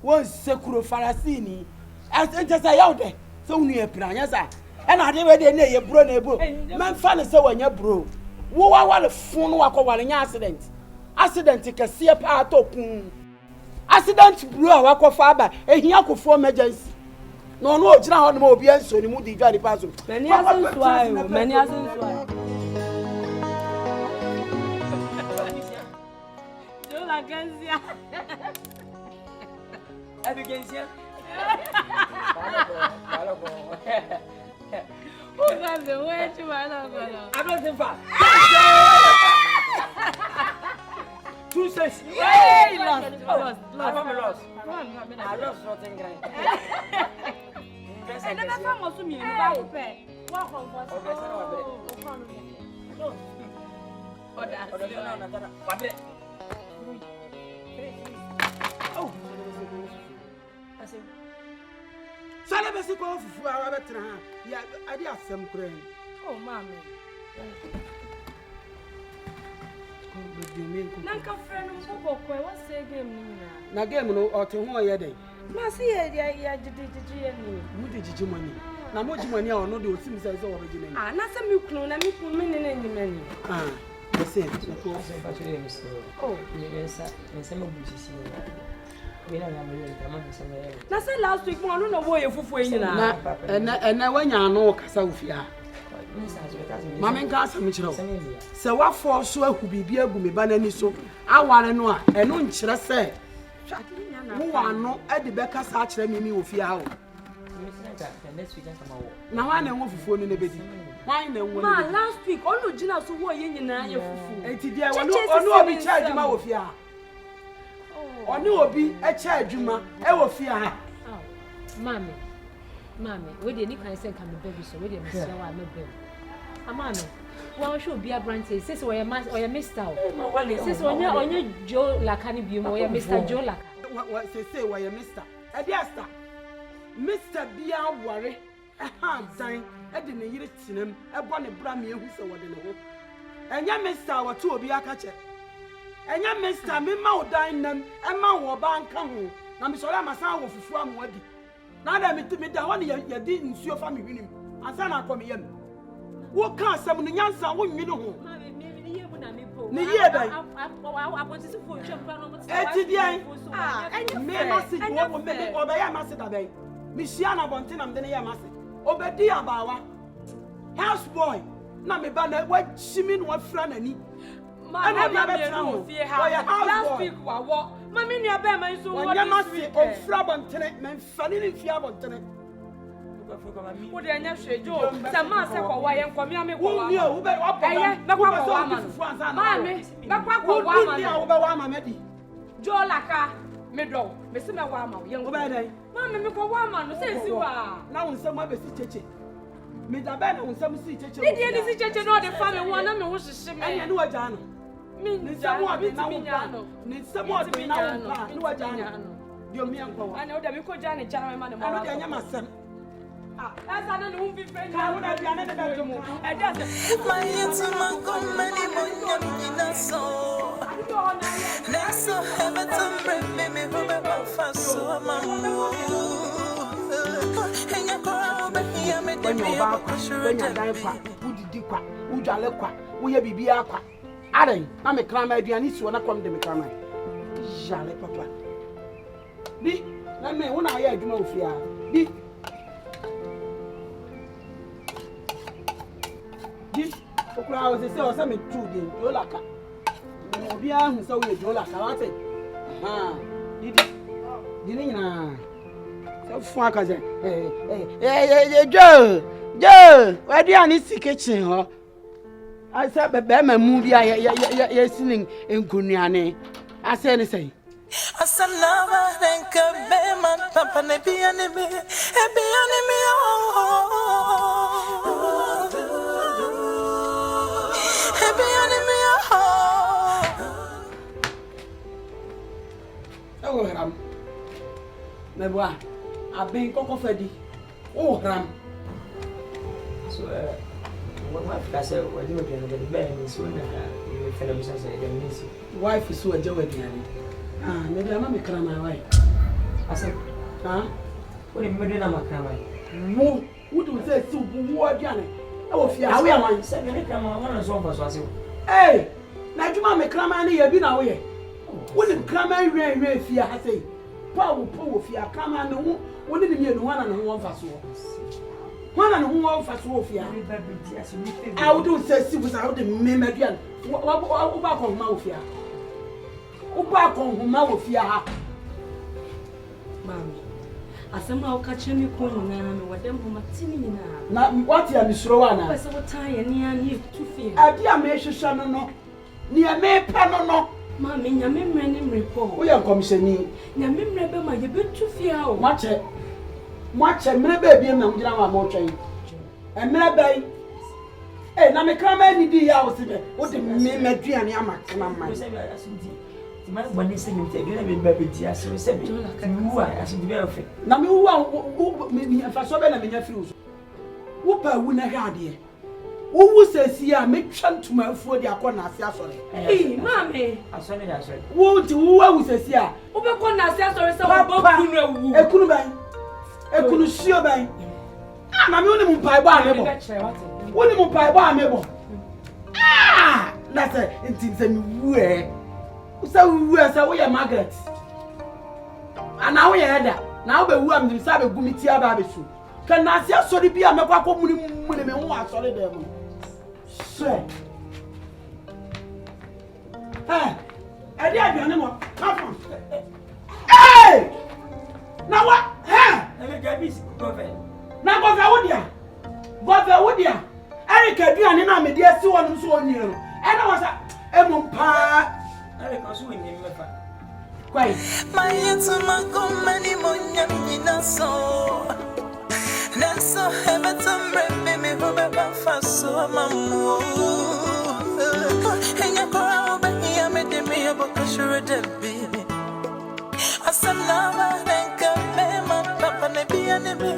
one securo farasini. As just a out there, so near Piranha. And I didn't know your bro neighbor. Man, fan so when your bro. Wo wa phone wa ko wale accident. Accident ke see part okun. Accident bro wa ko fa ba ehia ko for emergency. No ogina ho no obi enso ni mu di dwa di paso. Many asins why. Jola Genzia. Abigensia. Who got the way to my love? I don't think far. 2 6. Hey, lost. I lost nothing great. And then I come to me in the pay. Welcome Salabesi ko fufu awa betra ha. Ya ade asem kura ni. Oh, mommy. Nanka friend mo ko what say game ni na. Na game no o te ho ye den. Ma see ya jiji ni. Mu de jiji mani. Na mo jimani a ono de osim se se wo be jina ni. Ah, na se mi kunu na mi kunu mi ne ni mani. Ah, the same. Ko se ba chire mi so. Oh, me mensa mo busisi ni. Na say last week mo no na wo ye fufu enyi na. Na wanya no kasa ofia. Mama nka asam kire. Se wa for so ahu bibia agu me ba nani so. Aware no a eno nkire se. Mo wa no e de be kasa a kire mi ofia ha o. Na wa na wo fufu no ne bedi. Why na wo? Ma last week onu gina so wo ye nyina ye fufu. Enti dia onu obi charge ma ofia. Oni obi e cha adwuma e wo fie ha. Mami, we dey ni kan say kan me baby so we dey mesia wa me baby. Amami, wa show bi abrante say say oya Mr. Say say onye Joe Lakani bi mo oya Mr. Joe Laka. Say oya Mr. E dia star. Mr. Bia Ware e ha dan e de ne yire tinam e bo ne bra me ehu se wo de ne ho. Enya Mr. wa to obi aka che. Enya Mr. me ma odan nam e ma wo ba nka ho na me sori amasa wo fufu amwadi na da me da ho ne ye di nsuo fa me hwinim asa na akọ me yam wo ka asem no nyansa wo nwini ho ne ye bai Apotisifo twempa no mo eti dian me ma si wo me obe ya ma si da bai me hia na bonte na me de ya ma si obedi abawa house boy na me ba na wa chimi no afra nani. Last week, Mammy, near Bama, so what am I on Frabon men fanning in Fiabon. Would I never say, Joe? Some man said, why am coming? I mean, who knew who better up? Mammy, Mammy, Joe Laka, Meadow, Mr. Wama, young lady. Mammy, Mr. says you are now in some other city. Mr. Ben on some city. Did you see not the family one? I was a shame. I know a Jan. Ni someone be now. Ni someone be now. No a Jan. Your me uncle. I know that we could Jan Jan man. I know myself. As I don't know be friend. I would have done another. I just my intimate many more so. Next so heaven to bring me who fast so when you back, when you die, who did you quack, who jolly quack, who you be aqua. Adding, I'm a climber, I need to come to me climber. Jolly papa. Be, let me when I hear you know fear. Be, the crowd is so something true, dear Jolaka. Be on so we Jolaka, I say. Ah, didn't you? Fuck as Joe, where do you need to kitchen? Huh? I said, but my movie, I singing in Kunyane. I said, anything. I said, never think of man, Papa, and be enemy, so ram. Mebwa. Abin koko fadi. Oh ram. So what wife I said what you can get the bed so na you feel me say dem miss you. Wife is so aja wadiani. Ah, maybe ama me kra my wife. I said, huh? What you do na makra my. Mo, what do say so wo aduane. E wo fia awe aman. Say me kra my wan so for so ase. Eh, na adwuma me kra my na ye bi na wo ye. Wo ni kra my we fia ha sei. Pa wo fia kra my no wo ni me no wana no won fa so. Wana no won fa so fia. I would do say si was out the me aduane. Wo ba ko ma wo fia. Wo ba ko ma wo fia ha. Mami, asema ukache mi ko nyina me wadem ho matini nyina. Na what ya misro wana? Pese wo tan ye ne ani tufi. Ade a me hwehwe no no. Ne me pa no no. Mami nyame mre ne mrepo. Wo ya komisheni. Nyame mre be ma ye betufi a o. Mwache mre be bi na mgira ma mo twen. Emre be. Na me kra ma ni di ya o sibe. Wo de me maduane amakana man. Man body say me take na be baby so say me wu a as be ofe na me wu a me fa so be na me nya firi so wo pa wu na hade wo wu sesi a me twantuma afuo de akọ na ase asore mame asore da asore wo ti wu wu sesi a wo be kọ na ase asore se wo bo kunu ewu ekunu ban ekunu shio ban na me woni mu pai ba amebo woni mu pai ba amebo na say ntin se me wu so we say we Margaret. And now we head now be wu am dem say be gumiti aba be su. Kan na sia sori bia mekwa ko muni me ho asori dem. So. Edi aduane mo. Come. Hey! Now what? E get bis go fe. Na go fe wo dia. Go fe wo dia. Eric aduane na me dia si wonu so onyi no. E na wo sa emumpa my yetuma komani monyamina so naso hemetum rembe me hoba faso mamu enya kwa oba ya me de me abokashura debi asanava nenka me ma papa ne bia ne me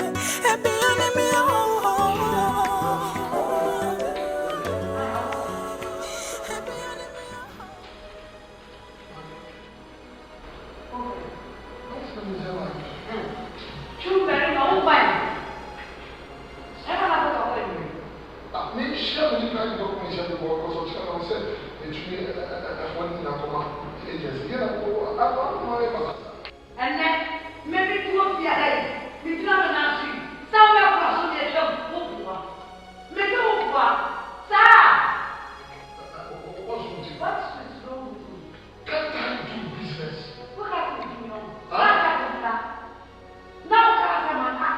and then maybe two of the other. We do not announce you. Somewhere across the edge. Make it over. Sir! What's wrong with you? Can't I do business? What happened to you? What happened to that? Now, Casamanta.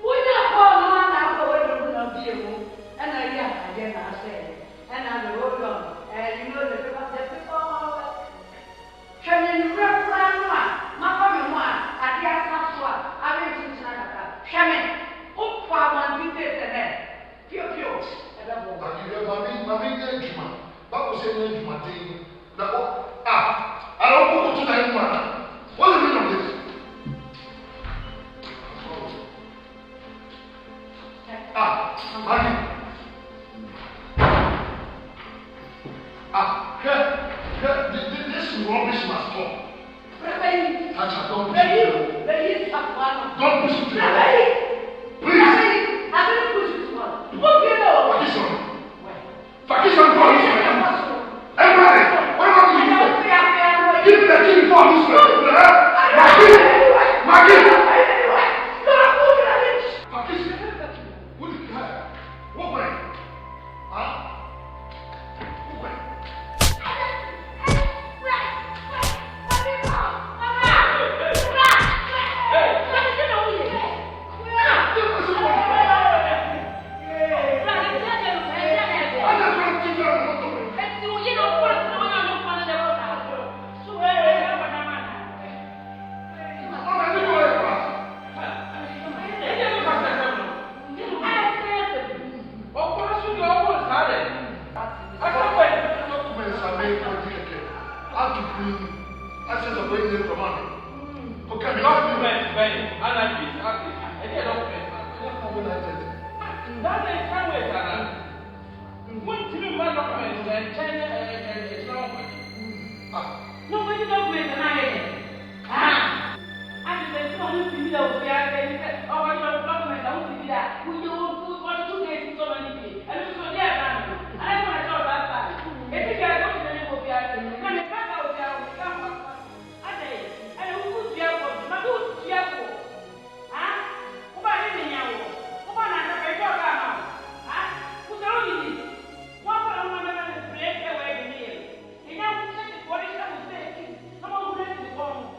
We don't call no one out for what you're going to do. And I said, and I wrote on, and you know the people. Can you reference one? My family one, I guess that's what I mean to Canada. Shaman, who found one did there? Pure. Mamma, but was saying, Martin, I don't go to that one. What do you mean of this? Martin. This rubbish must stop. Don't push it to me. Please. I didn't push it to one. What do you know? Vacation for this man. Everybody, what about you? Give me the key for this man. Maggie. What did you have? What way? Huh? What way? I have to bring access of bringing from money. No, when you don't wait, and I just said, "Oh, you see that we are there. Oh, I don't document. I want to be that. We don't put 2 days in so many days. And this is what they are done. And that's what I thought that time. If you guys don't know what we are doing, when they pass out there, we come back. And who would be able to do it? Ah, who are you now? Who are not a better now? Ah, who's the only? One for a woman that is break away the meal. And now we say the police that will say, someone who has to go.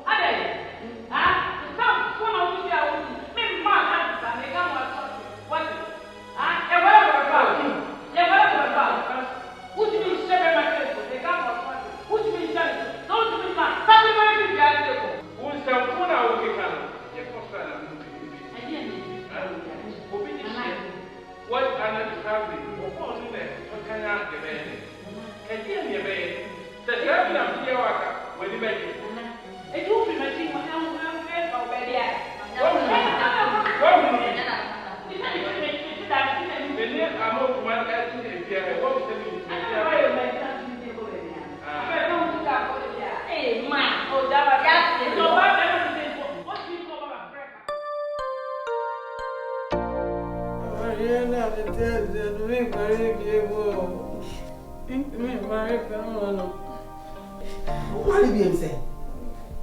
Money be him say.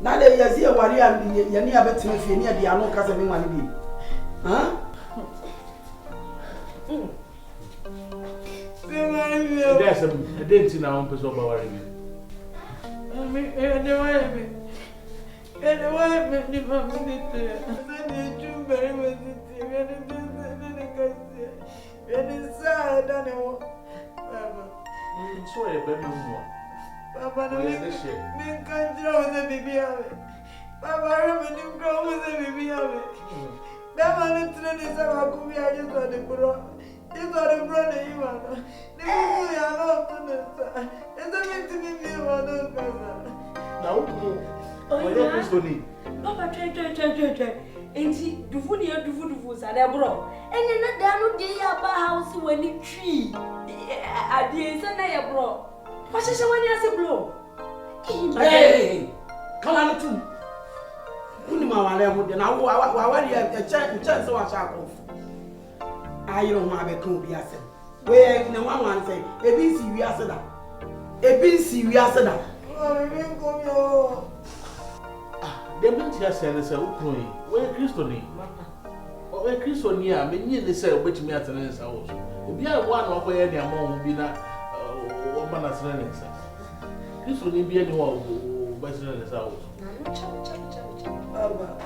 Now they see a worry and you near bet me if you near the ano casa me money be. Huh? There's a dent in our own person about worry. I mean, and the wife made the family there. Then you do very well. It's sad, I know. So a bedroom. Papa, me can't draw the baby away. Papa, I didn't grow with the baby away. That man is ready to have a cookie. I just got the bro. You got a brother, you are. The people are not to the it's a bit to be one of them. Now, what is going on? Papa, try. Enti dufuni ya dufu sada bro. Enye na dano de ya ba house when it tree. Adie sana ya bro. Pasheshe wani ase bro. Hey, come on too. Uni mawale mu de na wa wari e chance wa sha ko. Ayiro ma be kan obi ase. We na wan say ebi si wi ase da. Ebi si wi ase da. Oh, me come yo. The mentia said, "Sir, where Christoni? Where Christonia, many they say, which me at the house. Be a one of where any among be not one as an answer. Christoni be anyone who better than his house. Baba,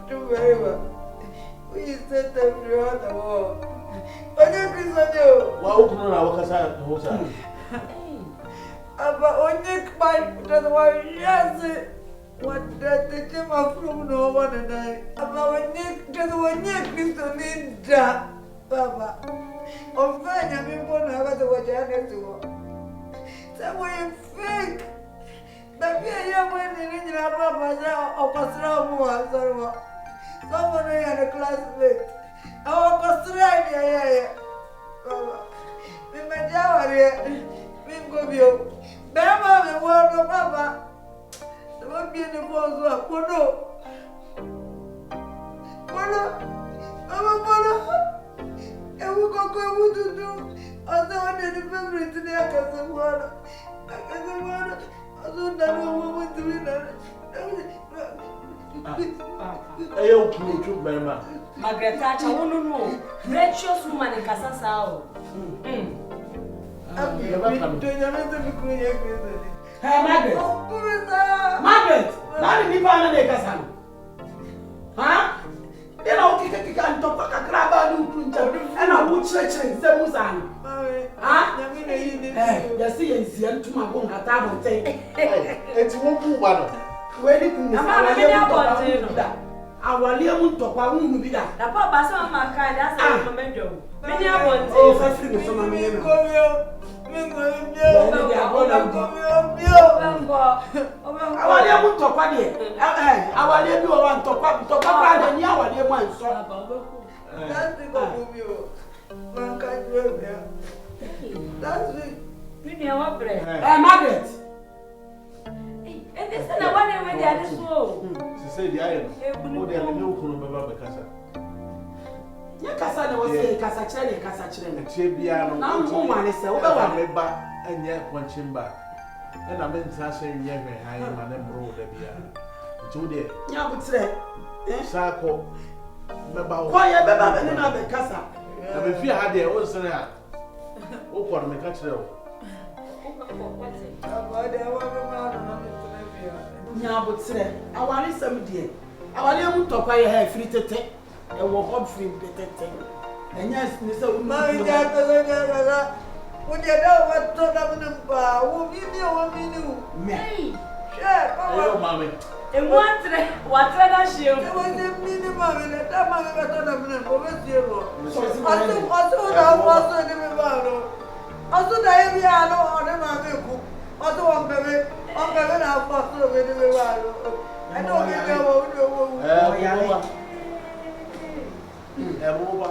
do very well. We set them throughout the war. What did Christoni? Why open our casa? Aba onye kpai that was yes what that the came from no one and I aba onye that onye Kristo ninja baba ofanya mimbo na haka wajane tu samoye fake na pia ya mwene nini na baba za okosra mu azarwa someone ya classmate okosra ya baba nimejawari mingobio Baba, me word of Baba. The one being the boss of Bono. And we go to do. Although I didn't remember it today, I got some water. I don't know what to do. I don't know, Mama. Margaret, I won't know. Precious woman in Casasao. Hey, Margaret. Margaret, now you live on the castle. Huh? Then I'll kick a can talk a crab and I would church in Samusan. Huh? You see, and see, and to my home at table take. It's one one. Where did you that? Our Leon talk, I won't be that. The papa, some of my kind, that's a memento. Many are one. Oh, for free, some of me. Awale mu tokwa de awale bi o wa tokwa pra de ni awale mu anso that's the go me o man ka do e That's it. Margaret. And this is the one where they are this woe. She said, the iron. Oh, they are no Kurumba Casa. Yakasa was a Casachene. Chibiano. Now, woman is a Oba and yet one chimba. And I'm in Sasha, Yemen, I am an emerald. Two days. Yeah, but say, Sako. Quiet, Baba, and another Casa. If you had their own son, oh, what me catch them. Yeah, but say, I want some dear. I want to talk by your hair free to take. I will hope free better. And yes, Mr. When you know what to them, who give you me? Sure, Mammy. And what does she? There was a minimum in the time I got on them over zero. Also, Diana on the Mavico. Also, on baby, now, Pastor, with the I don't know.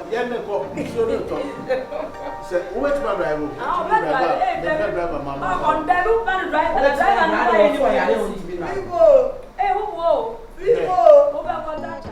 Yemeko, say, wait, my driver. Driver, Mamma. On the loop and drive. People, hey, whoa, people, over that.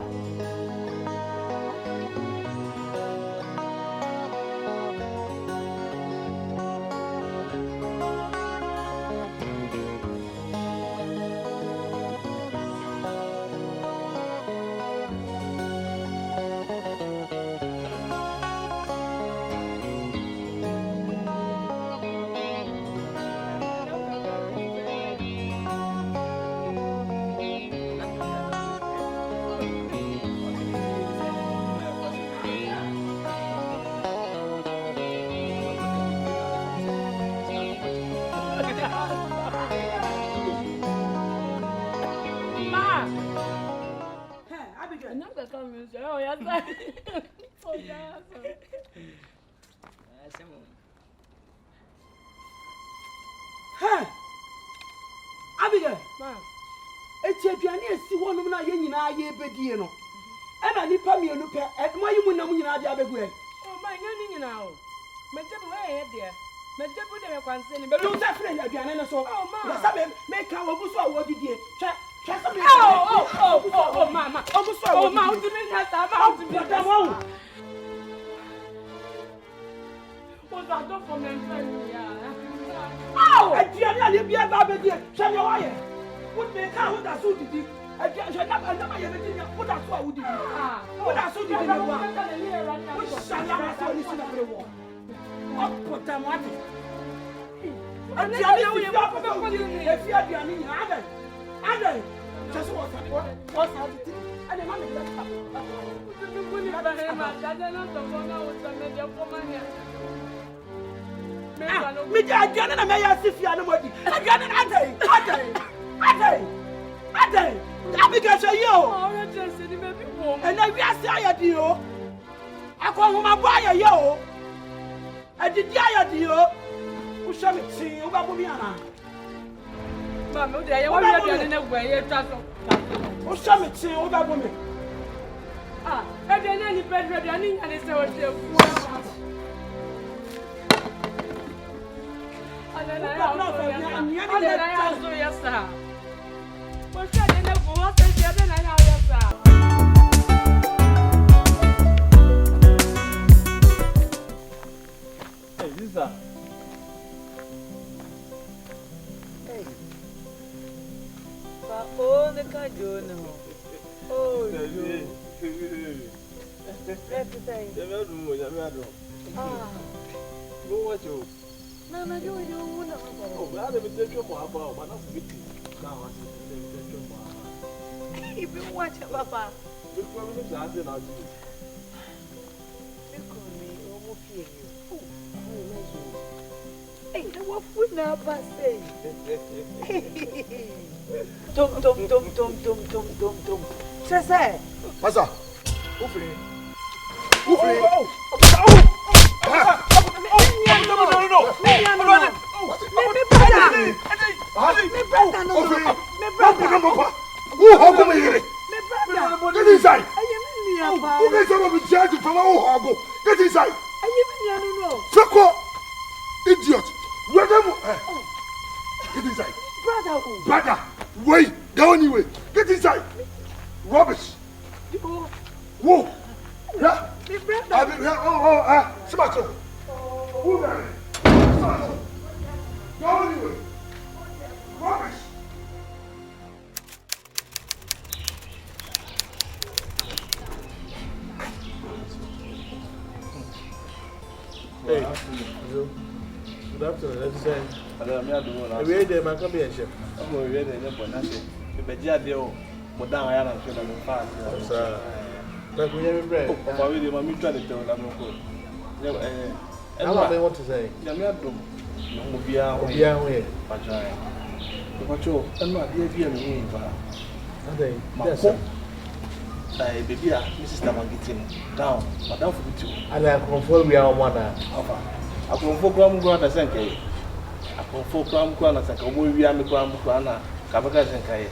Oh, yes, oh, yes. Hey, Abigail, ma'am. It's a piano, see one of my young and I, Bediano. And I need Pammy and Lupe, and why you wouldn't know you know the other way. Oh, my young now. My devil, hey, dear. My devil, they are concerned, but don't have friends again. So, oh, ma'am, make our Busso what you did. Oh, Mama. Oh, Mount to me, that's about to be the one. What's that done for me? Oh, I can't be a baby. Shall you wire? What make out that suit did you? I can't never everything. What that's what would you? What that's what you did. What shall I say? Listen to the war. Up put them at it. I can't if you are the Annie. Just what's happening? And the money left up. Me, I can't and I may ask if you are nobody. I can't a day. I because of you. And I will say, you. I call my boy, yo. I did you. Who shall me see you about me? Mama, I want to in a way. Who shall me see you about me? Ah, I didn't any better than any and it's our dear. And then I also, yes, sir. What's that in the water? Then I know, yes, sir. Hey, Lisa. Oh, the cajun. Oh, you. Go watch you. No, you won't. Oh, I haven't taken more about, but not meeting. Now I see if you watch it, Papa. Before we start, then I'll do it. You call me, almost fear you. Hey, what food now, Pastor? Tom. Tressa. What's up? Open. Get inside. Who gets some of the judge from our Hago? Get inside. Get inside. Brother, Wait! Go anyway! Get inside! Rubbish! Whoa! Yeah! Smash up! Who there? Smash up! Go anyway! Rubbish! Hey, good afternoon. Let's say. Every day, my come here, chef. I'm going to read it. The Bejadio, Madame Ayana, should have been fast. Sir, like we have bread. Oh, my mutual to tell them. And what I want to say, Yamiadum, no Bia, Pajay. The patrol, and not the idea of me. Baby, Mrs. Tamagitin, down, Madame for the two. And I confirm we are one. I confirm Gram as I say. I confirm Gram as I can move Yami Gram Grana, Kabakas and Kay.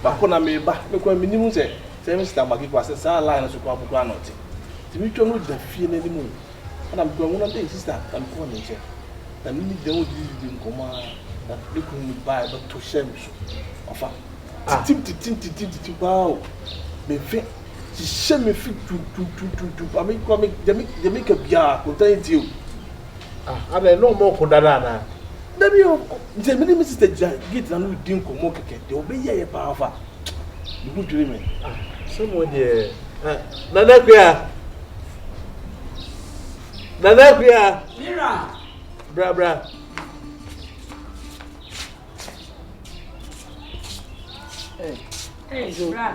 Bakona me back, make one minimum say, Mr. Tamagi was a side line as a crop of granite. To me, you know the feeling anymore. And I'm going one day, sister, I'm calling you. And me don't do in command that look me by but to shame you. Tim, wow. Me fait, si je me fais tout, they make a bière, contain you. Ah, I know more for that. Let me, the minister get and we didn't come more, they obey a power. You good dreaming. Someone there. Nanapia. Mira. Bra. Hey, Bra.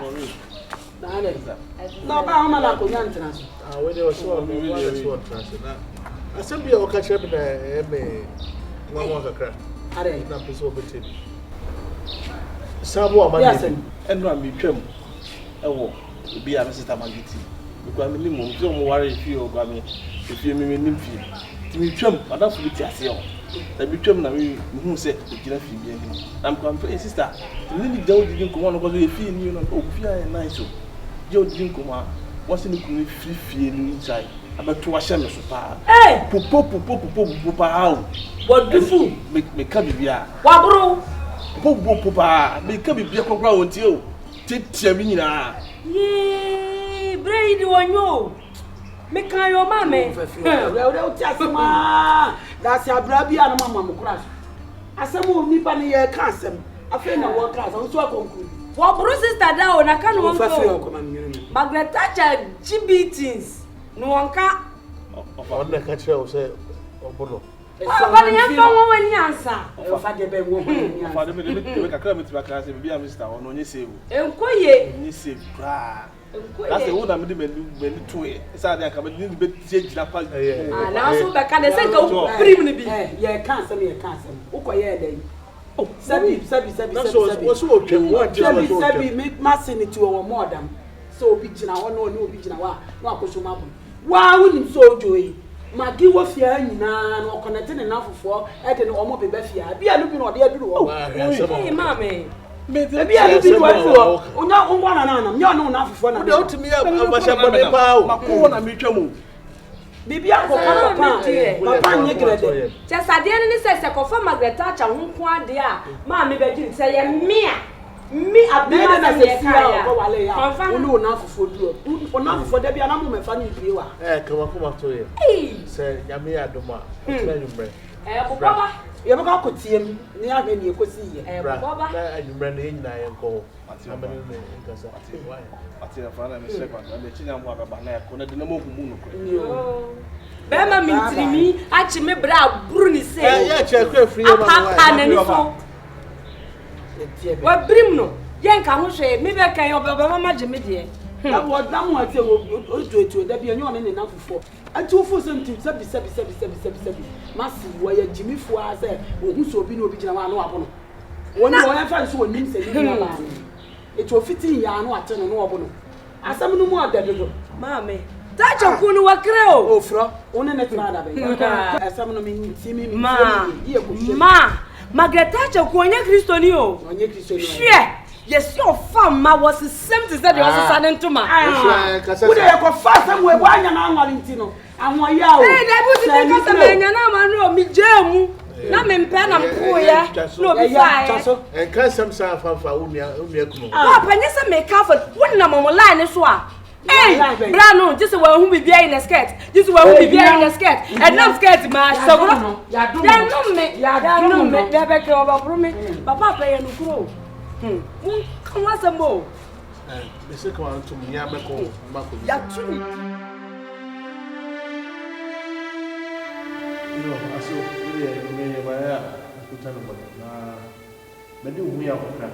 No, but I'm not going to answer. When they were so I said, be a catch up in a one more crack. I didn't know this over to Samuel, yes, and run me trim. Oh, be a Mrs. Tamagiti. Because I'm minimum, don't worry if you got me, if you mean nymphy. To me, trim, but that's what I say. The between who said the Gina Phoebe. I'm complaining, sister. The lady didn't come on because we feel you and oh, fear and nice. Joe didn't come on. What's in the free feeling inside? About to wash them super. Hey! Pupa, how? What do you make come here? Wabro? Pupa, make come here ground till. Take Tiamina. Yee, Brady on you. Make your mammy. That's your brabby and mamma crash. As some of me penny a castle. I feel no one class on so I conclude. What bruises that down? I can't want to. Margaret Thatcher GBTs. No one can. On the catcher say, Obolo. But you have one answer. If I get a woman, Father, make a climate back as a Mr. on you say, you say, that's the one I'm doing to it. It's out there coming in the bed, change that part. Now, so back and say, go, bring me. Yeah, can't send me a cancer. Okay, oh, Sabi, what's what Sabi, make massing it to our modern. So, bitching, I want no bitching, no, I push him. Why wouldn't so joy? Maggie was here, no connecting enough for, I can almost be better. Be a looking or the other. Hey, mammy. Maybe I don't think what not one and you're no enough for now to me. I'm mutual. Bibi Papa, just at the end, says I confirm Margaret Thatcher, who quite dear. Mammy, begging, say, me, I've been enough for you. Enough for Debbie and I'm funny viewer. Come up to you. Say, Yamia Doma, Baba, you ever got to see him near when you could see him. Baba, and you ran in and go. Bema mintrimi achi me bra bruni se ya check free ma wa brim no yen ka ho hwe me be kan obaba ma je me de na wo dam wa te o da bi enyo ne na fufo ati wo fo sem tim sabi masi wo ya jimi fo a se ohun so obi na obi gina wa no abo no woni wo ya fa so onim se ni na ba it wo fiti ya no ate no no obo no asam no mu adadodo mame Thatcher kunu wakre o ofro one ne tna da be asam no mi timi ma Margaret Thatcher ku onye Kristoni o onye Kristoni hwe yes your farm was the same to say there was sudden to ma wo de ko fa sam we anya na anwale ntino anwa ya o eh da bu ti ka sam enya na ma no mi jemu na Na me mpe na mpo ya. No be fire. And can some sound for unia. Ah, panya se me ka for. Wonna mama line so a. Hey, Brano, just one who be behind the skirt. Just one who be behind the skirt. And now skirt, ma. So no. Ya no me. Ya no me. They be go over me. Papa play no grow. Come on some more. The second one to me, ya be ko. Ya tuni. You know, aso really me ba kutana mo na. Me di hu ya ko kan.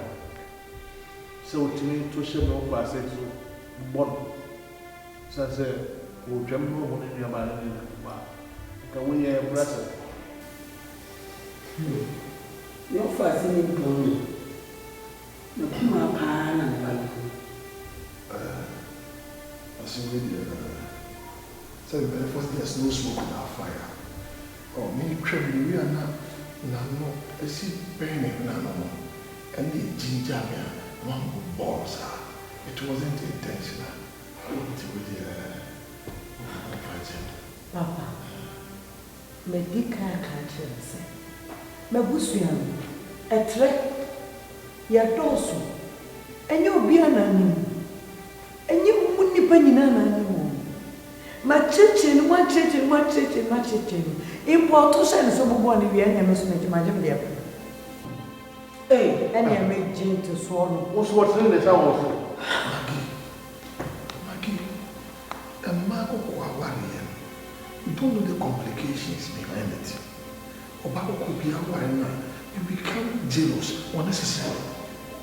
So tuni to she no ba se to bon. So say wo twam no mo ni ba na ni ba. Ka wo ye brother. Your first name Tony. No kuma pa na ba. As you read so the first there's no smoke without fire. Oh, me travel we are not no I see burning no. And the ginger one balls. It wasn't intentional. Papa, me di kan country say. Me busuan etre ya dosu. Enye obi anani. Enye munipa nyina anani. Ma cheche ni ma cheche. Importo se so bobo ni wi anya me so na jama de. Eh, anya me jinto so no. What's what's in the sound? You don't know the complications behind it. You become jealous unnecessarily.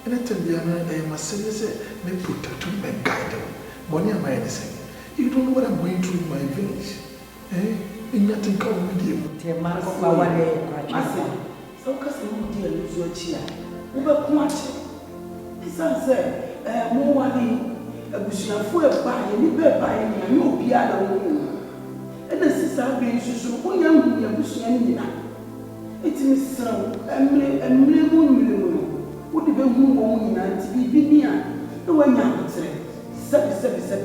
Anytime they must say, may protect you, may guide you. Money am I anything? You don't know what I'm going through in my village. In nothing come with you. So because you dear lose your chair. Ube kumache. Kisan say, mo wali abusuafo e ba ye ni be ba ye ni me obi ala wo. E na sisa be susu wo nya hu ya busua ni nyina. Etimi sra emre mu. Wo de be hu wo nyina ti bibi ni a. E wa nya atere. Sabi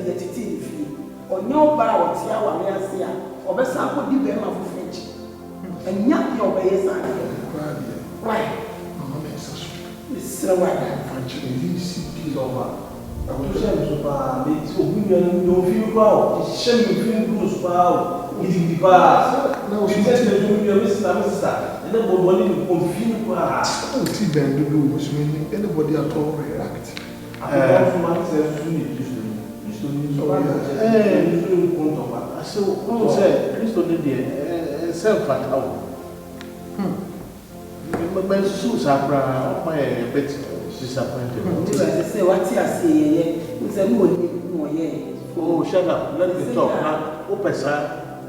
ye titi ni fi. Onya oba wo ti awa me ase a. Obesa ko di be ma fu French. Enya ye obeye sa. Why? Mama me so. Mr. Wada. Actually, see peace over. I want to say to pa, me so we no feel proud. It's shame you feel good proud. It is the past. No, she said to me, Mr. And then what you confuse proud. Oh, see Ben do was meaning anybody at all react. I don't want to say so who said Christo did self at all. My shoes are my bit disappointed. Say what you say, oh, shut up, let me talk. Now, open, sir.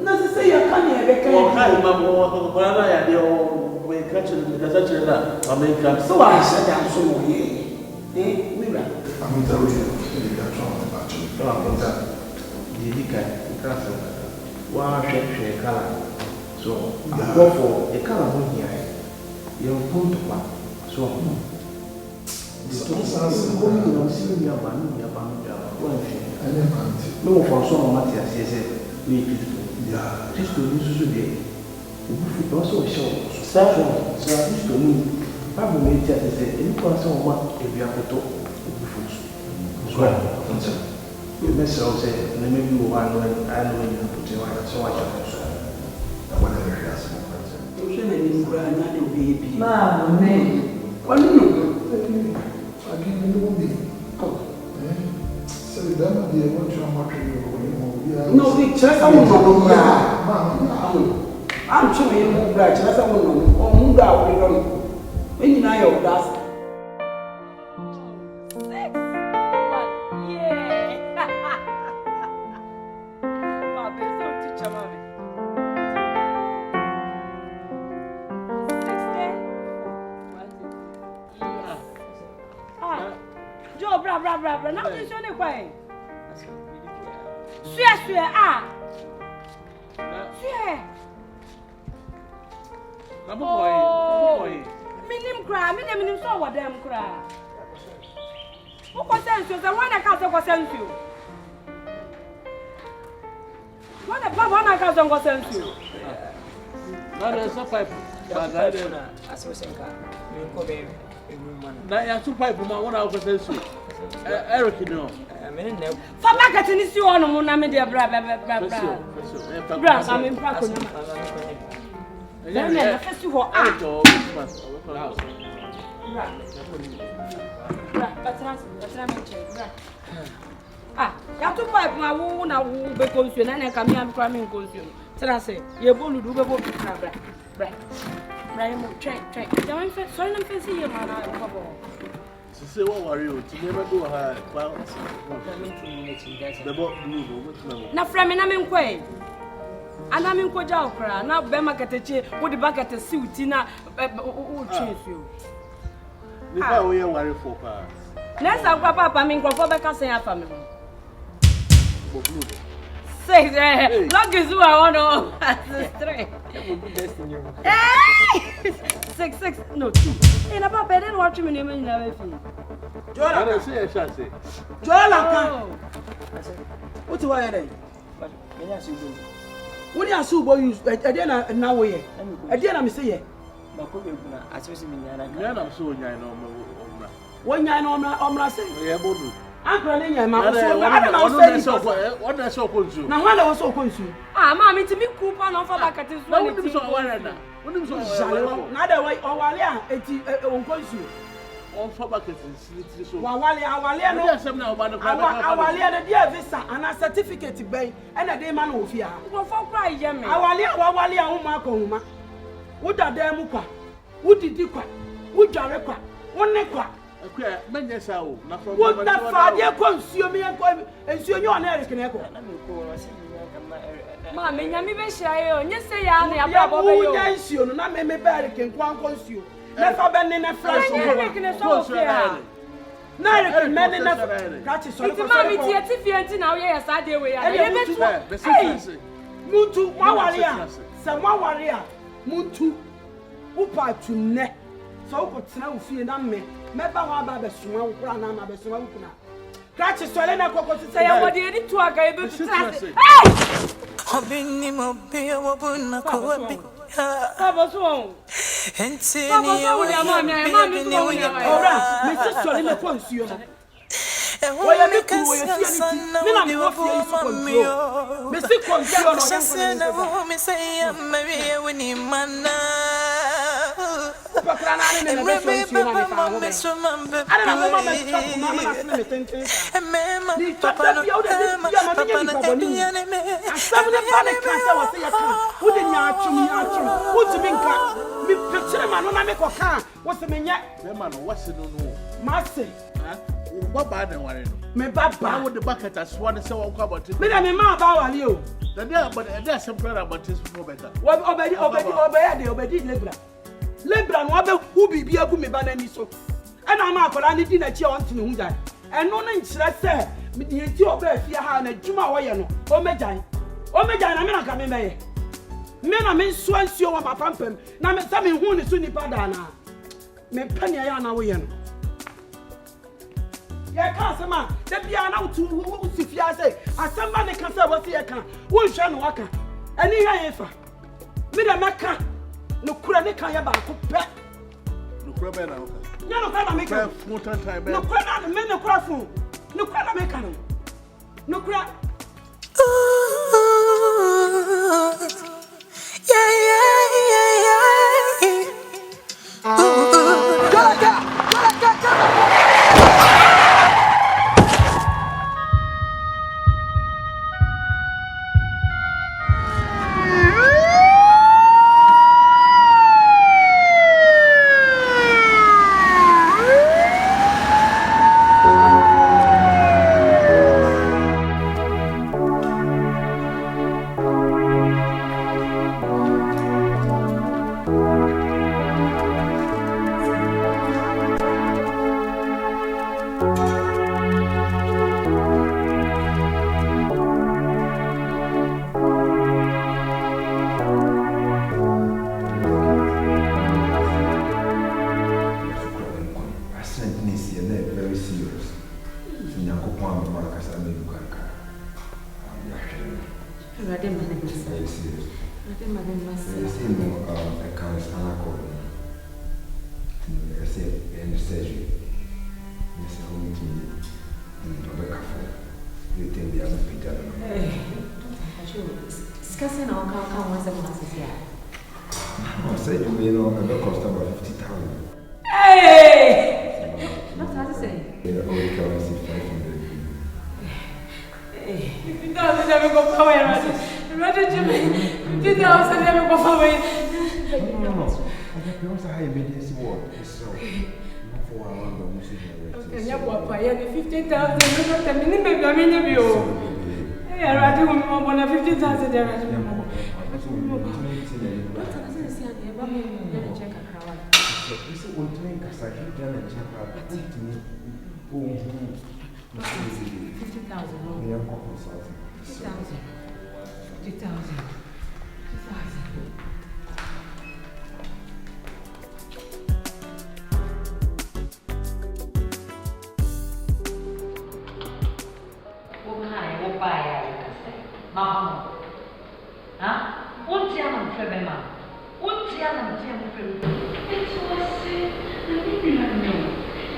No, to say you can't hear oh, hi, Mamma, what I did, oh, we catch it, that's I mean, so I shut down so more. Mira, I'm telling you, so go for a color here. You're going to one. So, no, for so much as he said, we just to use today. We also show such just to me. Probably just say, any person want if you have to talk. You mess up, say, maybe you are when I know you put your hand so much. Whatever it is. Mama, what do you I give you no be. So that be what you are watching. No, we just I'm sure you move right. That's a woman. Oh, move out. When you know your glass. Bra. Now this one kwai. Sue ah. Sue. Boy. Minim so what them kra. Who ko sense you say when I can't go sense you. When the baba na can't go sense you. there's no pipe. But I don't know. As we say, we go baby. Now you have two pipe. One out of the soup. Eric, you know. For back in this one, I'm in the bra. I'm in practice. Then the festival. Ya tu pipe ma wo na wo be consume na na kam ya me kwa me consume. Tell say, ye bolu do be bo bra. Bra mo check. Ya me fe so na fe si ye ma na ko bo. Say what worry you? To never go high. The boat blue. Na from na me nkwe. Ana me nkwo ja okra na be market eche wo di bucket suit na o chase you. Ni ba wo ye worry for pa. Let's have papa me nkwo be ka sen afa me. Blue. Say log is who I want to 3. 6 no 2. Hey na papa then watch me name na we fi. Jola I say I shall say. Jola what do I say? But me ya subo. What you subo use e dey na wo ye. E dey na me say ye. Ma ko be guna asose me nyana. Me na so nyan na omra. Wo nyan na omra say. Ye bodu. Akra ne nyan ma so na so konsu. Na hwa na wo so konsu. Ah ma me timi kupa na fa bucket so na woni so wara na. Woni so jale na da wai owale a eti on konsu. On fa bucket slit so. Awale no. Awale na dia visa ana certificate gben e na dey ma na ofia. Go for cry ye me. Awale a ho ma ko huma. Wo dada mu kwa. Wo didi kwa. Wo dware kwa. Wo ne kwa. Akwa manya sa o na from wo da fa de ko nsuo mi enko nsuo nyo na Eric na ko na me ko wo se mi kama ma me nya mi be hia yo nye se ya na ya baba be yo wo nya nsuo no na me be Eric nko anko nsuo na fa be ne na flash Eric ne so ofia na Eric me ne na kachi so ko ma mi tie ti fie nti na wo ye sa de we ya ye be tu muntu mawari a se mawari a muntu upa tunne so ko tena wo fie na me meba wa ba be suma wo kura na ma be suma wo kuna krachi so le na kokoti say ya wodi edi tu aga e be tu trase obini mo be wo buna ko bi baba so enti ni ya ma mi so ya ora me se so le me ko nsuo no wo ya me ku wo ya fie ni me na me wo fie yi so ko nsuo me se ko nsuo no ya na wo me say ya me we ni mana Papa na ne me so nsuo na me fa ho be ana na mo ma me chop na me na se me tenten ni papa no papa na tenya ne me asam ne pa ne ka se wo se ya ka wo de nya atwum wo ti mi nka mi picture ma no na me ko ka wo se me nya be ma no wase no no ma se wo ba na ware no me baba wo de bucket aswa ne se wo kwa bote me na me ma ba wale o da dia but e dey simple about this for better wo obedi lebra no abe hu bibia gu me ba na ni so ena ma akola ni di na chi on tene hu dai eno no nkyere se me di enti oba afia ha na djuma wo ye no o megyan na me na ka me meye me na me nso ansio wa papa mpam na me sa me hu ni so ni pada na me pani ya na wo ye no ye ka se ma de bia na utu sifia se asamba ne ka se wo se ye ka wo hwe no waka ani ya ye fa me da meka no kura ne kan ya ba ko pe no kura be na o ka ya no kura na me ka fun time be no kura na me no kura fun no kura na me ka no kura my spinal cord. I said, and the surgery. Yes, I want to be a cafe. You think they are not Peter? Discussing our count once a month here. I said, you know, it cost about 50,000. Hey! What's that to say? Yeah, only currency 500. Hey, 50,000 never go forward. Rather, Jimmy, 50,000 never go forward. No. Because I immediately word. So, not for a long time. Okay, you have to pay 50,000. Not a minute, baby. I mean, you. Hey, I rather want 50,000 there. What's the reason? See, I'm going to check a crowd. This is what doing because I hate them and check out. I think to me, 50,000. We are consulting. 50,000. 50,000. Mama, huh? What's your name, Febema? What's your name, Febema? It's what's it. I didn't know.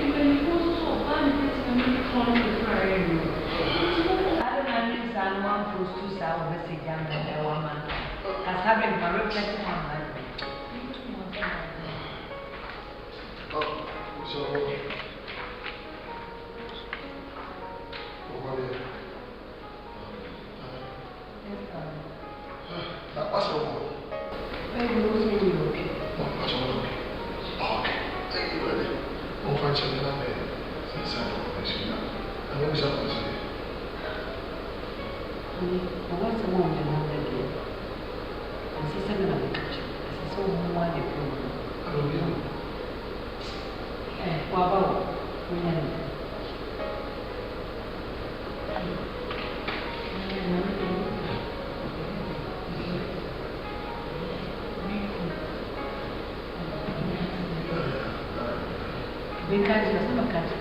And when you go so far, I'm going to call you for a room. I don't know if I'm one for 2 hours, but it's young and a woman. As having a reflection on my life. Oh, so. What's wrong? Maybe it was really okay. No, what's wrong? Okay. Thank you, buddy. We'll find something out there. Inside of the machine. And what is up with you? What's the one that I'm going to do? I see something on the kitchen. I saw one day. I don't know. What about when Because you're not a country.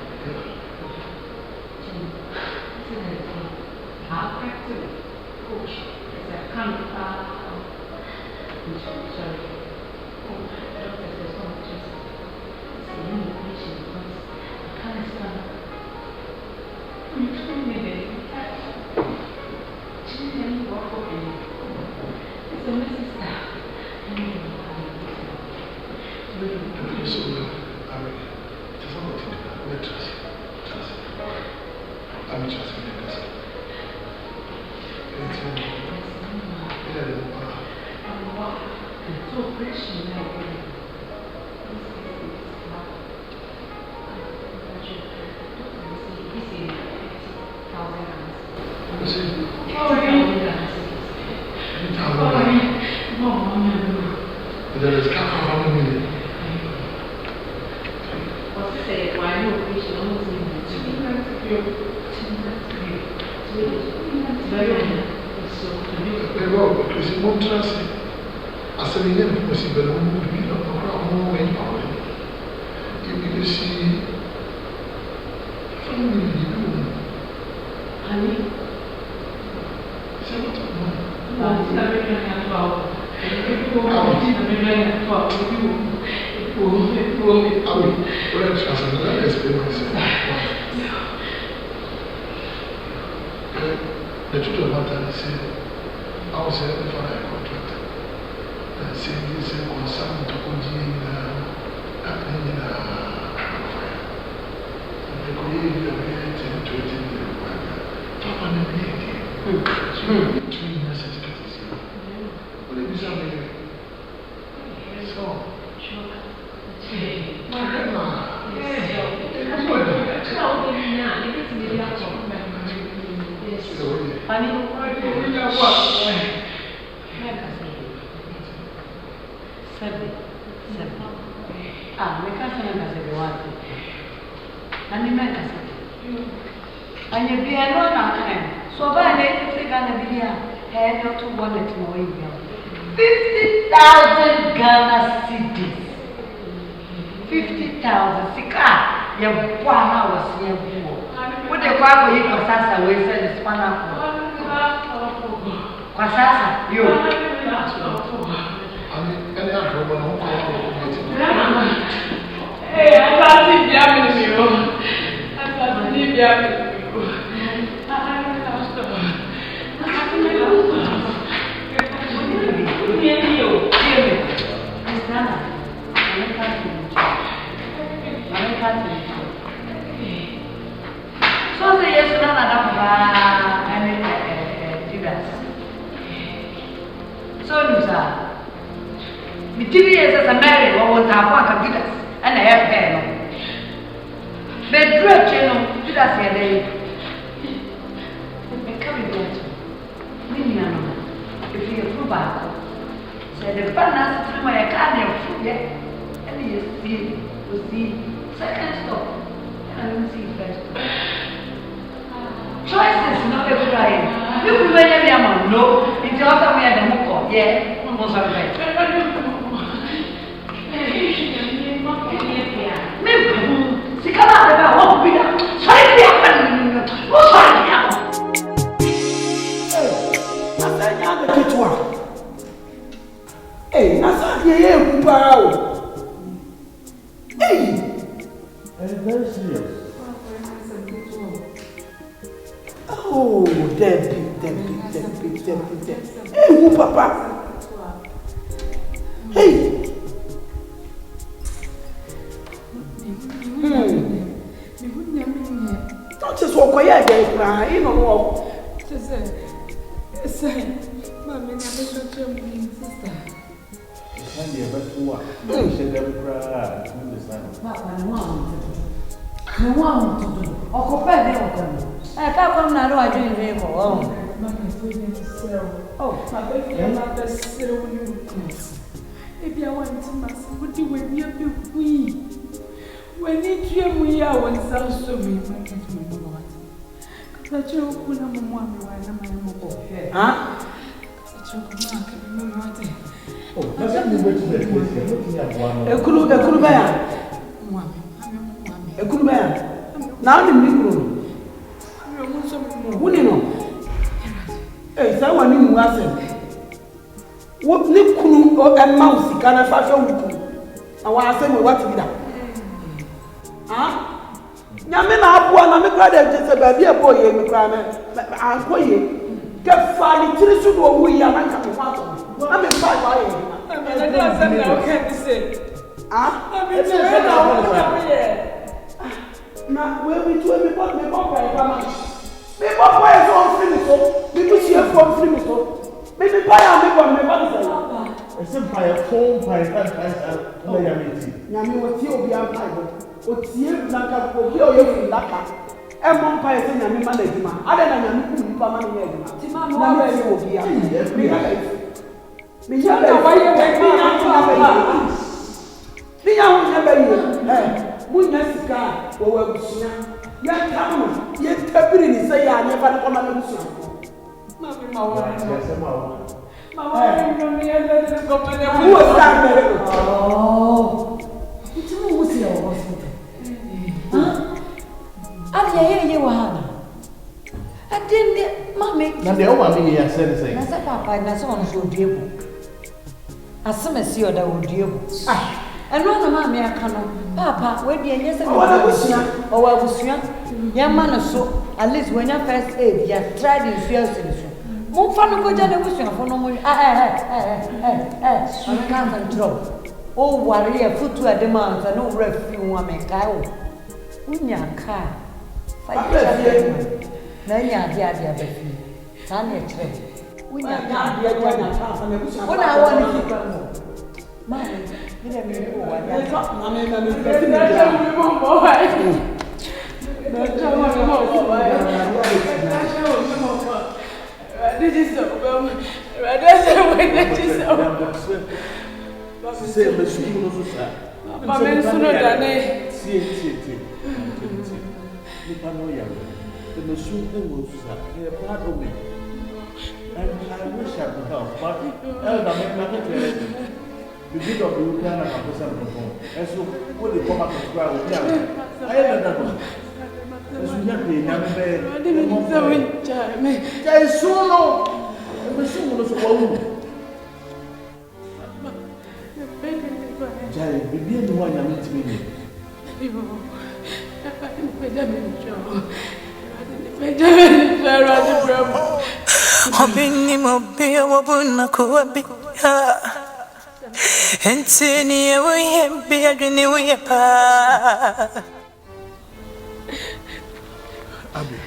How practical coach is a doctor says not just seeing the patient because I can't stand. You told me that she didn't walk up in it. It's a messy stuff. I'm trusting you guys. So precious, there is half of a million. What's to say? Why no patient almost Però così montrasi a salire possibile un video un momento che si fammi di più Ani siamo tornati ma sta bene a tua e come ti sta bene a tua ora c'è una esperienza le tutto levantare se a se fare contratto se dice con santo così a prendere e quindi ovviamente tutto il tempo troppo nementi tu non sei scatissimo vuole bisogno so me casa na casa de wapi ani me casa anye bia no na kan so ba ne te Ghana bia he no to wallet mo yi 50,000 Ghana cedis 50,000 sika ya bwa na wasi ya bwo wo de kwa ko yi kwa sasa we se the spanner kwa sasa yo ani ana robo Hey, I can't see you. I can't see you. So the yes, no, so me TV is a married or was a one of Judas and a hair pen. Bedroom channel, Judas here. Coming back. If you approve, said the partners to my account of yet, and he was the second stop. And I don't see first. Choices not every time. You will make any amount, no, it's also we had a mock, yeah, almost a bit. See, come out of our home, Peter. Sorry, what's sorry? Hey, nasa ye kubao. Hey, very serious. Oh, Debbie. Hey, who papa? Hey. Don't just walk away again, you know. Say, Mamma, I'm sister. Can't be a better one. You should never cry. I want to do. Occupy them. I can't come now. I do it. Oh, my baby, not the silver you. If I want to mass, what do we when you dream we are one sounds to me, my kids. But you couldn't have one while Huh? Oh, that's me waiting there. Looking at one. A Kulubaya. Now the Negro. Who you know? Hey, someone in Wasson. What Nikunu or a mouse can I fashion? I want to say what to be done. Huh? Nyamena abua na me kra de je se ba bia boy e me kra me ankoye ke fa ni tiri su do wu ya na ka me fa to na me fa ba ye na da se na o ke say ah me ti me na o ye na we me pa ma me pa e so free so me bi sie from free so me pa ya me ba say e se pa e phone pa na ya me ti nyame wo ti obi an pa o tie blanka ko bi o ye fu laka e mo pa e se nyame ma na eduma ade na nyame ku ni pa ma na eduma ti ma no wa ye obi ya me ya ba ye me ya ba ye mu nya sika wo wa busunya ya tamu ye tabiri ni se ya ne ba ko ma na busunya ma me ma wa ya se ma wa no me ya de ko ma na wo sa me oh it's no wo se o Ali ye wahana. Adende mame. Na de o mame ye say say. Na say papa na say on so diebo. Aseme si oda wo diebo. Ah. Eno na mame aka no. Papa we de enye say o wa busua. Ya ma no so at least when you first aid ya tried in fear so. Mo fa no ko ja na busua fo no mo I can't control. O worry e futu adema nta no wura fi won amekai wo. Unya ka. Na nya dia bafi. Na ne kire. Unya ka dia na ka fa na busa. Ona woni ki pa mo. Ma ni me ko wa ya. Na me bafi ni ja. Mo mo wa. Na ja mo wa. Na ja mo wa. This is so well. This is so. Say me su no so sa. Ma me su no dane. Tie. Nipa no ya. The machine was a part of me. And I wish I could help, but Elder McNair, the bit of you can have a person perform. And so, when they come up to square with them, I had that one. As we have been, I didn't know it. There is so long. The machine was a woman. Jai, baby, the one I'm meeting me. Obini mobile wabuna kuwabi Entini we be agni we pa Abi,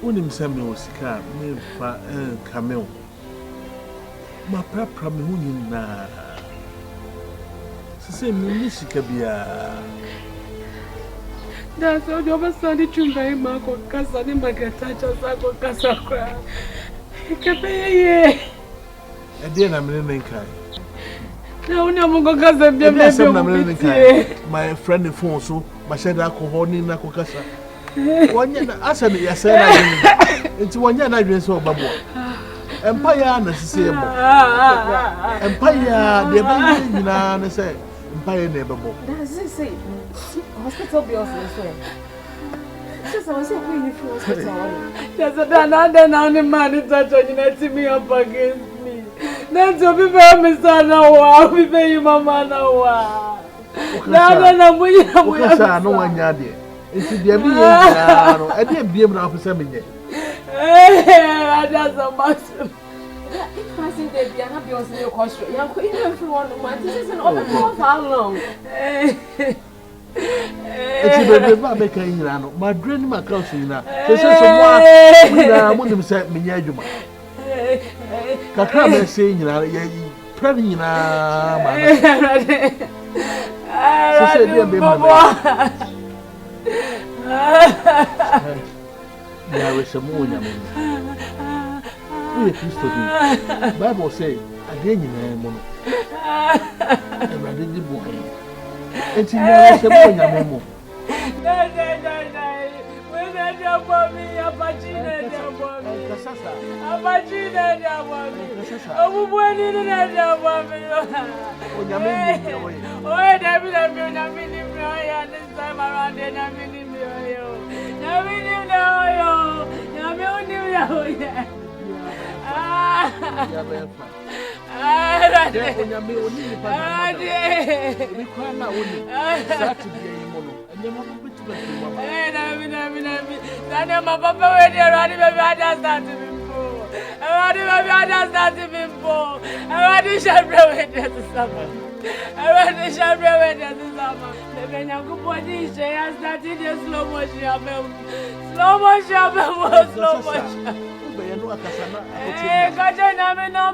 unim semi osika me fa camel. Ma prapra me huni na. Sese me nisika bia. That's all your son chumba imako kasa ni magatacha sako kasa kwa. Ikapeye. Ede na me nenkai. Na unya mungo kasa bia bia. My friend phone so ma share alcohol ni na ko kasa. Wanya na asa ne yasa na. Enti wanya na adwen so babo. Empire na sisi ebo. Empire de ba nyina na say empire na ebo. That's it. Hospital bills this way. Just I was saying you for hospital. There's another man in touch on me up against me. Then to be fair, Mr. Nawa, we pay you mama Nawa. No, we have no one yadi. It's the Abby, I didn't be able to offer something yet. That's a massive. If I see that they are not beyond your costume, you're queen everyone. This is an open for how long? It's a baby making you my dream, my cousin. This is someone who said me. Kakra saying, you're pretty now. There is a moon. We Christo. Bible say, again in mono. And I did the book. It's in the moon. When I jump for me, a pachina jump for me. A pachina jump for me. Oh, when you didn't jump for me. Oh, David, I'm going to be in this time around, and I'm in you.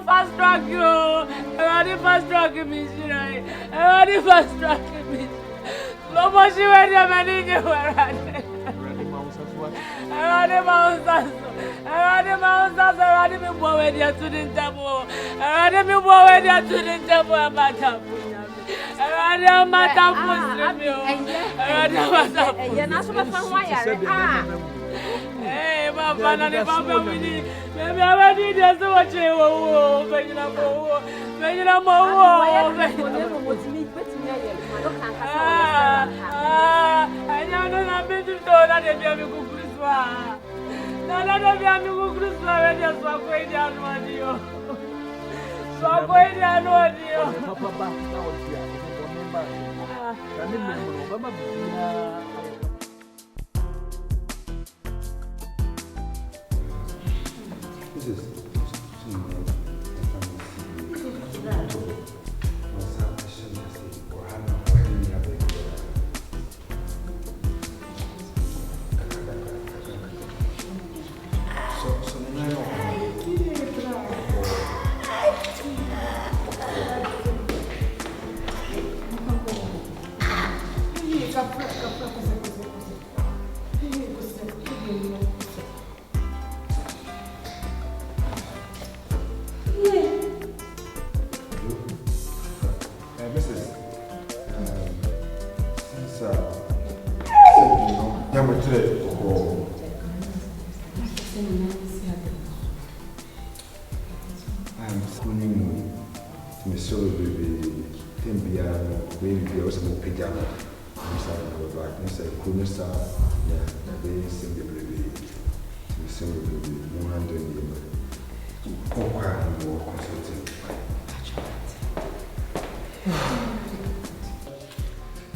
Fast track you. I fast track me. I fast track me. Slow motion when you're managing your Hey, my father, the papa, maybe I need just to watch you. Oh, I know I've been to that if you have a good Christmas. None of you have a good Christmas, I just walk away down one you. So go down one you. Papa,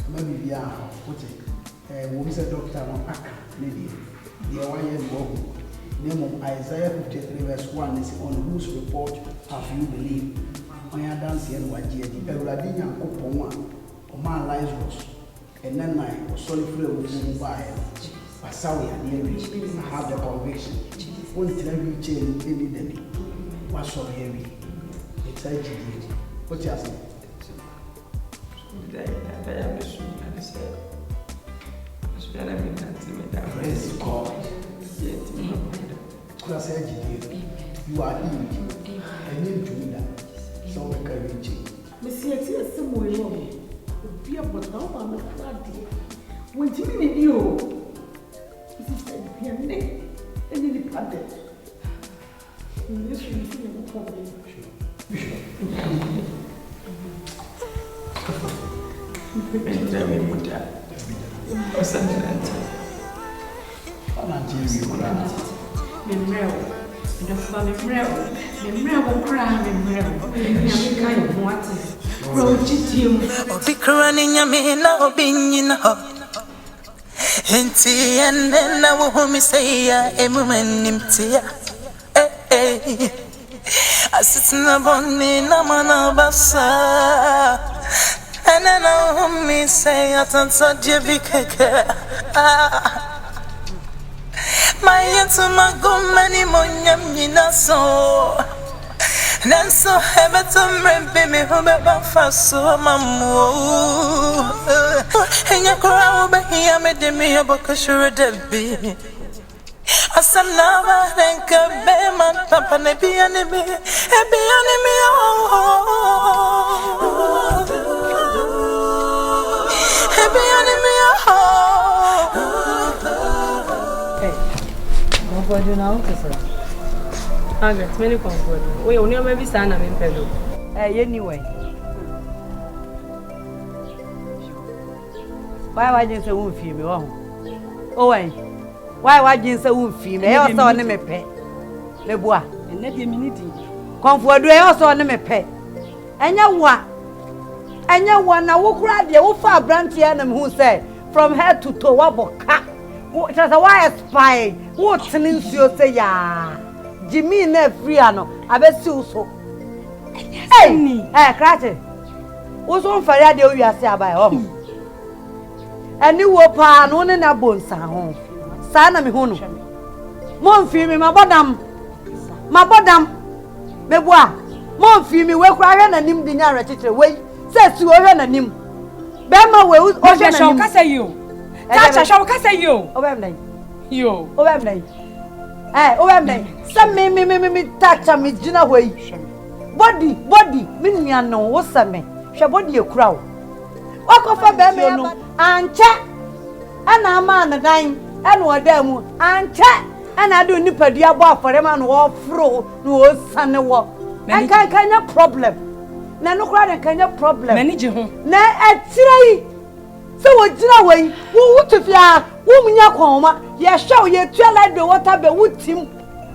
Maybe we are put it. We said doctor on Aka, lady. The Hawaiian Bogu. Name of Isaiah 53 verse 1 is on whose report have you believed? When I dance here, what year? The Euradina Kopoma, Oman Lazarus, and then I was solid free with you by Passawi and Henry. I have the conviction. One every chain any day. What's so heavy? It's IGD. What you asking? Praise God. Because you are in and you do that. So we can reach it. Monsieur, it's some way long. Be a but now I'm not ready. When you need you, this is the name and the pattern. This will be a problem. And I know me say I don't touch you my answer my go many monyam so then so have to remember me who be fast so mamu and you crowd be here me de me about sure debi asam na ba think be man papa ne be enemy What do you know? I got many comfort. We only maybe stand up in Pedro. Anyway. Why you say one female? Oh, why you say one female? I saw them a pet. Le bois, and let the minute. Comfort, I also on them a pet. And you what? And you want to walk around the far branch who said from head to toe, what just a wire spy. What's an issue say ya? Jimmy ne friano, I bet so. Hey, Cratty. What's on for radio you are by home? And you were pan on in a bone, son. Sana me hono. Mon fimi, my bottom. Me bois. Mon fimi, we cry and him dinner teacher. Wait, says you are an him. Bema will also say you. Tacha shall say you. Yo, Obamney. Obamney. Some me touch me dinner way. Body, meaning I know what's a me. Shall body a crowd. Walk off a baby and chat. And a man a dime and what them and chat. And I do nip a dear bar for a man walk through no sun walk. And can your problem. No crowd can your problem. Manager home. Nay, at 3. So what did I wait? What if you are woman ya coma? Ya show ye twilight the water be with him.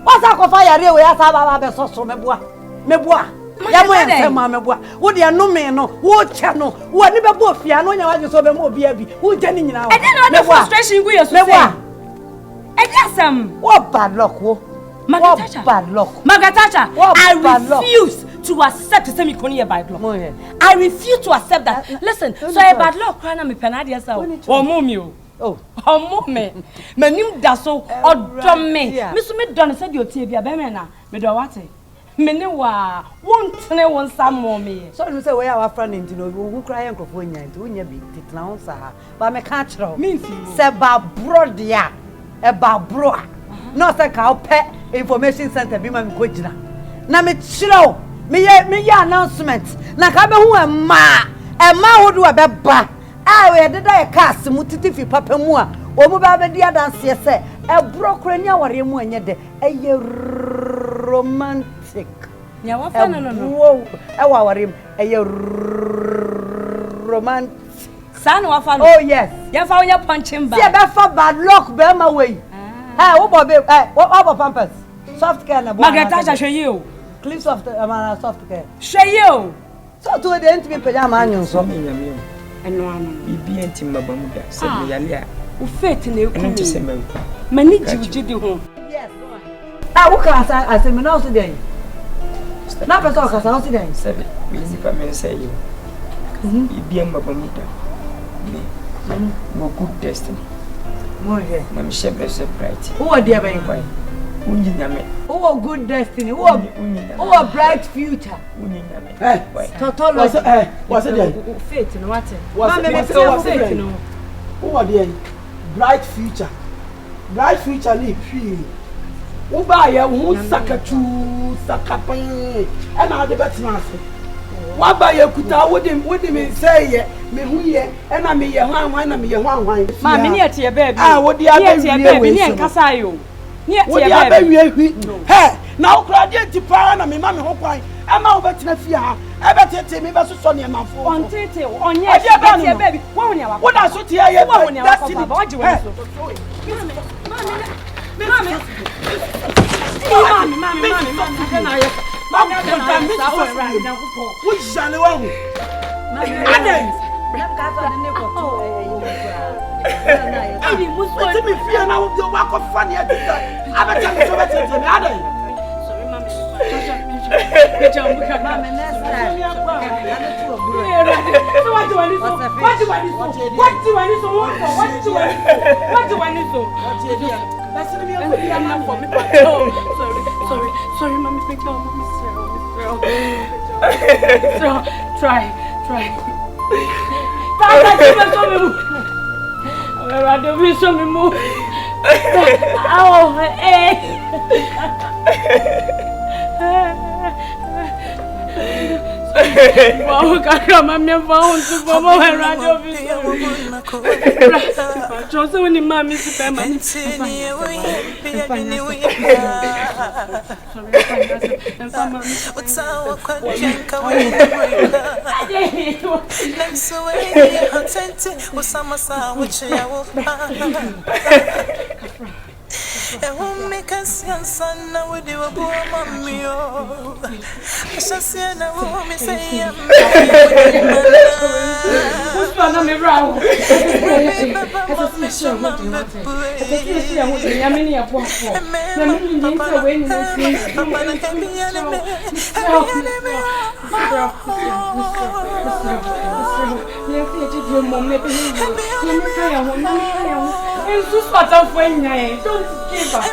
What's a fire real? As I have a so me bois. Ya me bois. What you no me no? What channel? What never both piano? You saw them more baby. Who telling you now? I didn't know the frustration we are so. I guess what bad luck? Bad luck. Magatacha, I refuse to accept the semi-conia by block. I refuse to accept that. Listen, so a bad luck, crying on me penadia or mommy. Oh, mommy. My name does so or drum me. Miss Midon said your TV, Bemena, Medawati. Menewa won't know some more me. So you say, where our friend into who cry Uncle Funya to win your big clowns, but my catch means Seba Brodia, a barbro. Not a cow pet information center, be my Kujina. Na me chilo. Me announcement. Na kabe hu a ma wo do abeba. We did a cast mutiti fi papa mu a. O mu ba be dia dance ye se. E brokra ni aware mu anye de. E romantic. Nya wa fa no. Wo e wa aware mu e romantic. San wa fa no. Oh yes. Ya fa onya punching bag. Se be fa bad luck be ma we. Wo bobe wo pampers. Soft care na bo. Magata show you. Clips of the soft care. Show you. So to the end me pajama anyo so. Eno ano. Bibi enti mabamu da. Se me yale a. O faith na eku Enti se me. Mani jiwji di ho. Yes. Ah, wo kan asa me na so den. Na person ka sa so den. Se me ni pa me say you. Bibi mabamu da. Mo good destiny. Mo je. Mam shebre so bright. Who dey by you? Who good destiny? Who a bright future? What's it there? Faith no what? What's it? Who are there? Bright future. Bright future ni free. Who buy ya who sakatu sakapan and now the better answer. What buy ya kuta with him say me who ye and I me ye one and me ye one. Mammy near to your baby. Ah, what the other baby and Casayo. What the other hey, now graduate to Parana, me mammy hope I am over to fear. I better tell me about Sonia Manfo. On Tete, on your baby. What I should hear you when you're what you want. Let me fear now the work of funny. I'm a tell you so much. Sorry, Mammy. What do I need? What do I need? What do I need? What do I need? What do I need? I'm not for me. Sorry, Mommy. Try. Rather be so me move. Oh, wow, kakama me found to mama and radio be so. So when mommy is family. It won't make us son now with you, mommy. I shall see and I won't be saying, what's on me round? It's just what I'm wearing. Don't give up.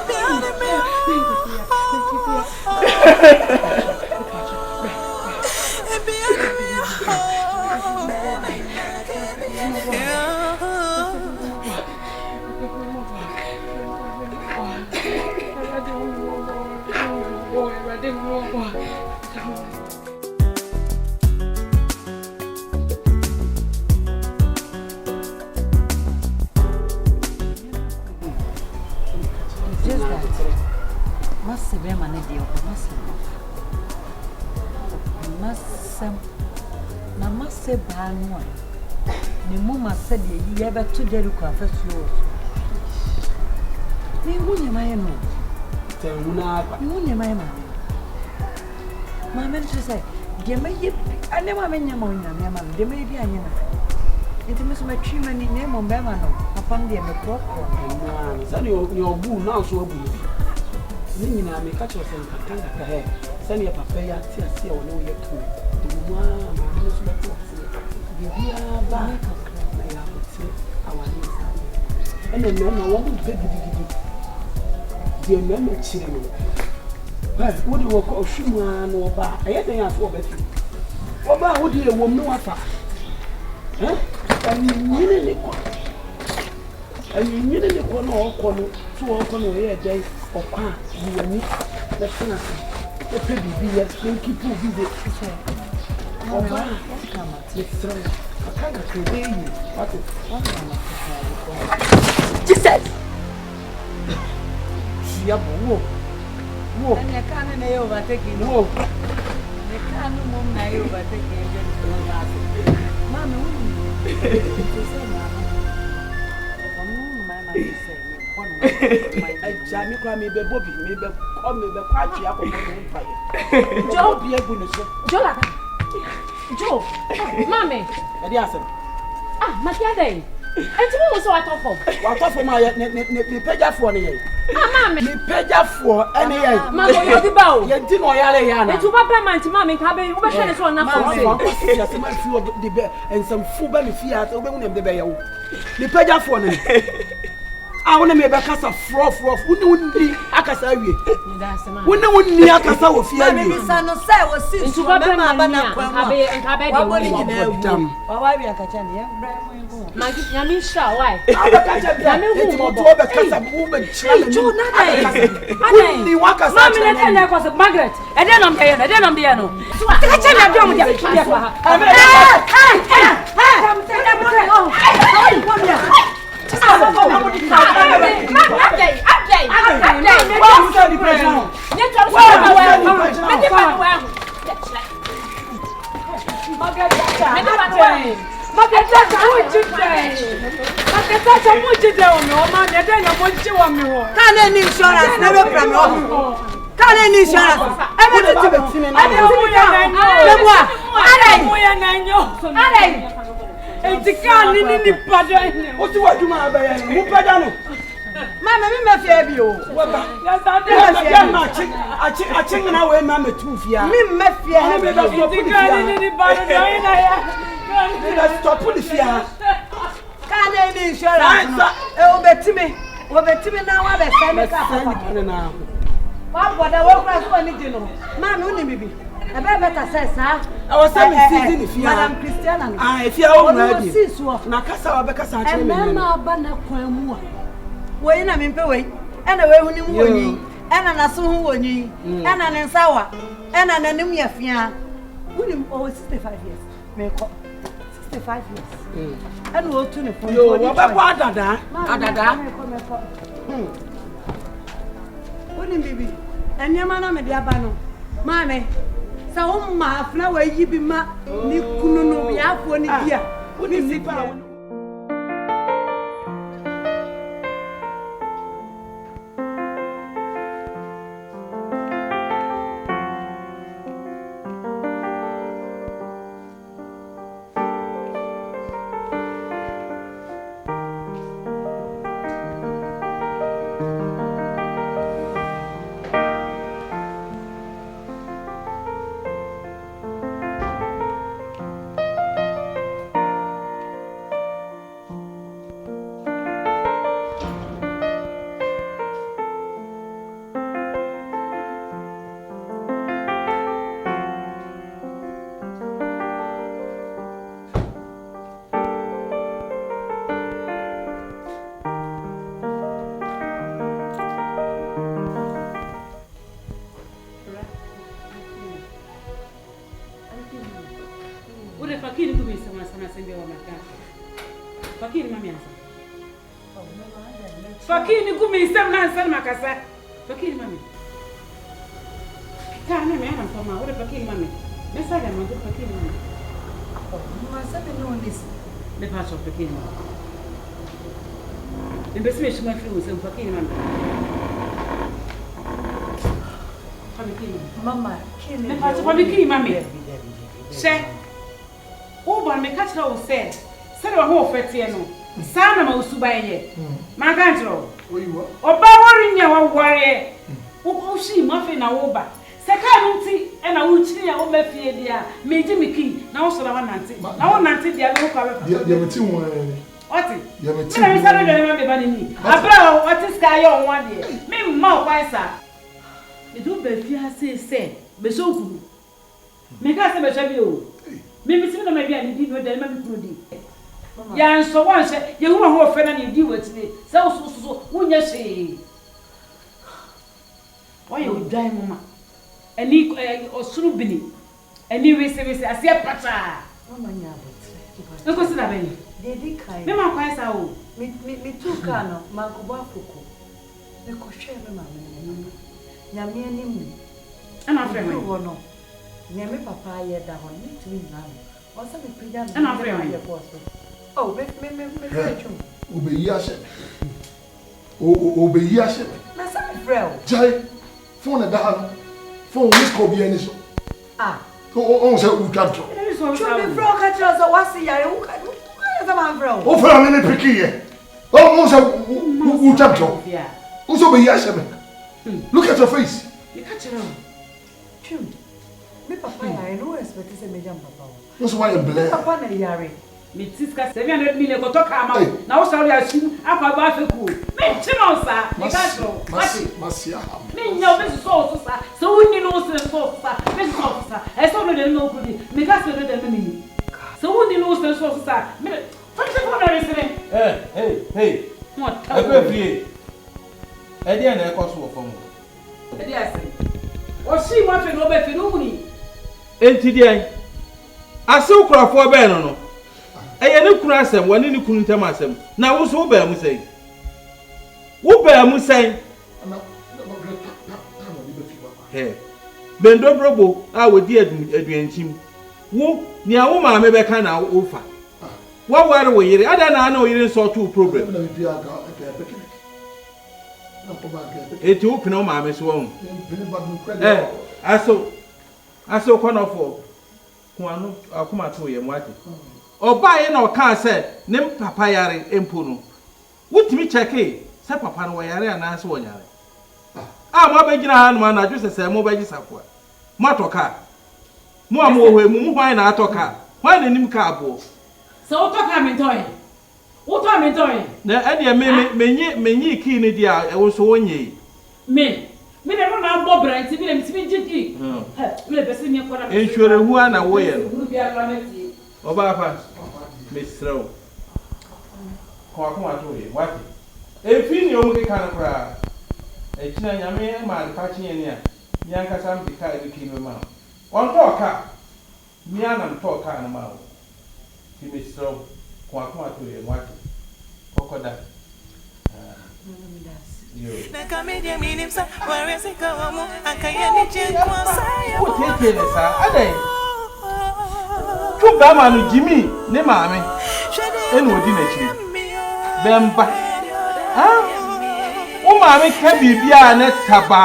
The mama said you ever to the first floor. You wouldn't mind. You wouldn't mind. Mamma said, I never mean your mamma, there may be a yana. It must be tree many name on Bemano upon the Macro. Send your boo now so good. Then I may catch yourself and can't have hair. Send your papaya, see, or no yet to me. And then I won't be the men children. What do you call Shuman or bar? I had to ask for better. What about what do you want no after? And you nearly corner or corner, 2 or corner a day or car, you and me. Let's see. The baby, yes, thank you for visit. Oh, I can't obey you. What Jesus! Whoa. And you can't overtake you. Whoa. You can't overtake you. Mamma, I jam me, baby, Bobby, maybe call me the party up on the fire. Joe, be a good. Joe, Mommy. Ah, Makiade. And tomorrow so I talk for. What talk for my page for any. Ah, Mammy. Page for any. Mamma, you're the bow. You didn't know Yana. And to Papa, my Mammy, Cabin, what is one now? And some food belly fiat over the bay. The page for any. I want to make a casa froth, wouldn't be a casa. Wouldn't be a casa of fear. Son of Say was since to Papa and Cabin. Why we are catching you? My Yamisha, why? It's more to the casa woman. Only one casa. Mammy, was a Margaret, and then I'm here, and then I'm here. So I It's can't in the what do I do, my baby? Who padano? Mamma, me fear you. I think now when Mamma too fear. Me, my fear. Let's stop the fear. Can't any insurance? Oh, bet me. Well, bet me now. I'm now. What I walk as one, you know. Mamma, only baby. I better say, sir. I was saying, if you are Christian, if you are already, Nakasa, because I am a banner. When I'm in Peway, and away when you win, and an assume when you, and an ensawa, and an enemy of Fia. William, over 65 years. Make 65 years. And we'll tune it for you. What about that? William, baby, and your man, I'm a diabano. Mammy. So my flower you be ma ni kunu no bi afo ni dia woni sipa Fakini kumi semna sana kasa. Fakini mami. Kana me ana kama ore fakini mami. Message ama ndo fakini mami. Mama sabe no listen. Me paso fakini mami. Mbesi me shima fiu se fakini mami. Fakini mama kini. Me paso fakini mami. Se. Uba me kachira o se. Sere wa ho ofetie no. Sana ma usubaye. Magantro. Oyiwa. Oba wori nya wa wore. Wo shi mafe na wo ba. Seka nti e na wo chiri ya wo mafie dia. Meji miki na wo sora wa nante. Na wo nante dia be wo kwa be. Ya meti won. Oti. Ya meti. Me sare do me be ba ni. Abra oti ska ye on wa de. Me mma kwa isa. Me do be fi ase se. Be so ku. Me ka se be sha bi o. Me mi ti na ma bi ani di no de ma bi pro di. Ya nso wan se ye hu ho ofe na ne di watire se so wunya hye why you die mama ani osuru bini ani wese asie pata mama nya abot nko si na bani dedi kai me ma kwa sa o mi tuka no magobo afoko me ko hwe me ma me nya me ani mu ana afre me wo no nya me papa ye da ho ni tu na o sa me pija na ana afre me oh me obeyi ase obeyi ase na sa me frel jai phone da ha phone miss ko bi ani so On se ou tanto. Chumi bro ka tell us what see ya who ka man bro. O fera me piki ye. On se ou tanto. O so be yaseme. Look at your face. You catch it on. Chum. Me papa ya no expect say me jam papa. What's why you blame? Papa na yare. Me tiska 700 million ko to ka ma. Na wo sorry asu akwa ba feku. Me chino sa. Me ka so. Masia. Me nya be so sa. So woni no so sa. Me so sa. E so no de no kudi. Me ka so de me. So woni no so sa. Me fa se ko na resere. Hey. What? Ebe fie. E dia na e ko so fo mo. E dia se. O si mo fe no be fe no wuni. Enti dia. Ase ukrafo be no. Eye ne kunu asem woni ne kunu ntam asem na wo so wo ba mu sei he bendo brobo a wodi aduanchim wo ni a wo ma me be ka na wo fa wo ware wo yire ada na wo yire so to problem eti wo pina wo ma me so wo aso konofo kuanu akuma to ye mu ati Oba ye na oka se ne papa yare empo no wutimi cheke se papa no yare ana se wonyare ma be gina ha no na ju se mo be gi safoa mo atoka mo amohwe mu hwan na atoka hwan na nim ka abo so otoka me toy uto me toy na e de menyi ki ni dia e wo so wonye me ne no na bo branti me ne mi jiki me be se mi ko na ensure hu ana wo ye Oba fa Mr. Kwa to ye wati efi ni omu ke kan kra e kina nyame ma de fa kyen ni a mi anka sam bi ka e ki me ma on to ka mi anam to ka na ma o ti Mr. Kwa to ye wati kokoda na kamedia minimsa warese kwa mu akayani chekwa saya o tete ne sa adai Tuba manu Jimmy ne maame enu odi na chiri bemba o maame ka bibia na taba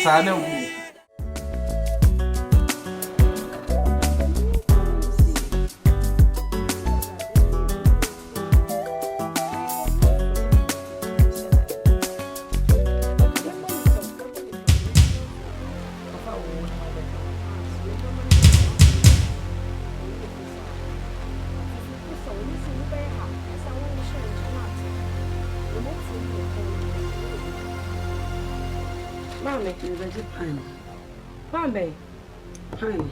sa na wu Pine.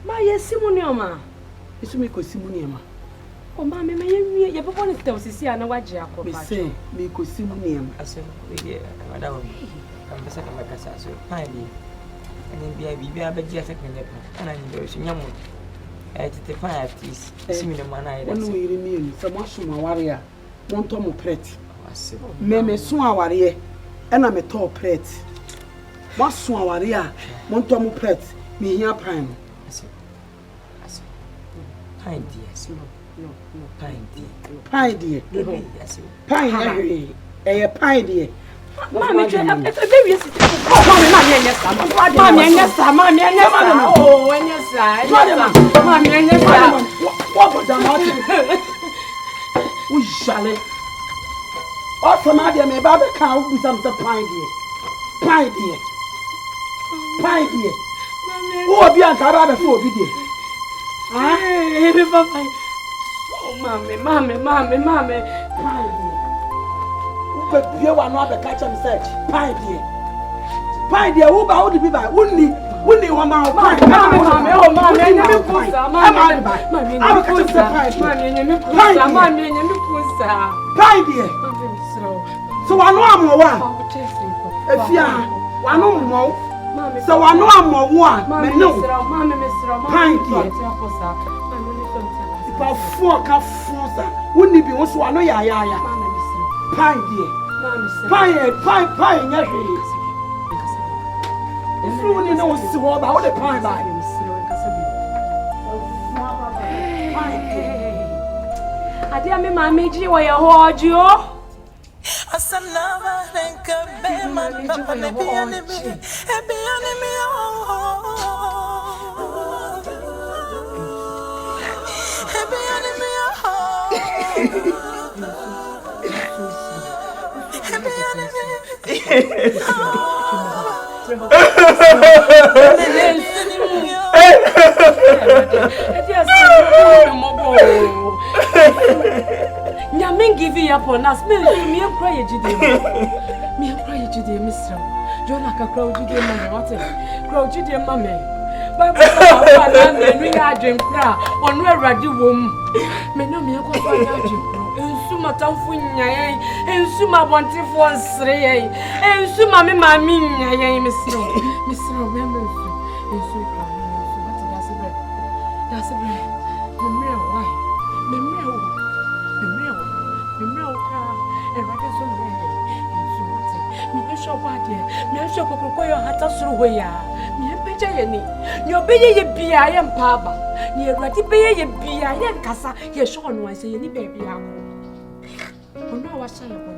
Ma ye simonioma. Isu me ko simonioma. O ma me ye ye popo ni tell sisi ana waje akọ ba. Me say me ko simonioma. Ase we dey madam. Kan pesa ka makasa so pine. Ani bia abeji second level. Ana ni do so nyamo. Tete fine artist. Simonioma na ide. Onu yiri mi eni. Se mo so aware a. Mo nto mo pret. Ase. Me so aware e na me to pret. Mo so aware a. Mo nto mo pret. Me here pine. Pine dear. No. Pine dear. Pine dear. Yes. Pine eh pine dear. Mama try baby yes. Oh mama anyesa. Mama anyesa. Oh anyesa. Mama anyesa. What for the matter? We shall. Oh for my dear me baba can be some pine dear. Pine dear. Pine dear. Who be ankara be for obi dey? Me papa. Oh mama. Pine dey. Who be bia wa no be catch am say pine dey. Pine dey who ba who dey be by wunni wa ma pine. Mama, oh mama, enya me kusa. Mama, enya me kusa. Mama, enya me kusa. Pine dey. So wa no amowa. Efia, wa no mo. So I know I'm more one. Pine dear. If I fork a forza, wouldn't it be also I know ya. Pine dear. Pine, yes. If you only know what's all about the pine by I dear me, my major, where you hold you. Nyamin give you upon us. Me cry Jide. Me cry Jide, Mr. Jonah ka cry Jide man what? Cry Jide mama. Bible say we are dream cry. On we ready wom. Me no me ko so anya dream cry. Ensuma tamfu nya yen. Ensuma bontifo nsre yen. Ensuma me mami nya yen Mr. We me ensu cry. What that's it? That's it. Me why? Me sure ko yo hata suru we ya me peja ye ni yo beye ye bia ye mpaba ni erati beye ye bia ye nkasa ye sure no ase ye ni baby ako ono wa sha ye ko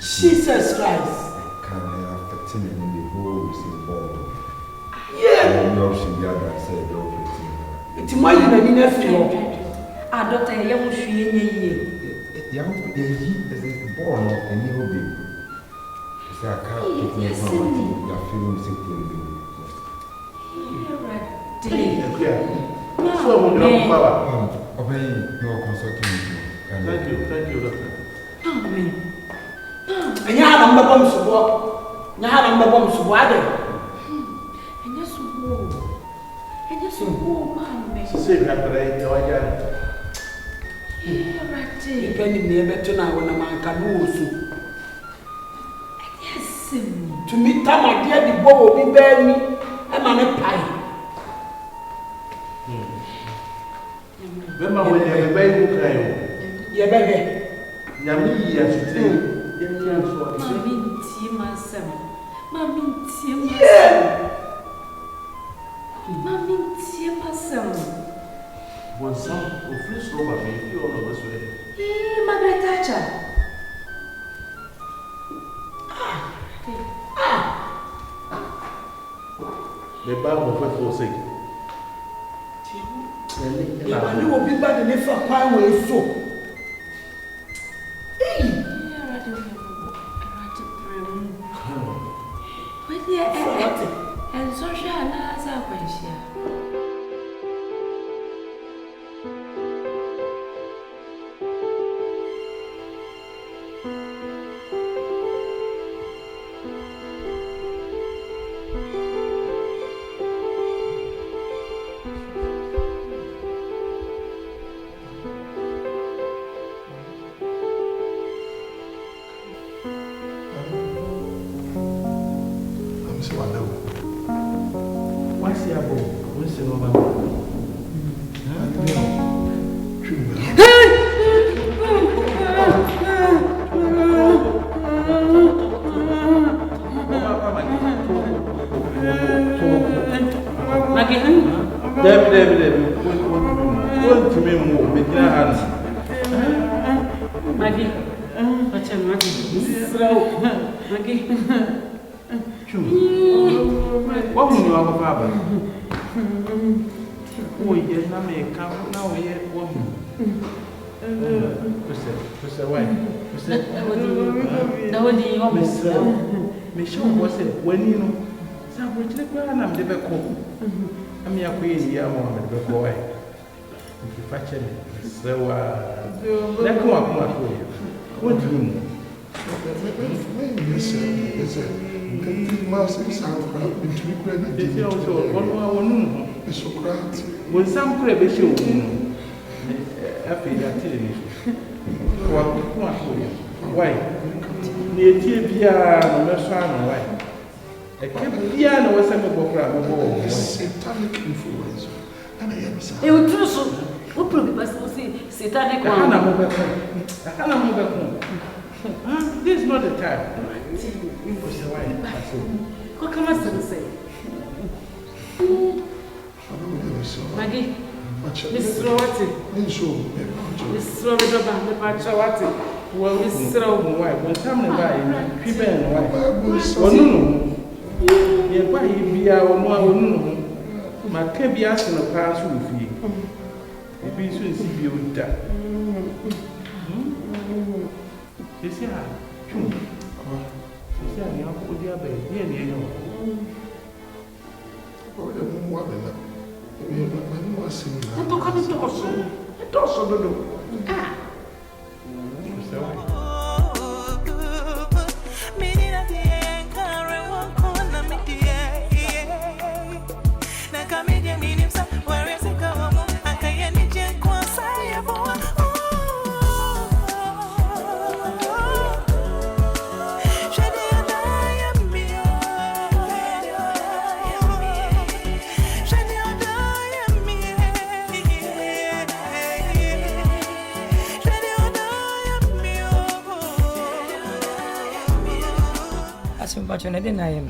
Jesus Christ. Can affect him in the whole ball. Yeah. No option the other side of it. It's my nephew. Doctor, you will see ye. He is a born and he will be. So I can't get me from your feeling sick obey no consulting. Thank you, doctor. Amen. And you have a bomb support. You have a bomb support. And yes, and yes, mamma. Say that depending near better now when a man can do. Yes, to meet time, I dear the bow will be bear me. I'm on a pie. Remember when you have a baby cry? Yeah, baby. Yami, yes, today. When some of this over me, you all know this way. Margaret Thatcher. The Bible for sake. You will be bad enough for quite way so. And social analysis. Fache me. Sewa. Leko akuma ko ye. What do you mean? Yes, Mouse is out into the credit. If you also one it's so crowded. When some credit show, I feel that telling why? Near Tibia, no son, why? A piano was a satanic influence. And I am sorry. You do so. What probably say satanic one? I can't move back home. This is not the time. What can I say? Maggie, Miss Rowati, Miss Rowati, well, Miss Rowati, when somebody buy people and wife, or no, nearby be our more. My can't be asking a pass with you. It be soon see you with that. You see, But I didn't. I am.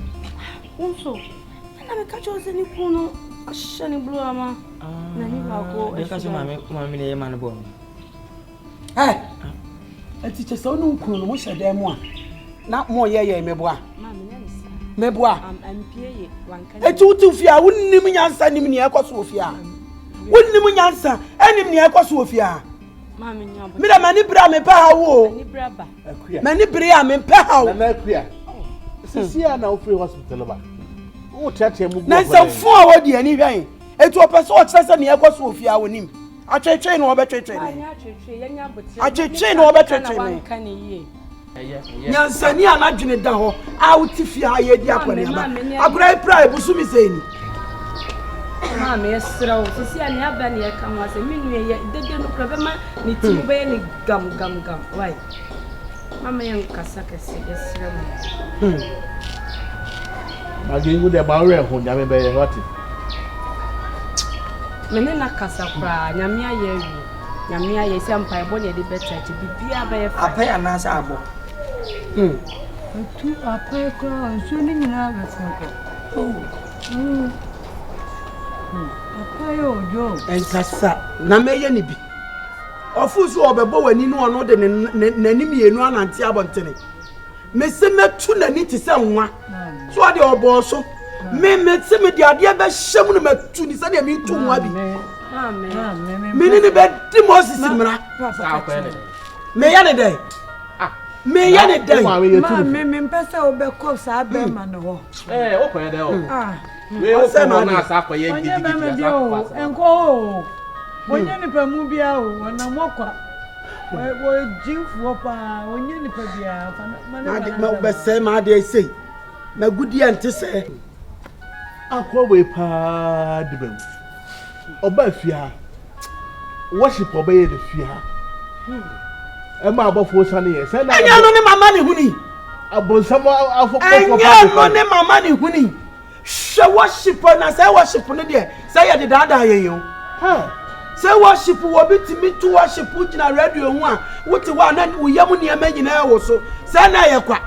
Also, and I catch us any corner, a shiny blue armor. Because my man born. Hey, a teacher so no cool, much a damn one. Not more, yeah, mebois. Mebois. I'm pay one. A 2 wouldn't even answer him near Cosofia. Wouldn't even answer any near Cosofia. Mira mani bra me pa wo. Mani bra me pa wo. See now free hospital ba. O chache mu. Na se fun awo di ani hwan. Etu opese o chese ne yakọ so ofia wonim. Atwetwe no obetwetwe ne. Atwetwe no obetwetwe ne. Nyansani anadwene da ho. A utifia aye di akwane ba. Agora pra ebusu mi seni. Ma me esra o sisi ani aba ne yaka mo ase mi nue ye dede no problema ni ti be ni gam. Why? Mama yang kasa kese esra mo. Magi ngu de ba re ho nyame be what? Mene na kasa pra nyame aye wi. Nyame aye se ampa ebo ne de beta ti bibia ba ye fa. Apa ya na sa abo. Tu apa ko so ni nyina be fo. Apa yo jo. Enkasa na meye ni bi. Ofusu obebo wani no ono de nanim yenu anante abontene. Mese metu nani ti se nwa. So ade obo so. Me mete me de ade be hyem no metu ni se de me tu nwa bi. Amen. Me ni be di Moses mra. Me ya ne dey. Me ya ne dey. Ma me mpesa obekọ sa be ma no ho. O ko ye dey o. We o se na sa akoye gidi o. Enko o. Onye nipa mu bia o na mokwa. We jinfu pa onye nipa bia fa ma be se ma de sei. Na gudi ante se. Akọ we pa de bam. Oba fia. Worship obey the fia. Emma abofo sane ye. Se na anya no ne mama ne huni. Abonsamo afọ anya no ne mama ne huni. She worship na say worship no de. Say ye de dada ye yo. Say worship wo bitimi to worship gina radio hu a wote wa na uyam ne ema nyina wo so. Say na ye kwa.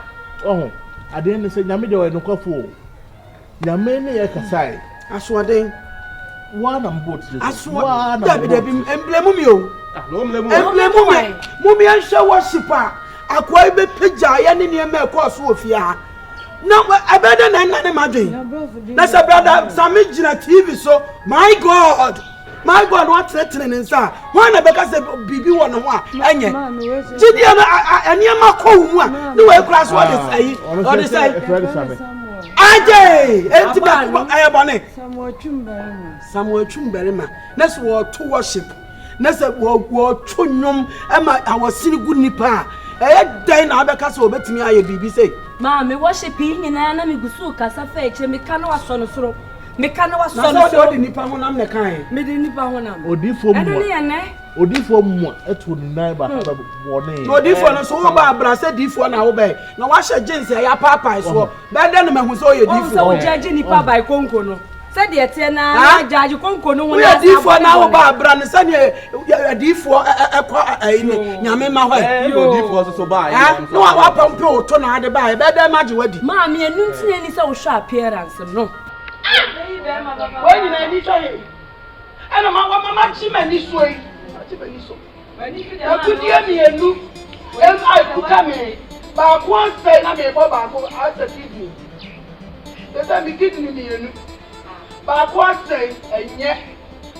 Oh, ade ne say nyame de we no kwafo. Nyame ne ye kasai. Asoden. One and both just. One. Dabi emblem mi o. Emblem mi. Mumi an she worship a akwa be pagya ya ne ne ema ekọ so ofia. No, I better than any imagine. That's a brother. Some TV. So, my God, what threatening inside? One of because the BB one one. And yet, Gideon, and Yamako, no way class what is say. Somewhere Chumberima. That's what to worship. na se wo twonwom ema awosiri gu nipa dan na abeka se obetimi aye bibi sei ma me worship nyina na me gusu kasa fa eche me ka na waso no soro me ka na waso no soro na odi nipa honam ne kan me di nipa honam odifo mu eno ne ye ne odifo mu etu ni nai ba ka bone no odifo no so wo ba bra se difo na wo be na wa hye jeans ya papa so be den no mehu so ye difo so judge nipa by konko no se de tie na judge konko no wo ye difo na wo ba bra ne se ne difo ekwa nyame ma hwe no difo so ba no wa pampe o to na ade ba be den maji wadi ma me enu ntine ni se wo show appearance no Why na ni so ye ana mama chi mani so yi chi mani so akudie mi enu ai kuta me ba ko anse na me bo ba ko asa kidney esa mi kidney mi enu ba ko anse enye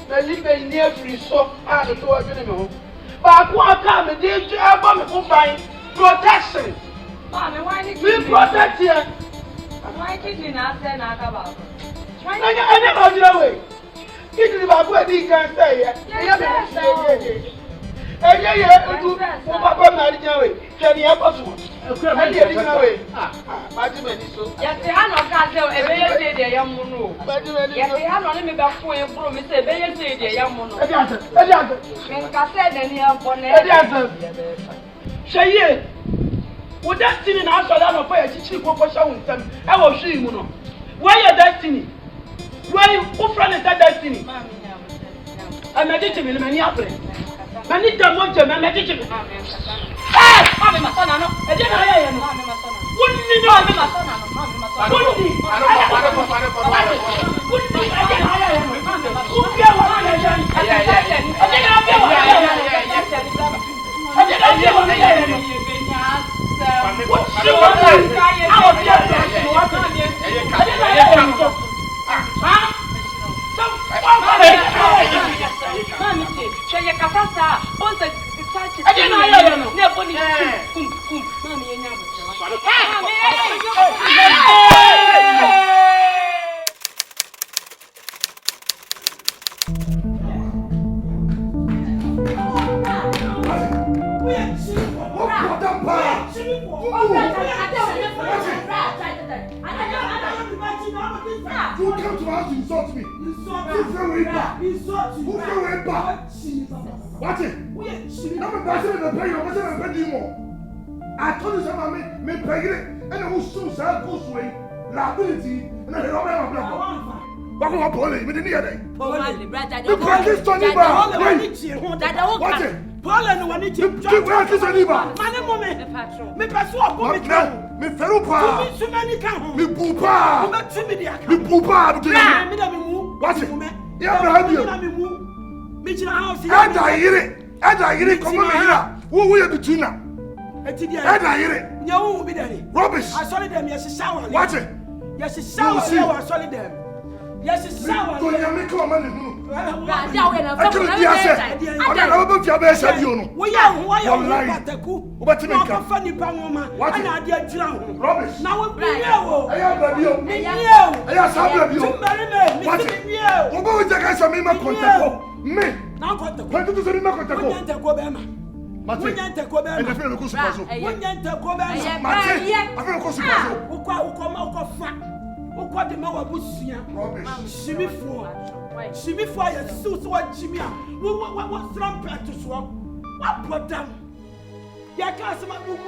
na libe ni afri so a do to adwene me ho ba ko aka me de aba me ko ban protection ma me why ni protect here why kidney na ase na aka ba Anya ma jira we. Kidney ba ko di kan say ya. Ya be say. Eye edu mo papa na ri jan we. Keni e ko so. E di ri jan we. Ma ji me ni so. Ya se ha no ka se e be ye se de ya mu no. Ya se ha no ni me ba fo e bro me se e be ye se de ya mu no. E di ante. Me ka se de ni an pone. E di ante. Sheye. Wo destiny na so da no fa ya chichi ko sha won sam. E wo hwi mu no. Where your destiny? Where who friend is that destiny? I'm a teacher, many apple. Many damage, I'm a teacher. Hey, I'm my son. I didn't know. Wouldn't you know I'm my son? Wouldn't you? You come to my house to insult me. Who fell way back? Watch it. I'm a person in the pay. I'm a person in more. I told you something. Me pay it. And I will soon say goes away. Liability. And I don't have a problem. What can I pull it? We didn't hear that. The practice to Niba. Watch it. Paul and one each. You practice to Niba. My moment. Me pass me ferupa. Me so many can. Me pupa. Me pupa. Watch it. Yeah, behind you. Me jina house. Eda yire come me here. Who we be tuna? Eda yire. Nyawu be there. Rubbish. I saw them yes shower. Watch it. Yes shower. I saw them. Yes shower. Go ya me come man. Why Jimmy for your suit, what Jimmy? What trumpet to swap? What put them? Ya can't see my book.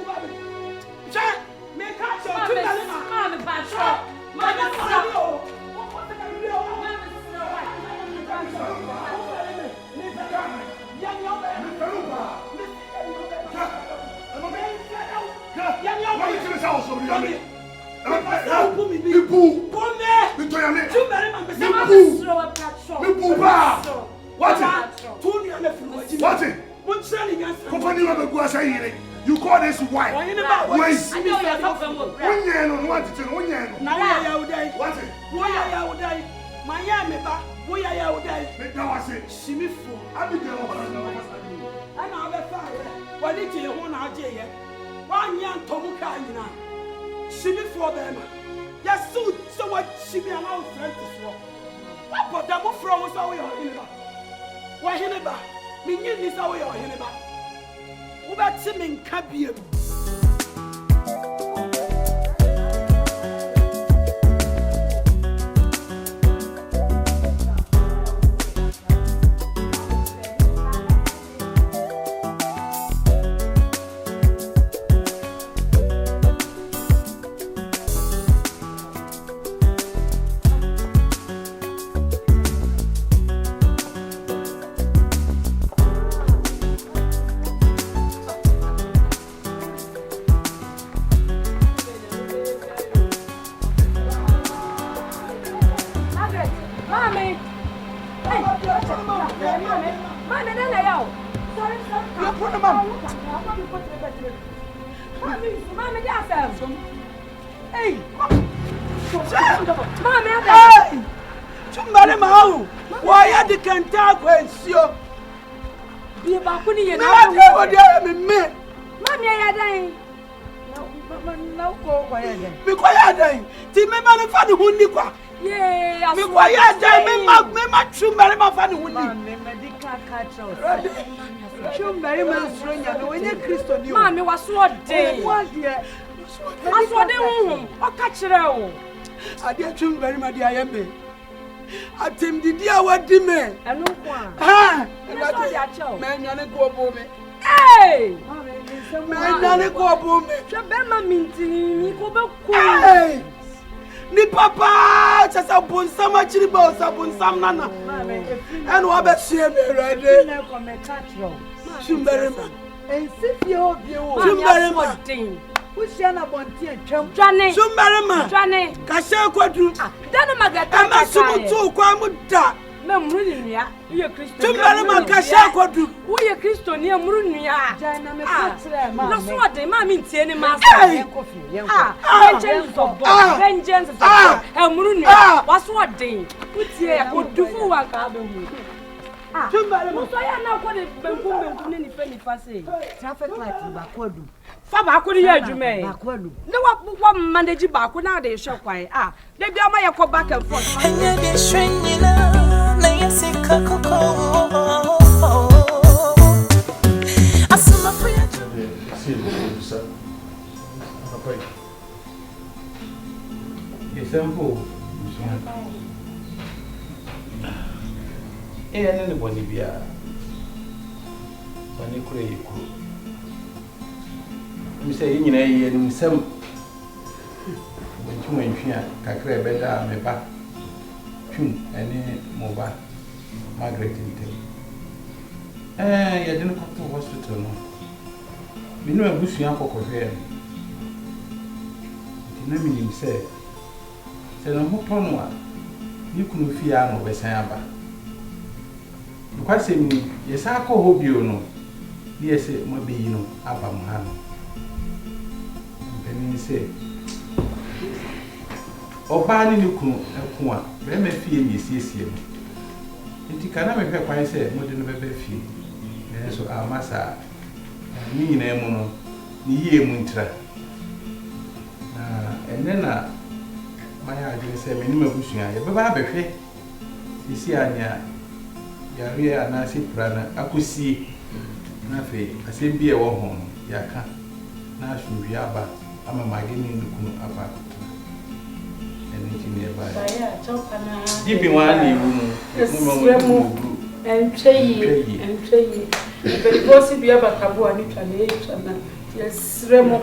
Jack, make us your two I'm a bad shot. My you call this wife? Yes, so what she be allowed friends to swap. What put them from us away on Hineba? Why Hineba? Minye ni sa wo yo hene ba. Wo ba ti me nka biem. Mami was what day? I saw them. What catch it out? I did too very much. I am. I think the dear what did me. I know one. Ah, man, you're go above me. Hey, man, you're go above me. Shabema minti, go back. Hey, ni papa, just a bun some actually boss, a bun some nana. And what about she me right there? Shumberima. And if you're Shumberima. Usiana bonti atwam. Jane. Shumberima. Jane. Kasha kwadu. Dana magata. Ama sumutu kwa muda. Me mrunuya. Uye Kristo. Shumberima kasha kwadu. Uye Kristo ni mrunuya. Jana me kotre ma. No so de ma mi ntie ni ma so. Vengeance of God. Vengeance of God. Mrunuya. Waso de. Utie ya kodufu wa ka be hu. Shumberima. So ya na ko de benkum ni nifa say. Traffic light ba kwadu. Fa ba ko ya adwuma ba kwadu. Ne wa manage ba ko na de hwe kwan. De bia ma ye ko back and forth. Anya de shrenyina na yesika koko. Asuma fuya. Example. Ene boni bia. Bani kure yiku. Mi say nyina ye nim sam. Wontu wantwia kakra beda me ba. Twum ene mo ba. Margaret Ntem. Ye de no to hospital no. Mi no abusua kokohwe. Nti na mi nim say no ho tono a ni kunu fia no besan aba. Because me yes I call hobio no. Yes mo be yi no aba mo ha no. Beni say oba ni kunu eku a be me fie ni siesie no. Enti kana me hwe kwan say mo de no be fie. So amasa ni na mu no ni yie mu ntra. Na enena maya adi say me ni mabusua ye be ba behwe. Sisi anya yare ana si prana akusi na fe asem bi e wo ho yaka na asumbi aba ama mageni ndukunu aba eni tini eba ya chopana dibi wani mu entreyi Bcos bi aba kabo ani twale twala yes remo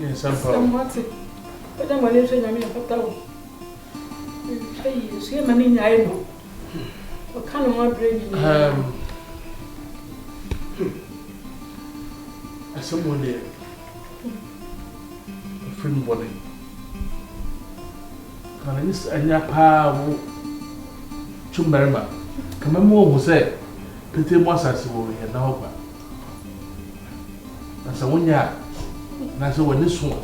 yes sampa samwati peda mane twa nyame afata wo entreyi so ye mane nyae no o kan mo brain ni someone there friend body kana ni anya pa wo chumbarima kama mo ho se pete mo asase wo ye na hoba na sa wonya na so woni so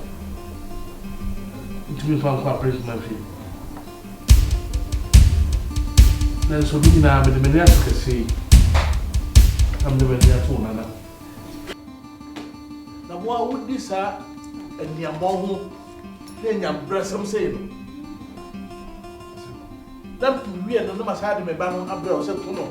ntumi fa kwa president fi na so bi na me de askasi am de me to na mo would this and your mom then your breast saying that we are not had me ban abroad said to no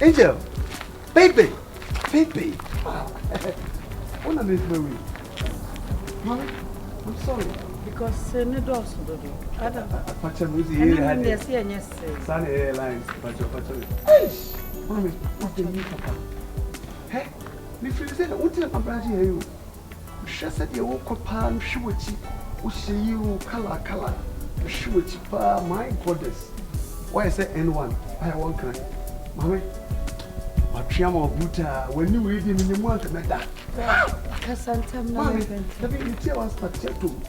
Angel, baby. What am I doing? Mommy, I'm sorry. Because no doors do. Adam. Pacha music here. Yes, yes. Sunny Airlines. Pacha. Hey, mommy, what's the new papa? Hey, me feel say what am I branching here? She said you walk pan shiwchi. We see you color. Shiwchi pa my goddess. Why say N1? I want kind. Mommy. Matriamo Buta, when you read him in the month of that. Casantam, Mammy, let me tell us that too.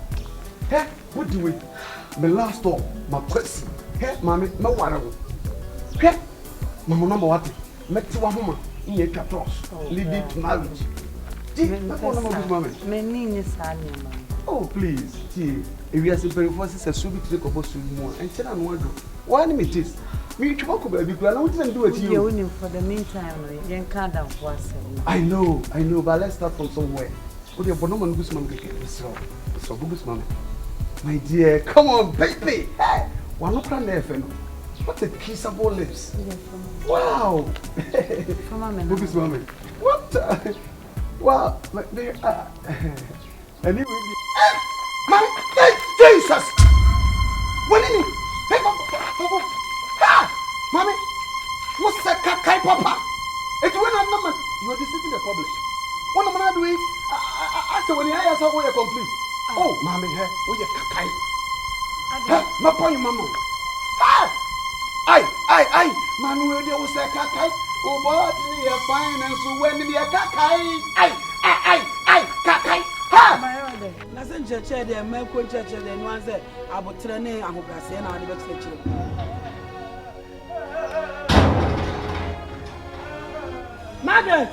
Hey, what do we? My last stop, my pussy. Hey, Mammy, no water. Hey, Mama number what? Met to a woman in a cross, leading to marriage. Oh, please, if you are super forces, a super trick of us more and tell them why it is. Me, you walk over because I don't do it. You for the meantime, you can't have was. I know, but let's start from somewhere. What your bonum goose mom get so goose mom. My dear, come on, baby. Hey, one look on there, fellow. What a kissable lips. Wow. Goose mom. What? Well, there are. Anyway, Mommy, Jesus! What is it? Hey, Papa! Ha! Mommy! What's that caca, Papa? It's when I'm not. You're deceiving the public. What am I doing? I said, when I ask how you complete. Oh, Mommy, hey, where you caca? Hey, my point, Mama. Ha! Mommy, where you was a caca? Oh, but you're fine, and so when you're caca. Caca. Ha! Nasan church there, my coach church there, no one said, I will train a Hogasi and I will fetch you. Margaret!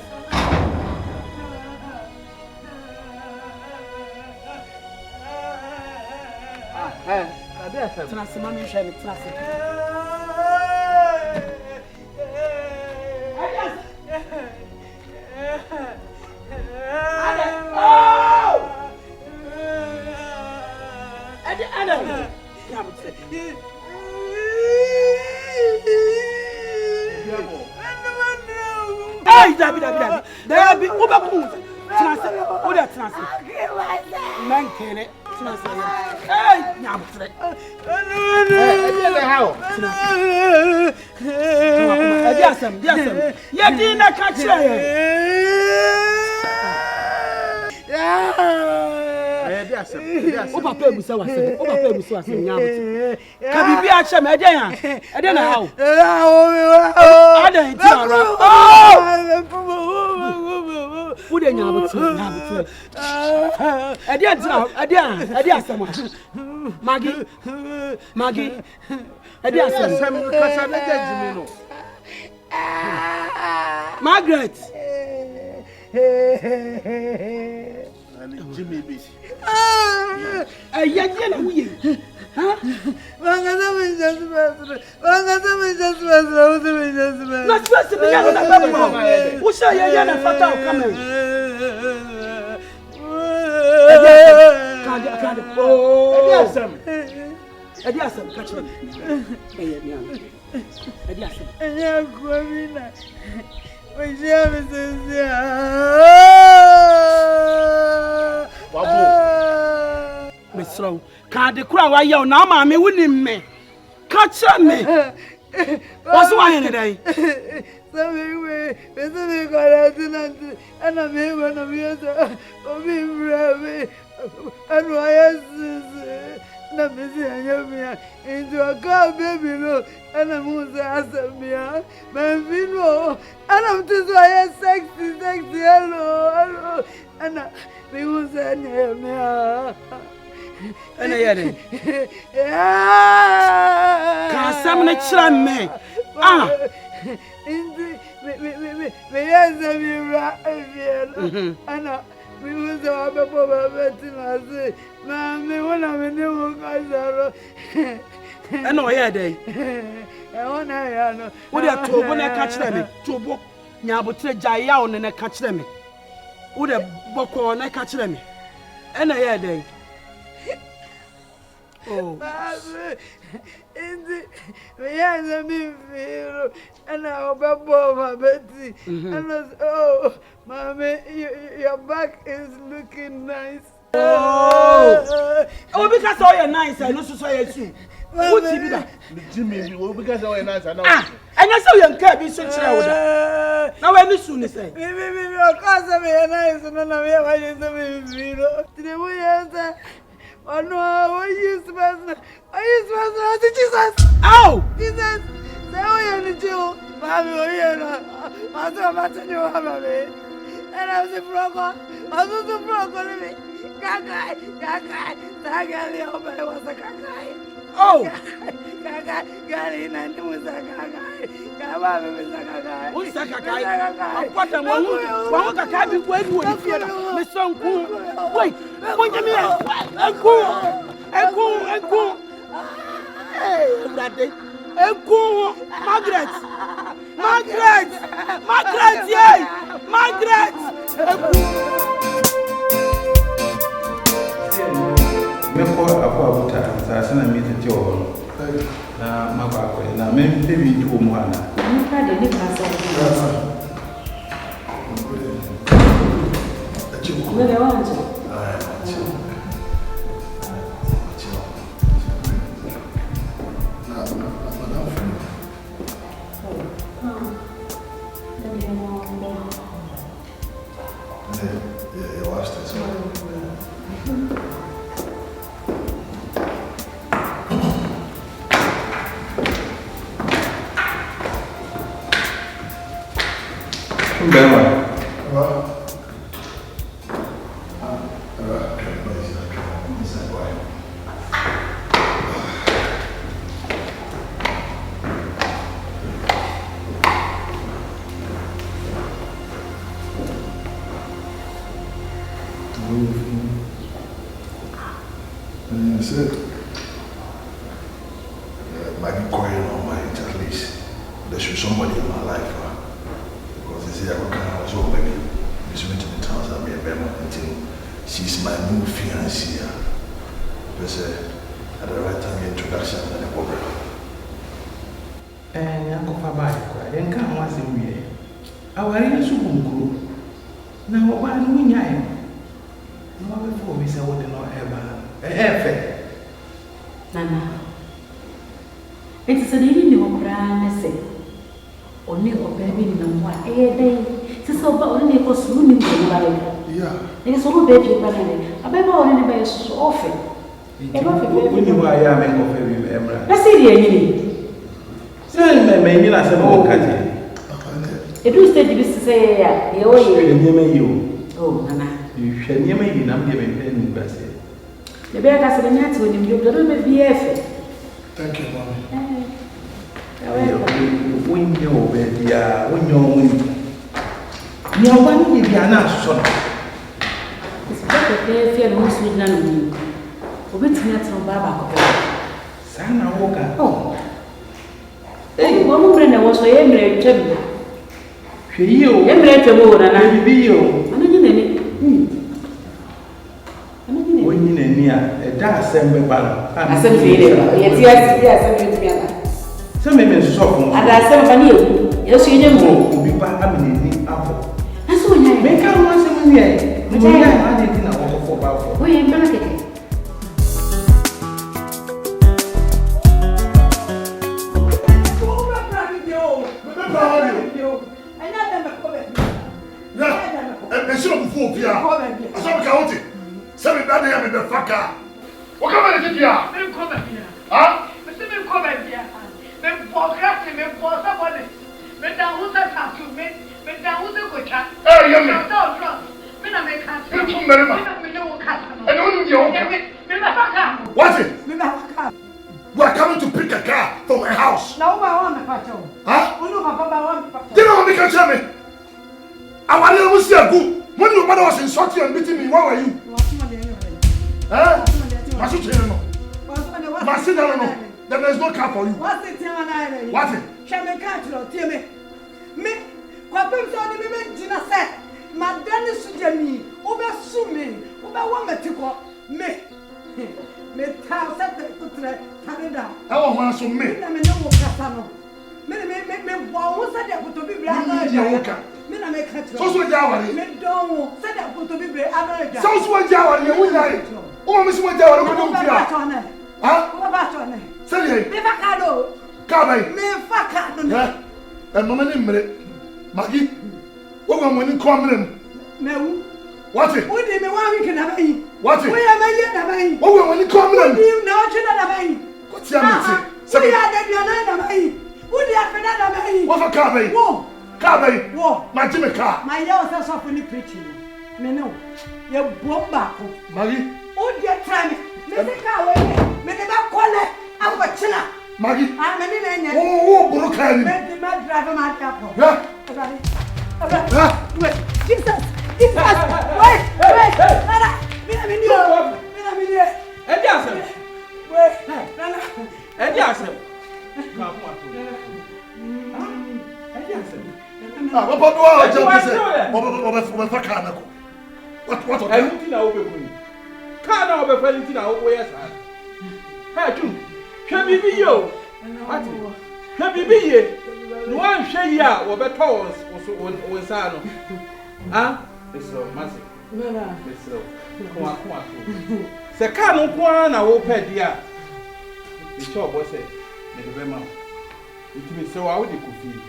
Transmami shall Hey, Dabi, Ubaku, Translate, what that translate? Man, can it translate? Hey, Yamtre. How? Yes, you didn't catch it. O papa ebusa wase nyaabot ka bibi a che me eden na how adan ti ara o de nyaabot eden asema magi eden asema kasa na jimi no Margaret Jimmy busy. Yajana wuye. Ha? Wanga sama just bas. Let's first be on the baba. Who say yajana fata o come. Can't. Oh. Adiasam catch me. Adiasam. Anya kwamina. Misro, can't the crowd why you now, mammy, wouldn't me? Catch me. What's why in a day? Something way, something got out and I'm here when I'm here of being brave. And why is Namisia into a car, baby, no, and I'm going to ask me, man, and I'm just why sexy, hello, and we will send him, and I had it. Can't some next time, me. Me answer me right, and we will have a better Mammy, when I'm in the work, I know, yeah, day. I know. What are you when I catch them? To walk Yabutre Jayan and I catch them. Would a boko and I catch them. And I hear day. Oh, in the feel, and I'll my Betty. And oh, Mammy, your back is looking nice. Oh, because all you're nice, I know so I too. What you that? Jimmy, because all you're nice, I know. And I saw you can't be so child. Now, when soon say, maybe of course I'm nice and none of you are the way answer. Oh no, I use Jesus. Oh, Jesus. Now I am the Jew. Mammy, I saw my new hammer. And I was a frog. I was a frog. Caca, Tagali, I was a caca. Oh! Gari na ndi musakakai. Kama musakakai. Musakakai. Apata wangu kakabi kwedu woni fiera. Mesonku. Wait. Monja mi. Enku. Hey, brother. Enku. Margaret. Yeah. Margaret. Meko akwa abuta sasa na miti tio na mabako na mempe bi tu mu ana nka de ni pasa ngale wanje Thank you, Mommy. Abachina. Maggie. I'm a minute. Oh, broken. Let the man drive him out there. Jesus. Jesus. Wait. Se ka no kwa na wo pɛ dia the shop boss say me de be ma it me so I would kofi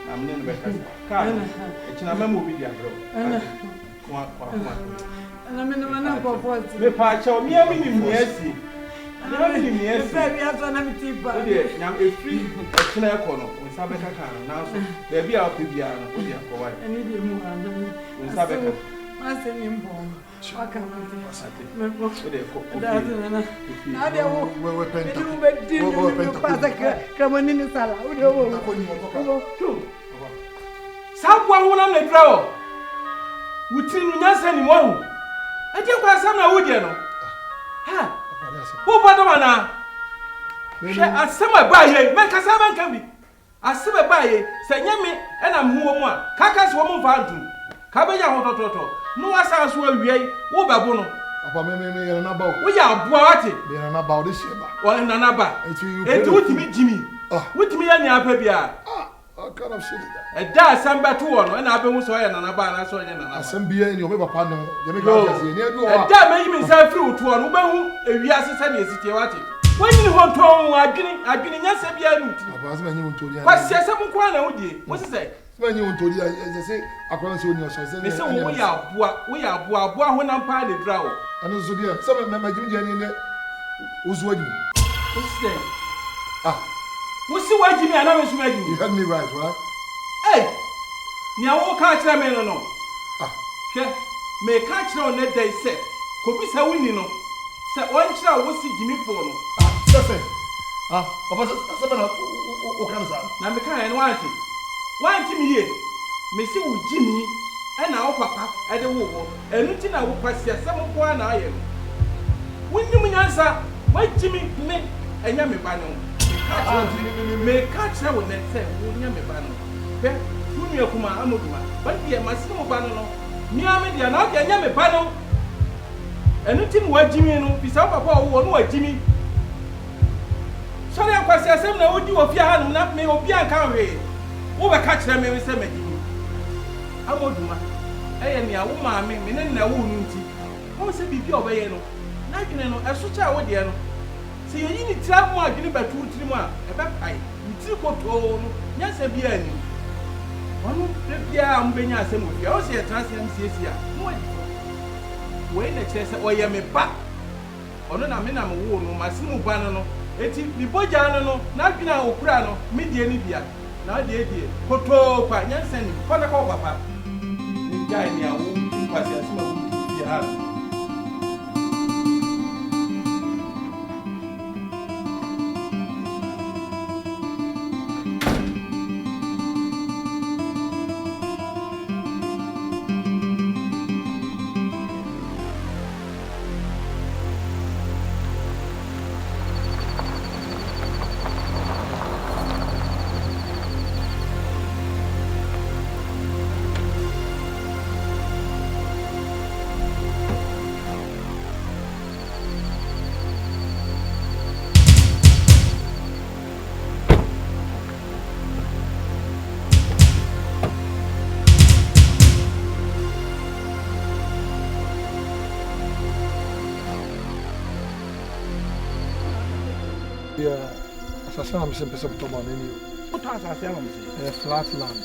na me ne be ka ka e china ma mo bi dia bro kwa ana me no na pɔpɔ me pa cha o mi ami ni miesi ni ami ni miesi be bia so na me tipa o de nyam e free e china e ko no o sa be ka na so be bia o pe bia no o de akɔ wa ani de mu ana o sa be ka Mase ni mbo. Waka mate. Mbo. Ode ko. Na de wo. We penta. Di be di ni pasa kama nini sala. Ode wo. Akoni mo toka. Sabwa wona na dra wo. Wuti nu nyansa ni mo hu. E je kwa sam na wo die no. Ha. Wo ba do mana. Hwe asema ba ye. Men kasa ban ka bi. Asema ba ye. Se nyame e na mhu wo mu a. Kaka se wo mu fa ntum. Ka be ya ho tototo. No asa so awiei wo babo no apa me yana ba wo ya aboa wate me yana ba o de sheba wo na ba eti wutimi jimi wutimi ya ni apa bia kind of shit e da asamba to wo no na abehu so ya na ba na so ya na ba asambia ni o me papa no je me ka kase ni ebi o e da me yimi nsa firi wo to wo no behu ewi asesa na esitie wate wanyini ho ton adwini nyasa bia ni uti apa asema nyi wontori ya kwasi asem kwa na wodie wo sese When you want to say, I can't see your source. They say, we are boa when I'm part of the draw. And also, dear, some of my Jimmy who's wedding. What's that? What's the way Jimmy and I was wedding? You heard me right? Hey, now what catch them in or no? May catch on that day said, could be so winning. Said one child was see Jimmy for no. Papa, someone who comes out. Now, the kind wanted. Why to me, Missy Jimmy, and our papa at the war, and nothing I will pass here some of one I am. When you mean answer, why Jimmy me and Yammy Bano? May catch her when they say, Yammy Bano. Whom you come Amuduma, but dear Massimo Bano, Miami, they are not Yammy Bano. And nothing where Jimmy no, beside Papa or no Jimmy. Sorry, I pass here some of you of your hand, not me or Bianca. Wo be catch them me say me gimi amoduma me a wo ma me ne na wo nunti wo se bibi obeye no na dwene no eso cha wo de no se yi ni tira mo adwene batu tiri mu a e be pai nti ko to no nya se bia ni wono de bia am benya asem ofia wo se transem siesie a mo we na kire se oye me ba ono na me na me wo no masimu ba no eti bi boja no na dwene a okura no me die ni bia na de koto pa nyansen ko na ko papa njai ni awu kwasi asima wu ya ha Assassin, I'm simply some Tommy. What was I saying? A flat land.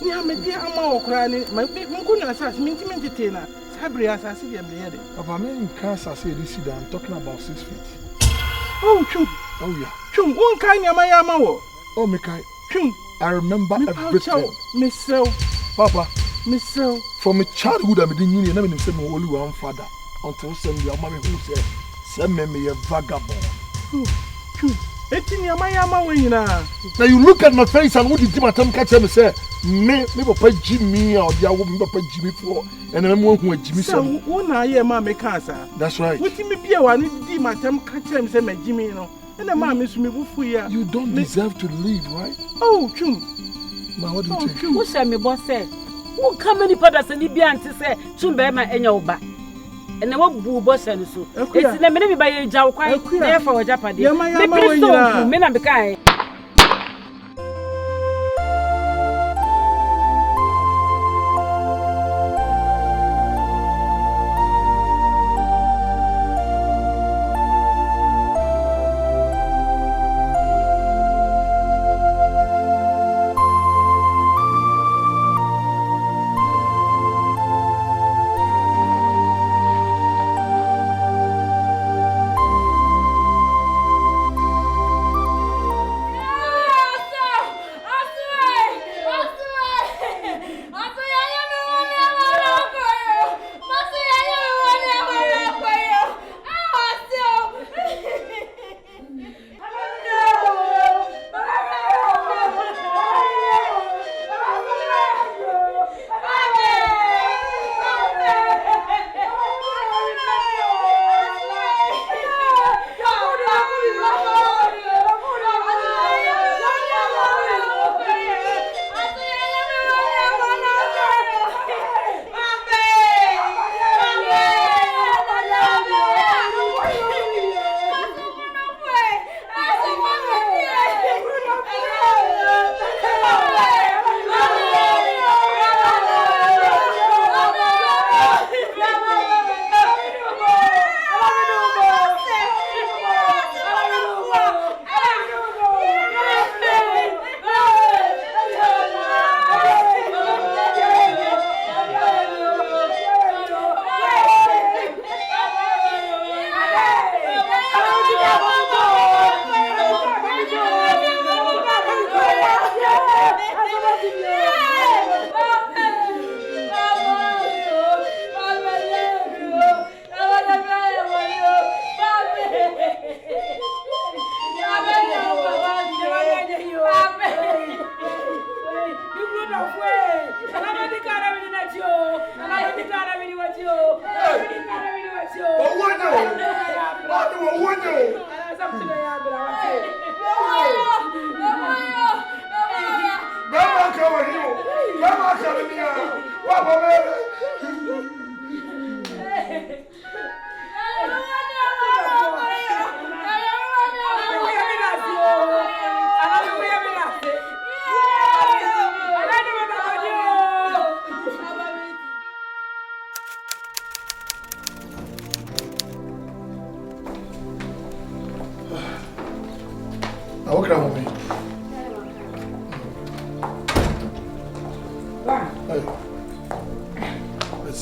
Yeah, my dear Amma crying, my big Munkuna assassin, Mintimentina, Sabri assassin, and the head. Of a man in Kansas, I'm talking about 6 feet. Oh, Chum. Oh, yeah. Chum, one kind of my Yamawo. Oh, Mikai. Chum, I remember everything. Miss Sel, Papa, Miss Sel. From a childhood, I didn't need never say only one father until send your mommy who said, send me a vagabond. true. Now you look at my face and what did my time catch me say, me papa Jimmy or the me papa Jimmy for and I'm one who Jimmy so one I mamma cancer. That's right. What me be a one did my time catch him say my Jimmy no and the mom is me for you don't deserve to live, right? Oh true. Ma what do you think? Who say me boss say who come any part as any be anti say chumbe ma enyoba and the what boo boss and so it's the many by a jaw quite there for Japan. Me men am kind.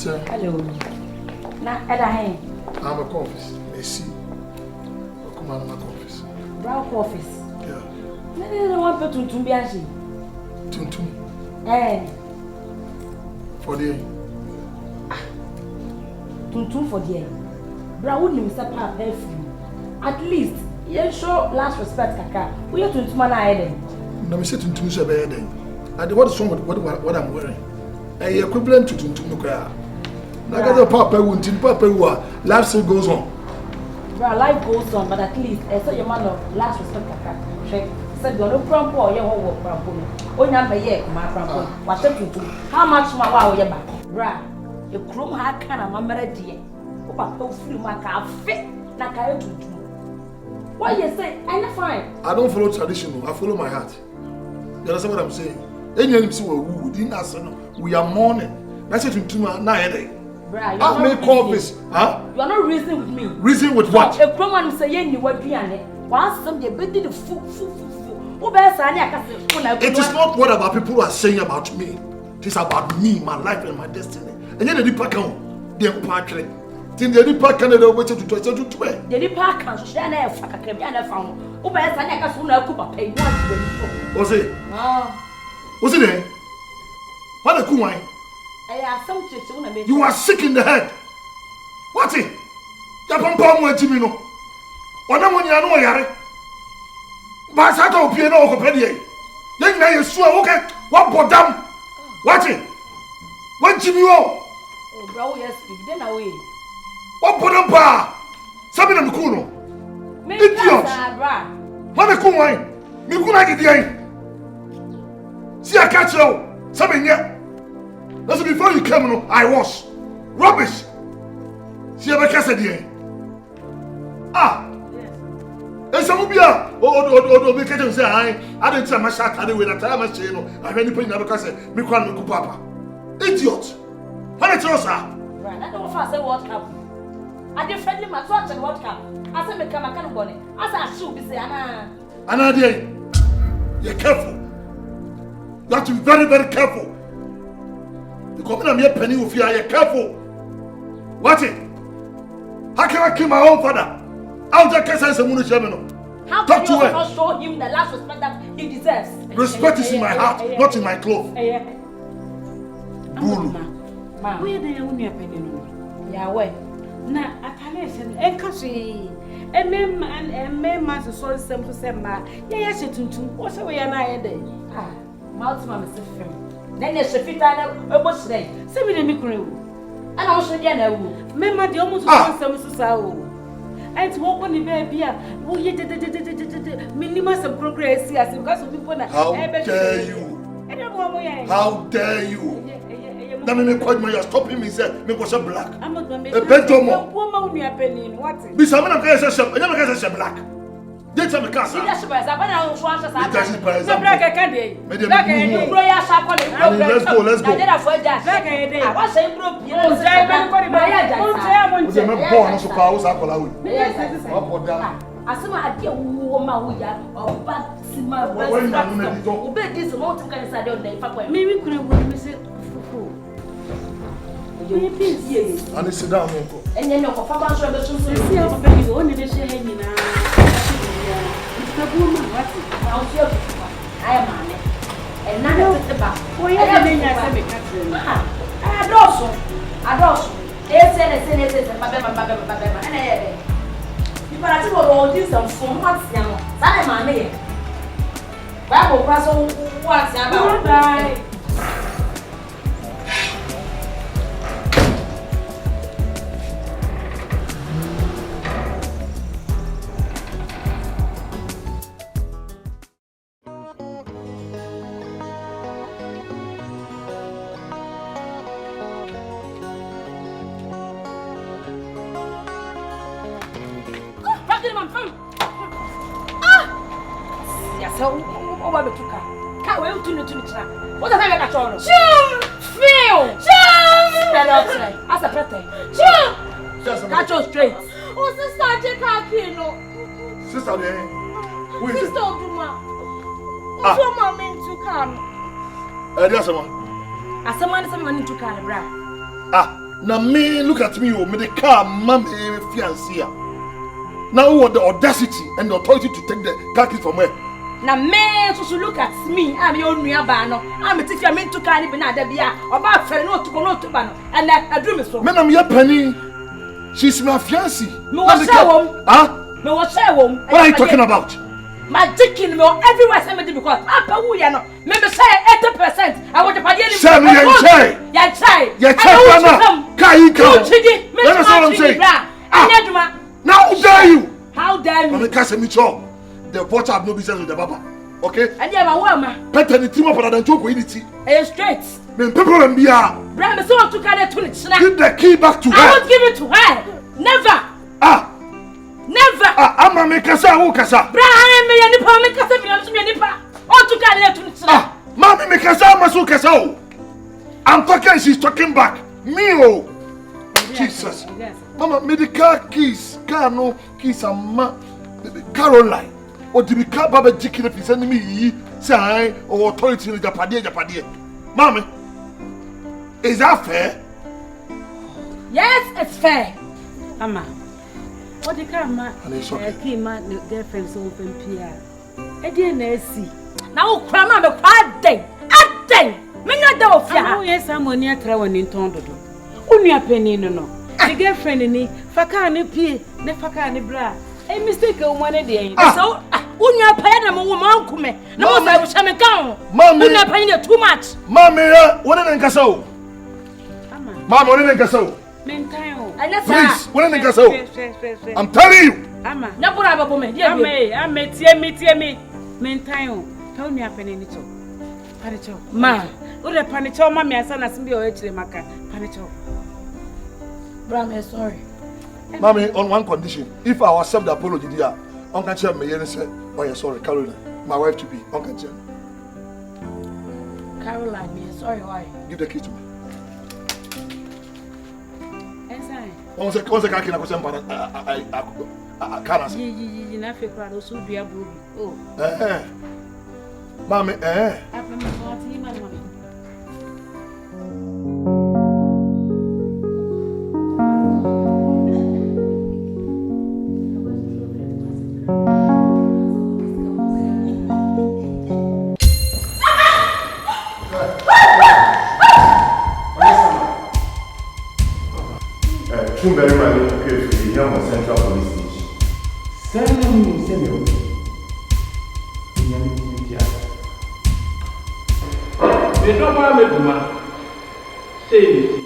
Hello. Na Eda hen. I'm a office. I see. Come on, my office. Brown office. Yeah. No one put tuntum bi ashi. Tuntum. For the tuntum for the Brown would himself have perfume. At least you show last respect kaka. We are tuntum na eden. No me say tuntum so be eden. And what is wrong with what I'm wearing? Equivalent to tuntum no kaya. Like as a papa won't life still goes on. Bro, life goes on, but at least I saw your man of last respect kaka. Said you no problem or you won't work problem. Only am here my problem. What you do? How much more wow you back? Bro, you chrome ha kana mamara die. O papa free ma ka fit na ka you do. What you say? I'm fine. I don't follow tradition, I follow my heart. You understand what I'm saying? Anyone see we didn't ask we are mourning. That's it to na headache. I've made office, huh? You are not reasoning with me. Reason with what? A woman say you what piano. Once some they did the fool. It is not what about people are saying about me. It is about me, my life, and my destiny. And then the deeper count, the empire. Then the deeper can they wait to the deeper count. She and I fuck a cabana found. Ubers and I got soon a cup pay one. Was it? Was it there? What a cool wine. You are sick in the head. What's it? Japon Jimmy no. What am I know? Masata opie na okopedie. Yen na yesu a woke wa bodam. Watching. When Jimmy wo. Oh bro, yes, speak then away. Wa bodam pa. Sabi na mikuno. Idiot. What a cool wine. Mikuna gidi. See I catch you. Sabi nya. That's before you came no, I was rubbish. See I catch you. Ah. And some be o make it say I didn't tell my shot and with that time I say no. I really put never cause me kwan me papa. Idiot. What it was sir? Right, I don't fast say what cup. I defend my watch and what cup. I say me come I can bonnet. As I should be say Anna dear. You're careful. You have to be very, very careful. You come in and make penny with you, you're careful. What it? How can I kill my own father? How can I say someone How can you not show him the last respect that he deserves? Respect is in my heart, not in my clothes. Bulu. Ma, where the only opinion? Yeah, wait. Na atalation enkashi emema so sem to sem ma ya shetuntum wo se we ya na ye dey mouth ma me se fem na ne shefita na ebosire se mi de mi kure wo ana wo so dia na wu mema de omo so sem so sa o ait wo ko ni be bia wo ye de minima sem krokre esi as because of people na how dare you how dare you that me call me you stopping me say me go say black e bedomo wo ma unu apenin what bi say me na ka say sham enya me ka say black dey tell me ka say leadership ba za bana so answer sa me black ka dey black dey bro ya sha ko dey let's go na dey for ja black dey wa say bro bi o jai ben ko di ba ya ja o je me born so ka o sa kola we o po down asema ade wo ma wo ya oba sima wo be dis mo tun kan sa dey on dey fa ko me kure wo me say and sit down uncle. And then your papa should be see how baby only the share hanging now. It's the woman what now you I am man. And now it's the back. Oh yeah, then I say me Catherine. I don't. They say baba and eh. People are to all this some phone what's now. That man me. Bible pass on what's now. What the hell are you doing? Feel! Spread out today. As a pretty. Catch you straight. Oh, sister, take her key, Sister, who is it? Sister Oduma. What's your mom into come? There's someone. Someone into come, bra. Now me, look at me, me the car, mommy, fiancé. Now what the audacity and the authority to take the car keys from where? Na me so look at me am your nuaba no am tifi am to kan bi na da bia oba fere no to ba no and adu me so me na me penny she's my fiancé me was share wom me was share wom what are you talking about magic in me everywhere say me because apa wu ya no me say 80% I want to pay any share me ya chai na kai ka let us all I'm saying now how dare you me case me chop the porter have no business with the baba. Okay? And yeah, my woman. Better the team up than joke with it. Hey, straight. Men people and beer. Bram, so to carry to it. Give the key back to her. I won't give it to her. Never. Never. I'm a make us a kasa. Bram, me and the make us a nipa. Oh, to carry to it. Mammy make us a masuka. I'm talking, she's talking back. Me, Jesus. Mama, medical keys, car no keys, and Caroline. Or did we cut Baba Jikin if he's sending me say or authority in Japadia? Mommy, is that fair? Yes, it's fair. Mama, what the car man? Okay. Man, the girlfriend so open PR. I didn't see. Now, Crama, the bad day. A day. Many do of ya. Oh, yes, I'm on your travel in Tondo. Only a penny no. The girlfriend in Fakani P, the Fakani bra. A mistake on one day. So, Unya payana mo woman kume. Na mo say shame kan. Mami. Unya payana too much. Mami, what an encasso. Mama, what an encasso. Please, what an encasso. I'm telling you. Ama. Nyapura babo me. Ame tie me. Mentan. Tell me apene ni to. Panicho. Ma. Ure panicho ma me asa na simbi o echire maka. Panicho. Bro, I'm sorry. Mommy, on one condition. If I accept the apology, dear, Uncle Chem may say, oh, yeah, sorry, Caroline, my wife to be, Uncle Chem. Caroline, me sorry, why? Give the key to me. Once I can't say, you not feel proud of so be a booby. Oh, Mommy, Very much case to the Yama Central Police Station. They don't want me to say this.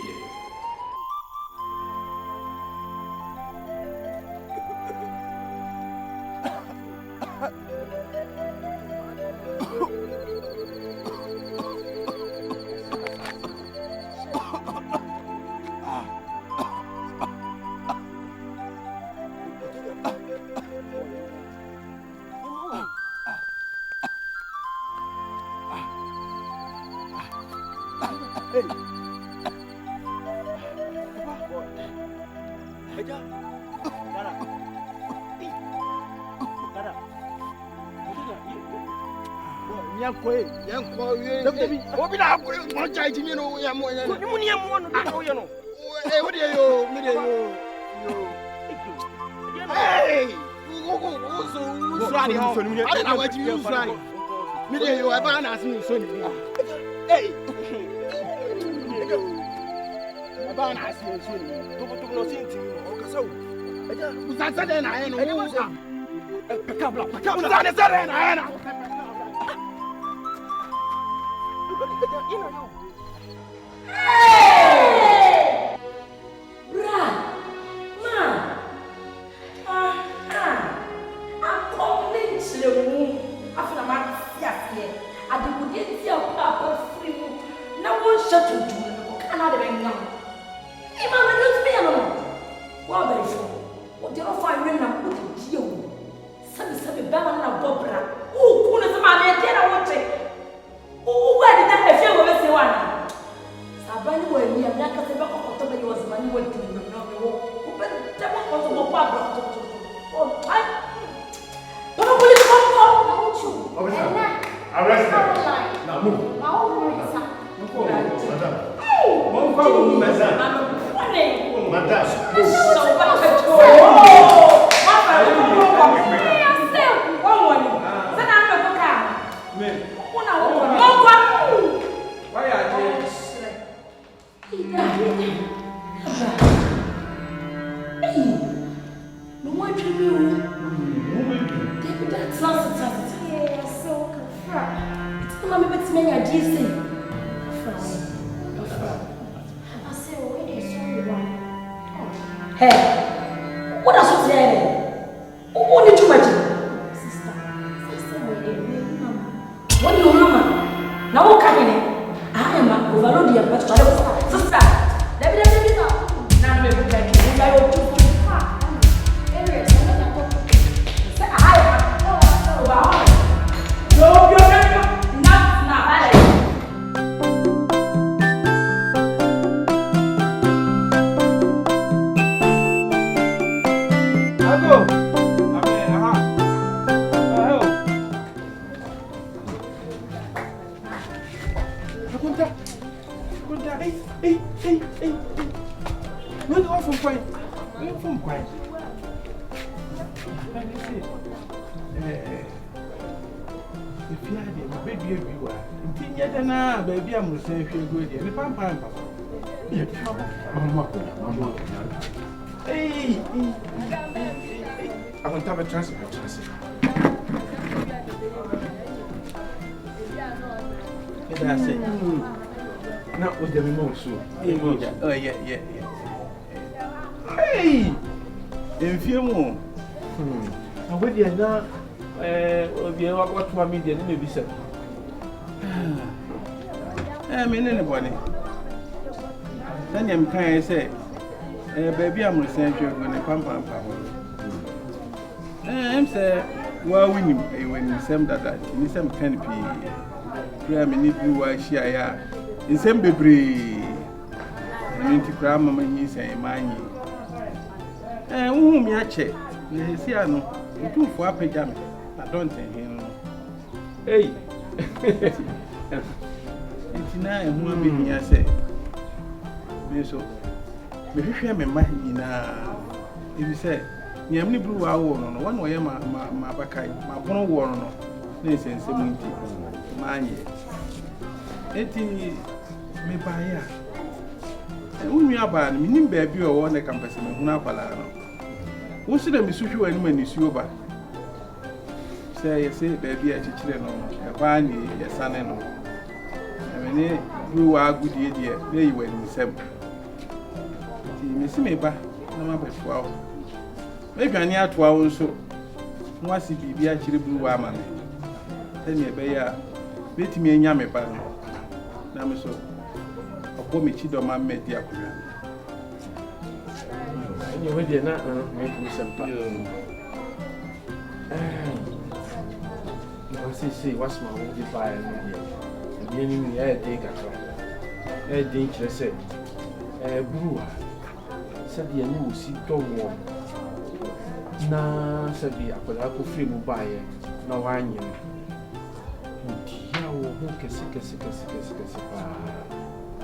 That's it. Now, with the emotion. Oh, yeah. Hey! In few more. And with you now, what to me, then maybe said. I mean, anybody. Then I'm kind of say, baby, I'm resentful when I pump. I'm say, well, when you send that, in some canopy, I mean, if you are shy, in some baby, and to cram my niece and mine. Whom you check, you see, I know, you do for a pajama. I don't think him. Hey, it's now a woman, I say. So, maybe I am a man. If you say, you have blue hour on one way, my back, my bone war on this and 70. Man, 80 me buy ya. And when you are bad, meaning baby or one campus in Hunapalano. What's the Missu and when you see over? Say, baby, I teach them a bandy, a son and all. I mean, blue are good idea, they were in December. Miss me back, no matter 12. Maybe I near 12 so. Once it be actually blue woman. Then you bear, let me in Yammy Pan. Now, so. Me chido ma media kuya. Anyway, they not make me some pie. See, what's my own fire? And the enemy, I take a crowd. A dangerous said, a brewer said the enemy will see to warm. Na said the apple free will buy it. No, I knew. Who can sick.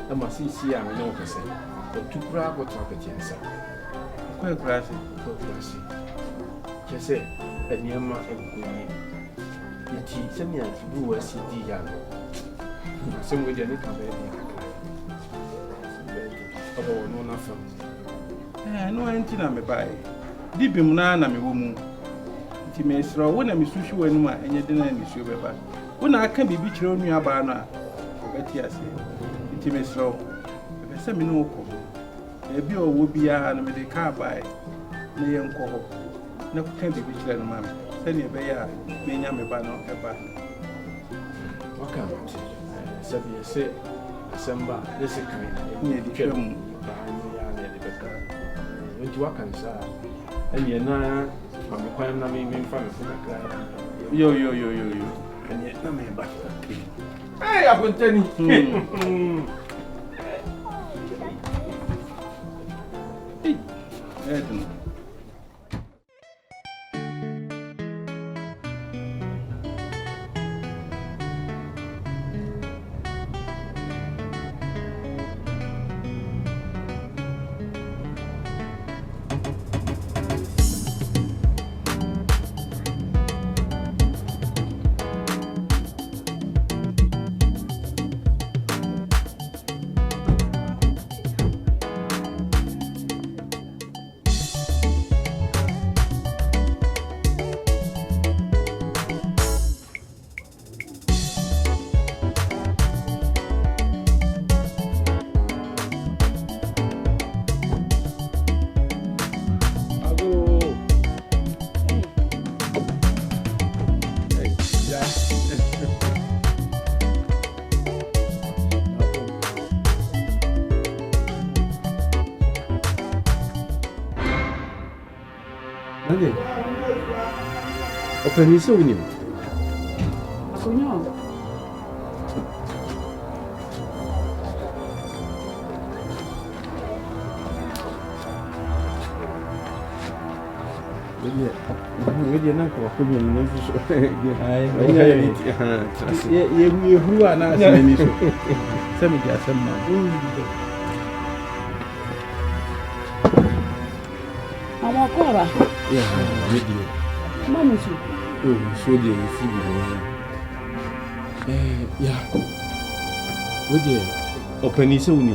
I must see, I know, I say, but to grab what talking, sir. Quite grassy. Just say, a near my and good. It send me a blue CD young. Some way they come back. Oh, no, nothing. No, anything I'm a buy. Deep in Nana, my woman. It may throw when I'm a sushi and you didn't issue paper. When I can be beach on your banner, but yes. Timmy slow. If I say me no come, a bill would be a with a car by me and co. No can be rich than mammy. Send you bear, me and me banner a back. What can I say? Say, December, this is kind near the film. What you can say? And you're not from the point of me from a Yo. And yet, no, me back. Hey, I'm going to tell you. Open his own. We're not going who are not Mama, so dear, you feel yeah. With the open his own.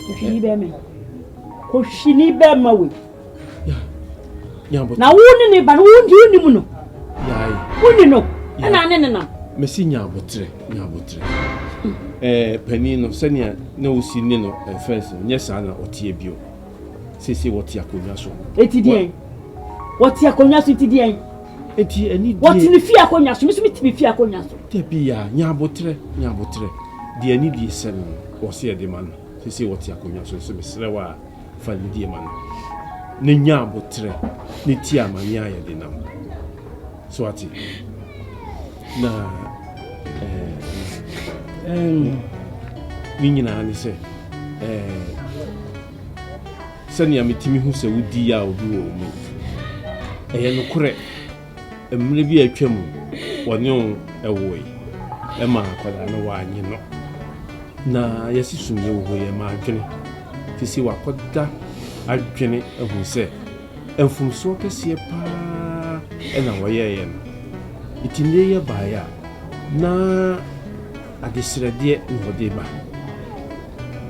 If you be me, because she need be my way. Na woni ne ba no wondi mu no. Yai. Woni no. Na ne na. Mesi nyabotre. Pani no senia na usi ni no fence nyesa na otie bio. Sisi wotia konwa so. Etidien. Wotia konwa so etidien. Eti ani die. Woti ne fia konwa so, miso mitimi fia konwa so. Tebia nyabotre. Die ani die sen wo se de man. Sisi wotia konwa so mesre wa fa ni die man. Ne nyabotre. Ne ti amanya ya de nam. So ati. Na nyina ni se sani amitimi hu se wudi ya obi wo mu no kore emre bi atwam woni on ewoyi ma akwada no wa anyi no na yesi sumye wo ye ma adwene tisi wakoda adwene ehu se emfumso kese pa na woyeye no itinde ye baya na adesrede nhodeba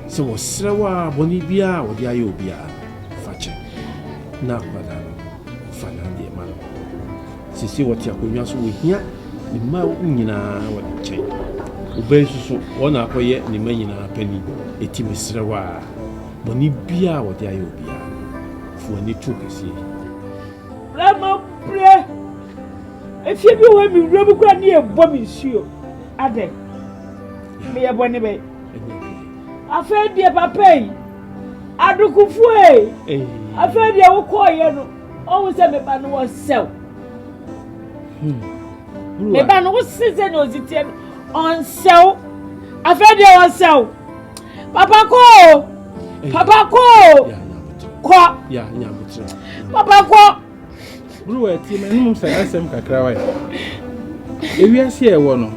se wo srewa boni bia wo dia yo bia fache na kwada fana de man sisi wo tia konwa so wo hia ni ma nyina wo de chen obe susu wona akoye ni ma nyina pani etimi srewa boni bia wo dia yo bia fu ani tukasi rama pre efie bi wo mi wura bu kwa ni ebo mi nsuo ade me ye bone be afa die papa yi adukufu afa die wo koye no o wo se me ba no wo sew me ba no wo size no zitie on sew afa die wo sew papa ko ko ya nyabutre papa ko bro ati menum say asem kakra wa ewiase e wo no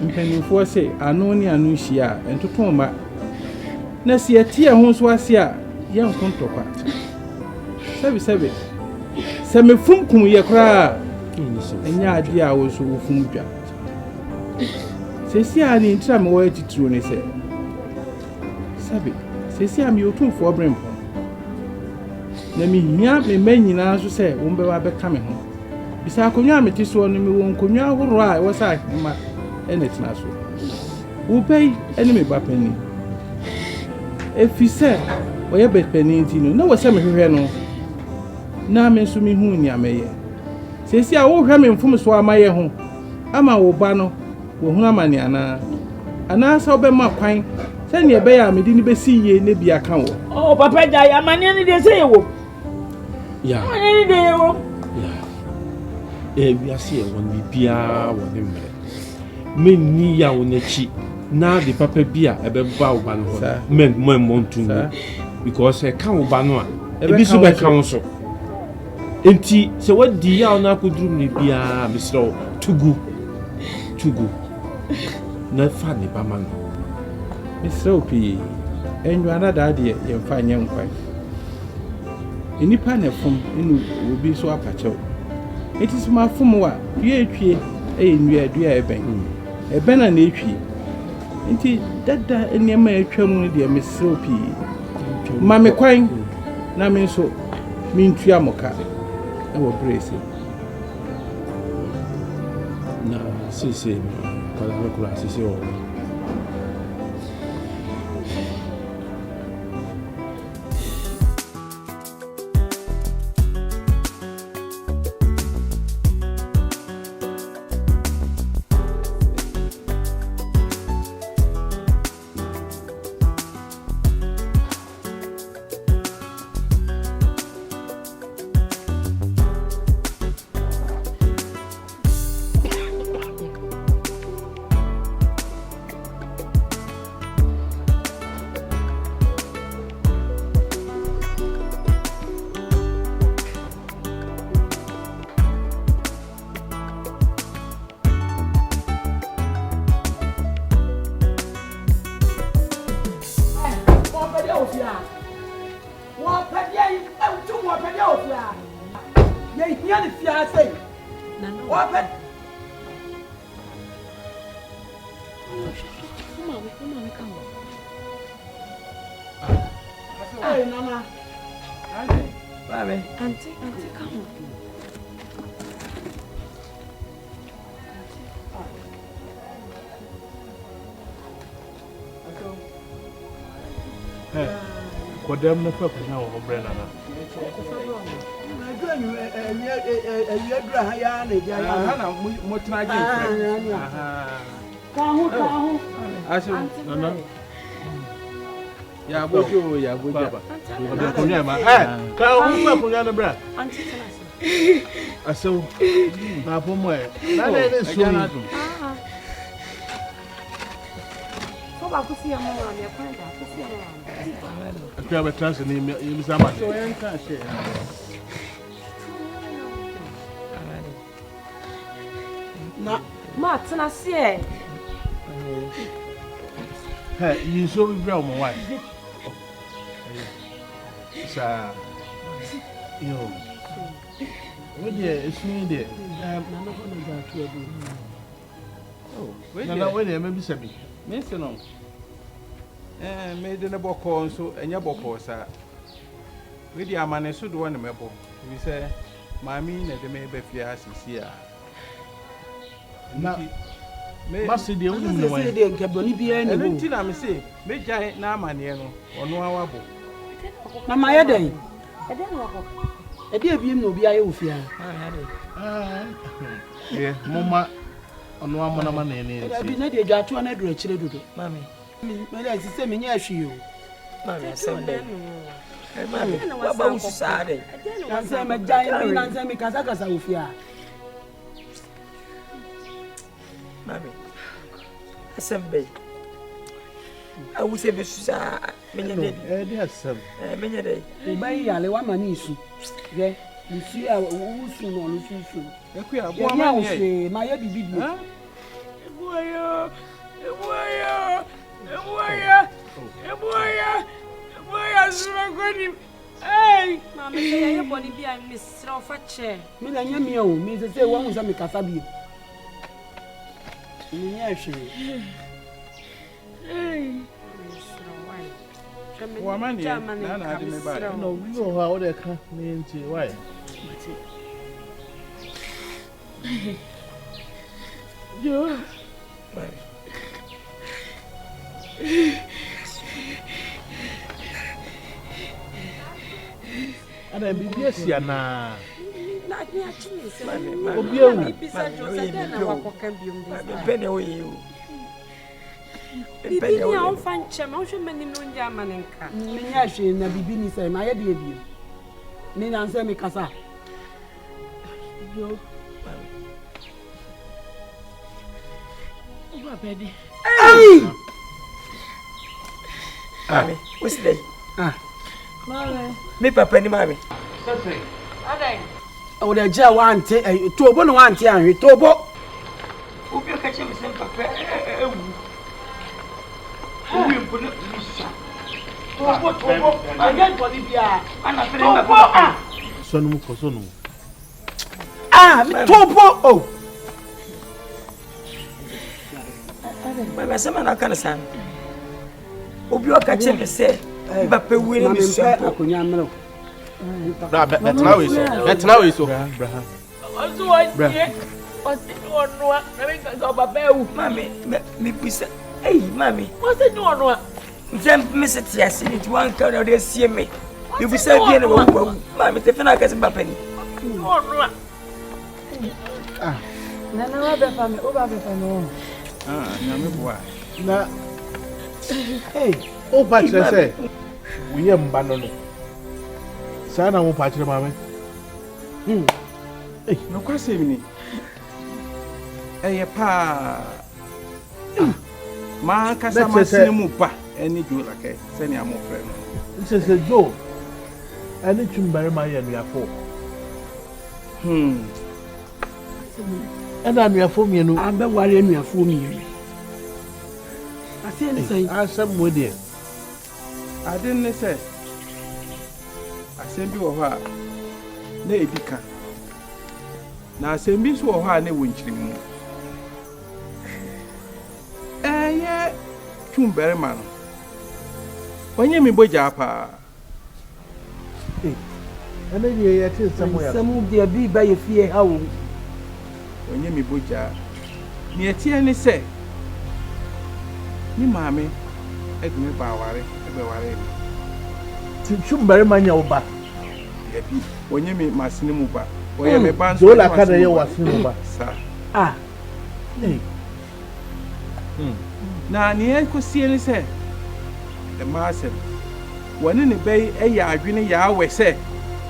mpanimfo se ano ne ano hia entoto ma na se atie ho so ase a ye nkontokwa sebe se me funkum ye kra enya ade a wo so wo fun dwa sesi a ni ntira me wo atitiro ne se sebe sesi a me otumfo brempo na mi hia me manyina so se wo mbe wa beka me ho bisa akonwa me tiso no me wo nkonwa horo a wo sa ma enetina so wo pay ene me ba pani efise wo ye be pani ntino na wo se me hwehwe no na me so me hu ni ameye sesi a wo hwe me mfum so amaye ho ama wo ba no wo hu amane ana sa wo be ma kwan se ne be ya me di ni be si ye ne bia kan wo oh papa ja ya amane ni de se ye wo ya amane ni de wo ya wi ase won bibia wo ne mre menni ya wonachi na de papa bia ebe ba wo ba no ho men mo montu because e kan wo ba no a ebi so be kan so enti se wadi ya na akudrum ne bia misro tugu na fa ne ba man misro pi enyu anada de ye mfa nya nkwan enipa na fom enu obi so apachew etis ma fom wa dua etwie enua dua eben ebena na etwie nti dada enema etwa mu de misro pi ma me kwan na me so mintua moka e wo brace na sisi para kula sisi o Babe, auntie, come on. Kodem no fa kunya wo brɛ nana. Na do anyu dra ha ya na dia ya. Aha na mo tena gye mfrɛ. Aha. Ka ho. Ashe nana. Ya bojo ya bojo. Kodem kunya ma. Ka ho fa kunya no bra. Auntie tena se. Aso. Na pomo e. Na ne so mi. Ba kusi ya mama me kwenda kusi ya mama. Akwa be trans ni mi sama. So en kan she. Na Ma tena se. You so we bra mo wa. Sa yo. Wo de esu de na no ko na ga tu adu. Oh, na we de me bi sabi. Me se no. Me de ne bɔkɔ nso enya bɔkɔ sa. We di amane so do na mebo. We say maami na de me be fia asisi a. Na Masi de unu no wa. De nke boni bia ni ho. Enti na me se me gyan na amane no ɔno awabo. Na ma ye den. Ede no wako. Ede ebiem na obi aye ofia. Mama ɔno amana ma na ne. Abi na de dwato na duro chire dodo. Mami. Me dey say me nya ahwe o. Mami asembe. Mami, baba usade. Nanse me gyan bi nanse me kasa ofia. Mami. Asembe. Awu se be susa menye dey. Dey asem. Menye dey. O bayi yale wa mani isu. Ye, isu a wusu no no susu. Eku ya bo ama ye. Ma ye bibi bi. Ebuaya. Sragoni. Hey, mama, say ya boni bi a misra ofa che. Me na nya mi o, me say wa hu sa me kasa bi. Me nya ahwe. Hey. Wa mani na ade me ba. No, we go how they can me nti why? Yo. Ada bibi asia na. Na ni achini se. Obi ewu. Bibi sa jo se na wakoka biom de. Bene o yi o. Bibi ni a onfa nche ma hwe manim no ndi amanenka. Me nya ahwe na bibi ni se ma ye de ebiem. Ni na nse me kasa. Yo. Oba bedi. Hey! Mami, what's that? Mami. Me papa ni mami. Sase. Adai. O de je wa ante tobo no wa ante anhwe tobo. Obi o ka che me sem papa ewu. Obi mpo na misha. Tobo. Again for the bia. Ana fere papa. Sonu mu ko sonu. Tobo. Oh. Mami sama na kana san. Obi o ka che me se papa wiri mi so akonya mro. Bra betna we so. Abraham. Ozo wa die. Osi no a na me ka papa ewu. Mami me pisa. Hey mami. Osi no a. Njem me se ti ase ni wan ka na de sie me. Me pisa bi na wo. Mami te fena ka se papa ni. No a. Nana wa be fa me, o ba be fa no. Na me boa. Na hey, o pa kire se wo ye mba no no. Sa na mo pa kire ma me. Eh, no kwase mi ni. Eye pa. Ma kasa masini mu pa eni jo la kai. Se ni amo frɛ no. Se jo. Ani chumbare ma ye nuafo. Ana nuafo mi no. Abe ware nuafo mi. Ase ni sai. Asem mo de. Ade ne se. Asem bi wo ho a na edika. Na asem bi so wo ho a na wonkyiri mu. Eye chumbare ma no. Onye mi boja pa. And then you are somewhere. Some dear be by a fear how. When you me boja, near Tiani say, Ni mammy, egg me bawari, everywhere. Chumbury man, your back. When you meet my cinemuba, where my band Zola Cadre was cinemuba, sir. Ah, nay. Now, near could see any say. The master, one in the bay, a yard, Yahweh said.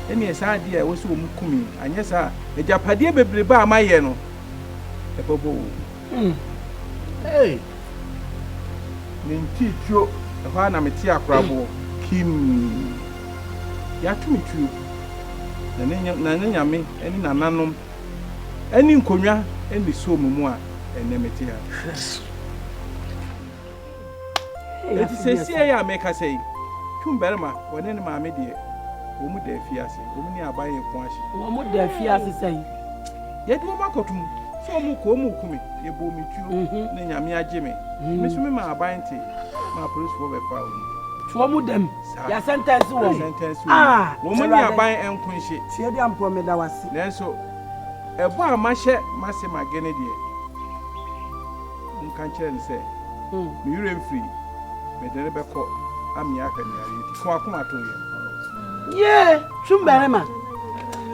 And yes, idea was Mukumi, and yes, a Japadia baby by my yeno. A bobo. Hey, Nin teach you a Hanametia crabo, Kim. Yatumi true. Nananyame, any nananum, any Konya, any so mumwa, and Nemetia. It is a CIA make us say, Tumberma, when any mammy dear. Woman de fiasi, woman are buying a quash. Woman de fiasi say. Yet woman cotum, so mukomu kumi, ye boom me too, Nanyamia Jimmy. Miss Women are buying tea, my police for a foul. Two them, your sentence was sentence. Ah, woman are buying and queen shit. See the ample that was then so a bar masher, Massima Kennedy. Can't and say, you're free, but the Rebecca, I'm Yakan, Quakuma to you. Yeah, Chumberema.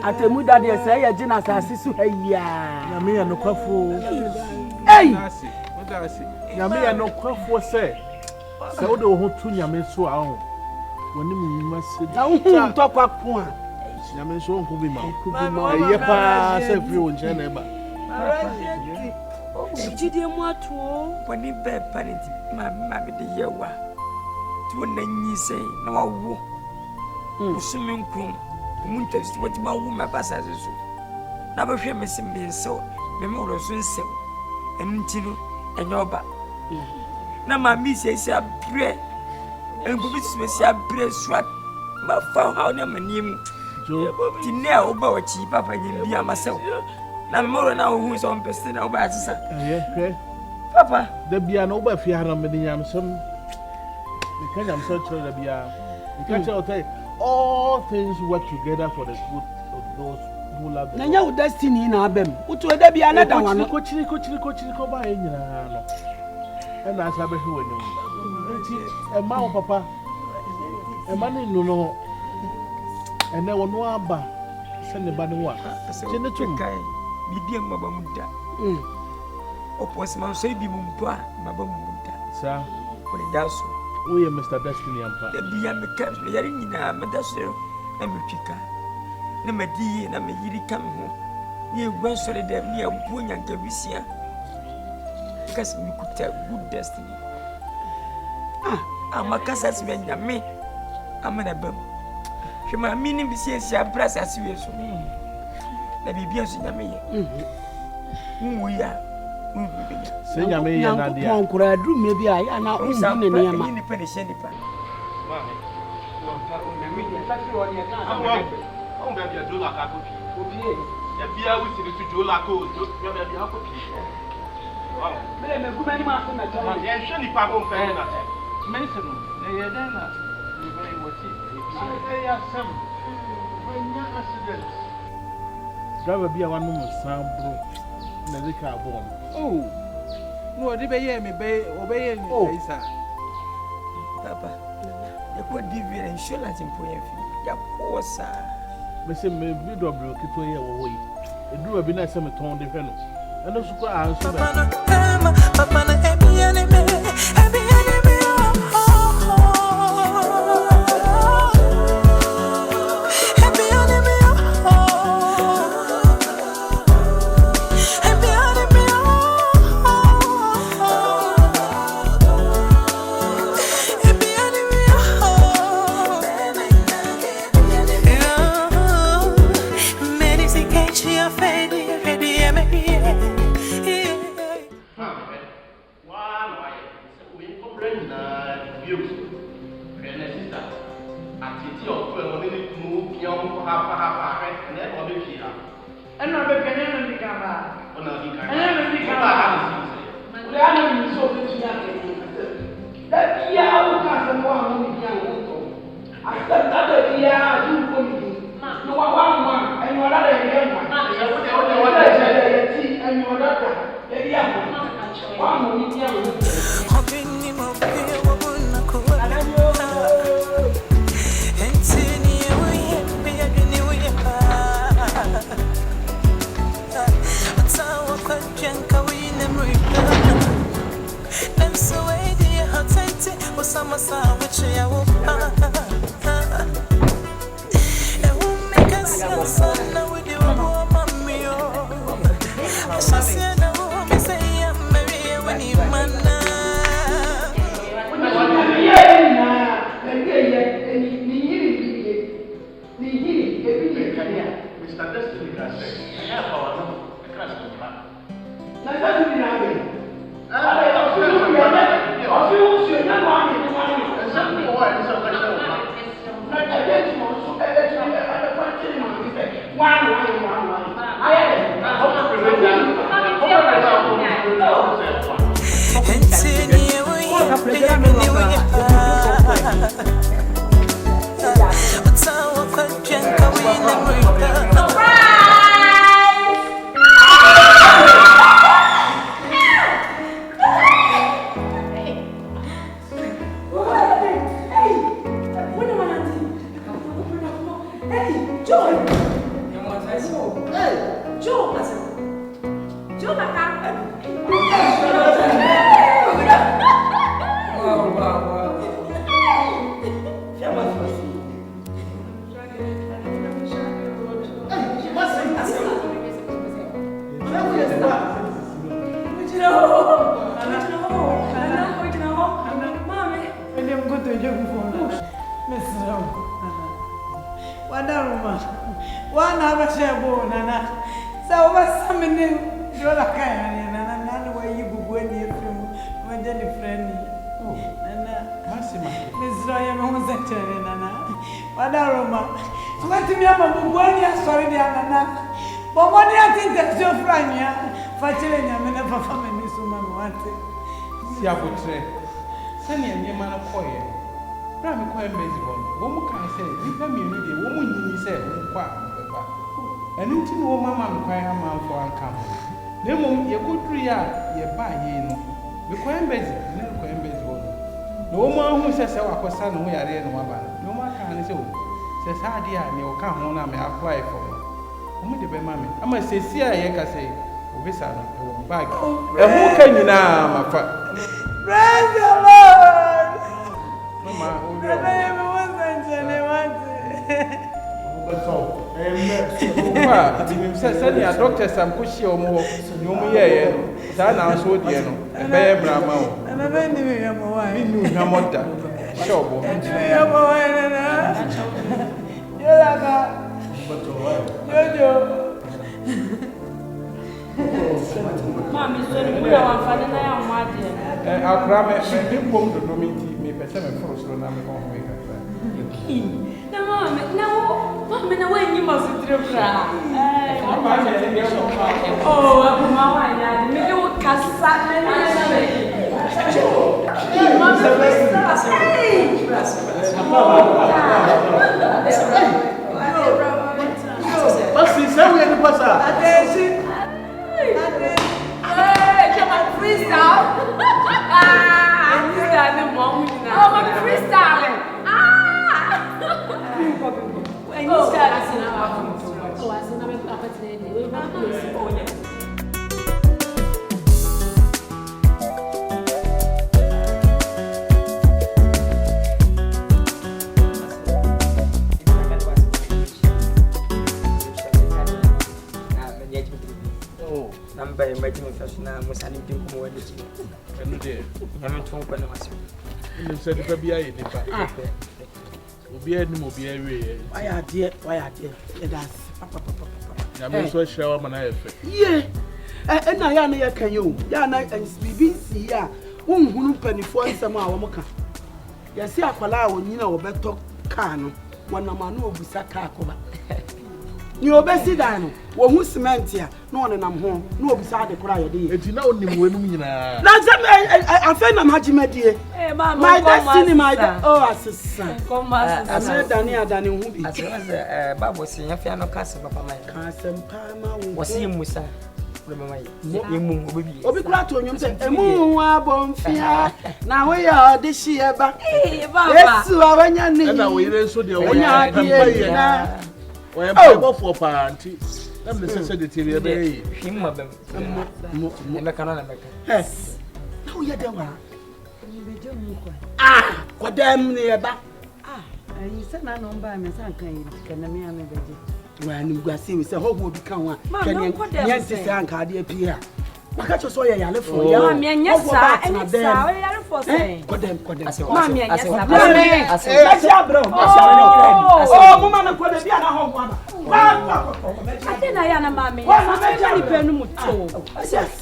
At the mood that they say, a genus assist to her. Yammy and no quaffo. Hey, what does it? Yammy and no quaffo say. So the whole two Yamin so out. When you must sit down, talk up one. Yamin so could be my yapa, self you and Janeba. Did you want to when you bed penny, my mammy the year one? To an you say, no. Swimming room, Munters, what my woman passes. Never hear me being so, Memorial soon so, and Tino and your back. Now, my miss says, I pray, and Bobis may say, I pray, swat, my found how near my name. Tina over cheap up and you myself. Now, more now who is on person over as yeah, Papa, there be an over if you had a million some. The kind of search of the beer. You can't tell all things work together for the good of those who love the Lord. Now, destiny in Abem. What will there be another one? Coach, and that's how we know. A man, papa, a man in no, and there were no abba. Send the bad one. Send the two guy. Be dear Mabamuda. Oppose my say be Mumpa, Mabamuda. Sir, what it does. We are Mr. Destiny Ampa. The Biam Camp, the Yarina, Madasser, and Mupika. Never dee, and I'm a yiri come home. You went so that me a poor young Gavisia. Because we could tell good destiny. I'm a cassas when you me. I'm an abum. She my meaning be saying, she brass as you is. Let me be as you me. We are. Say, I may not be on Kuradu, maybe I am not in the penny. Driver be a one woman sound broke. Medical bomb. Oh, no, they obey me, obey me. Oh, Papa, you could give you insurance in Poyet. Your poor sir. Mr. Maybe double keep away. It drew a binary semi tone defender. And also, Papa, happy enemy. masa which ya wo e wo make us sana with you mommy oh sase na wo me say ya Maria when you manna Mr. Destiny can say, I have our own class of man. Apply for me. The mammy. I'm a say, see, I can say, Obisa, bag. And who can you now, my father? Praise the Lord! Doctor, some pushy or more. No more, that now so dear. A bear Brahma. And I don't even know why. You knew her mother. Show. Mami, so you know I'm finding I am mad. I'll cram it. Big bomb to do me, person and force on them. No, Mamma, no way you must do cry. Oh, Mamma, me do cassa. What's this? How are you passing? Freestyle. Number imagine fashion Musani Dimko and the dear. I'm talking about myself. You said the baby I will be any more be area. Why are dear? Why are dear? That's I'm so sure I'm an eye. Yeah, and I am here. Can you? Yana and BBC. Yeah, who penny for some hour mocha. Yes, I allow you know better can when a man will be Sakakova. You obey down. Well, who's cement here? No one and I'm home. No beside the cry. It's now only when I find a magic dear. My destiny, my assistant. Come, I said, Dania, Danny, who be as Babu saying, I found no castle, Papa, my cousin, Palma, was him, Musa. Obi to you say emu wa bonfia na we ya de shie ba Yesu awanya ni na we re so de we ya na we am for party let me say the TV be him mabem me kana na meka yes na we ya de wa Kodem neba. You said I don't buy me some kind of me. When you go see, we say, how would you come? Can you yes, Uncle, dear Pierre? Maka cho so ya for ya. Mami anya sa, anya sa, we yare for say. Kodem. Mami anya sa. Oh, mama na kodem bia na ho gwa. Ate na ya na mami. Mami ni penu muto.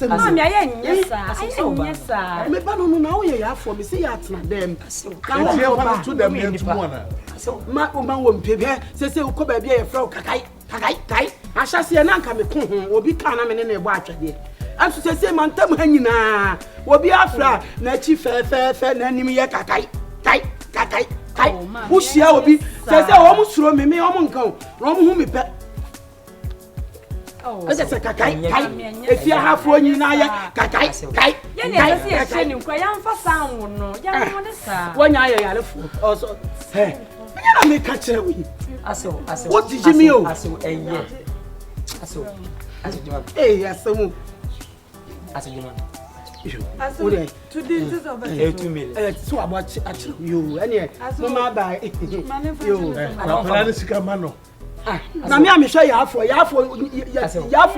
Mami aya nya sa. Me ba no na wo ya for me say ya atena dem. Kan wo ba to dem ne tumo na. Ma wo mpebe se wo ba bia ye fra kakai. Ahase na nka me ko ho obi ka na me ne ebo atwede. Anso se mantam ha nyina obi afra na chi fe na nim ye kakai. Wo hia obi se wo mu suro me wo mu nka wo mu hu me pe. Se kakai. Efia hafo nyina ye kakai. Ye ne se ye hye ni nkwa ya mfa san wo no. Ya no de sa. Wonya ye yarefo. Also he. Me na me ka kire wi. Aso. What did you mean? Aso eye. Aso Juma. Asamu. Aso Juma. Aso. To this is over. 2 million. So about you. Any mama buy. Yo. Na na sika mano. Na me am hwe ya afọ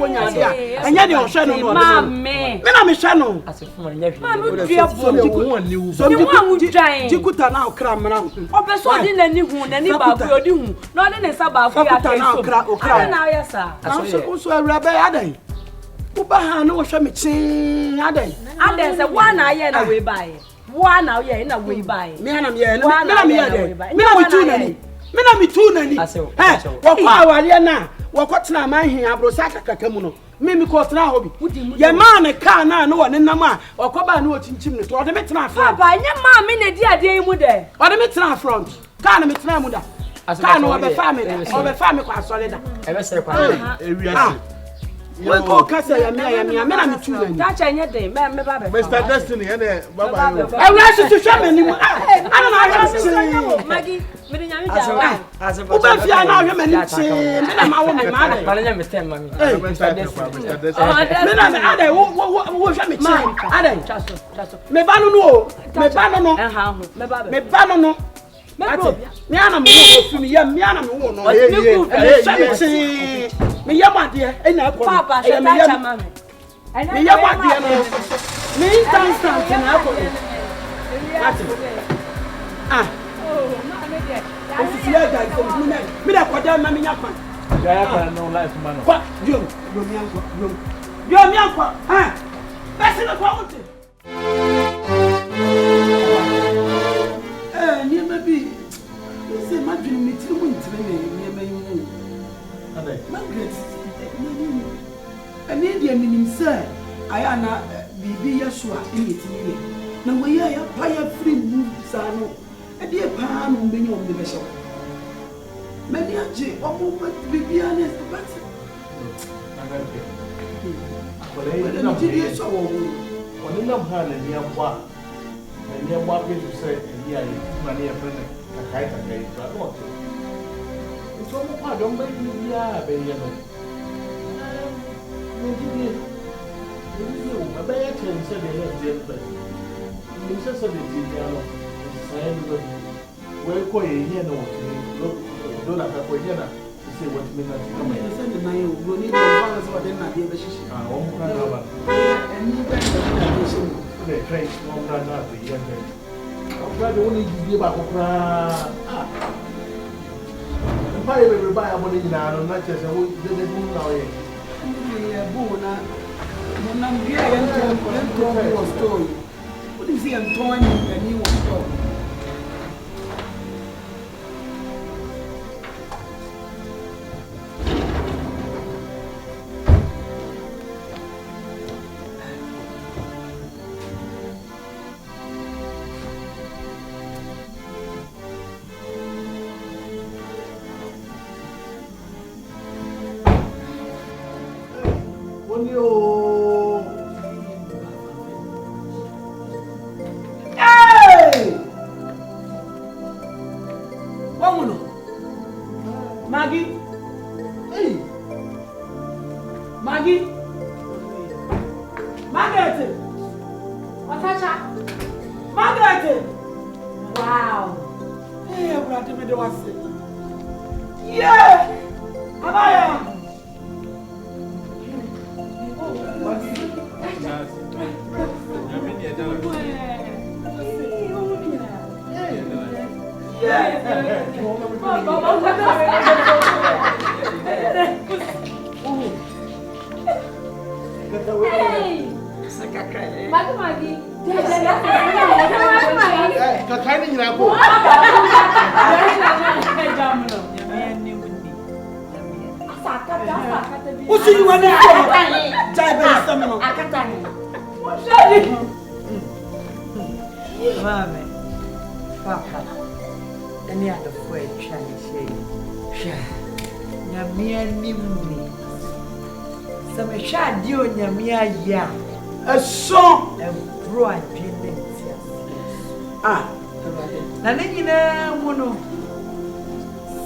nya dia. Anya de ohwe no no. Ma me na me hwe no. Aso fun nya hwe. Ma me dua bo. So ni wan dwan. Jikuta na okra mra. Obeso odi na ni hu na ni ba fu odi hu. Na odi ne sa ba fu ya kai so. Okra. Na ya sa. Aso so awura ba ya dan. Uba ha na wo hwe me chin adan. Adan se wa na ye na we bae. Wa na ye na we bae. Me na me ye. Me na me ye de. Me na me tu na ni. Me na me tu na ni. Wo kwa awale na. Wo kwotena man hin abrosa kakaka mu no. Me ko tena hobi. Ye ma ne ka na no ne nam a okoba na ochinchim ne to ode me tena front. Papa nye ma me ne di ade mu de. Ode me tena front. Ka na me tena mu da. Ka no obe fa me kwa asole da. Ebe se kwa. Ewiase. We go kasa ya me na me tu na ni. Cha cha nye de me ba be. Mr. Destiny ene baba yo. Ewiase tu hwe me ni mu. Ana na ya Magi, me de nyame ja. Uba fi ana hwe me ni chi. Me na ma wo me ma de. Bana nya me tem mami. Mr. Destiny. Me na me ade wo hwe me chi. Ade. Chaso. Me ba no no. Me ba no no. Me ba no no. Me ana me wo fi me yam, me ana me wo no. Me yam ade e na ko. Papa, she ta chama me. Me yam ade no. Me instant na ko. This is your guys. Me da kwada ma me nyakwa. Ya kwa no life man. Kwa yo mi ankwa. Ha. Besi na kwa wote. Ni ma bi. Say ma dwene me tiri mu ntire me ma yimu. Ade. Margaret. Ani dia minim say aya na bibi yeso a enyetini na wo ya pa ya free move sa no. Ade pa no mbenye o mbe behye. Many aje omo bibi ana but Wale na mjidi so wo. Wale na mhala ni amwa. Ni amwa pe to say ni ayi mani e friend kakai ba no. So mo pa don ba ni ya be ye no. Mjidi. Ni o ma ba ya chen se de ya je ba. Ni se se de ti ya no. Sai no. We ko ye no lo dola ka ko ye na. Say what me na come in. Send the nine go need to find us what then na be be shishi. O mo ka na ba. And you better the train mo na na be ye be. O ba de woni gidi ba ko kra. Ba ye be ba ya mo ni na no na che se wo de mu na o ye. Ni e bu na mo na ngia ye nto wo story. What is he Antonio and he was story. Margaret! Wow! Hey, I'm going to do the one. Yeah! Amaya! What's you want to do? Mami, Papa, any other way trying to say, Yamia Nimni. Some shad you and Yamia ya. A song and broad genius. Ah, and then you know, Mono.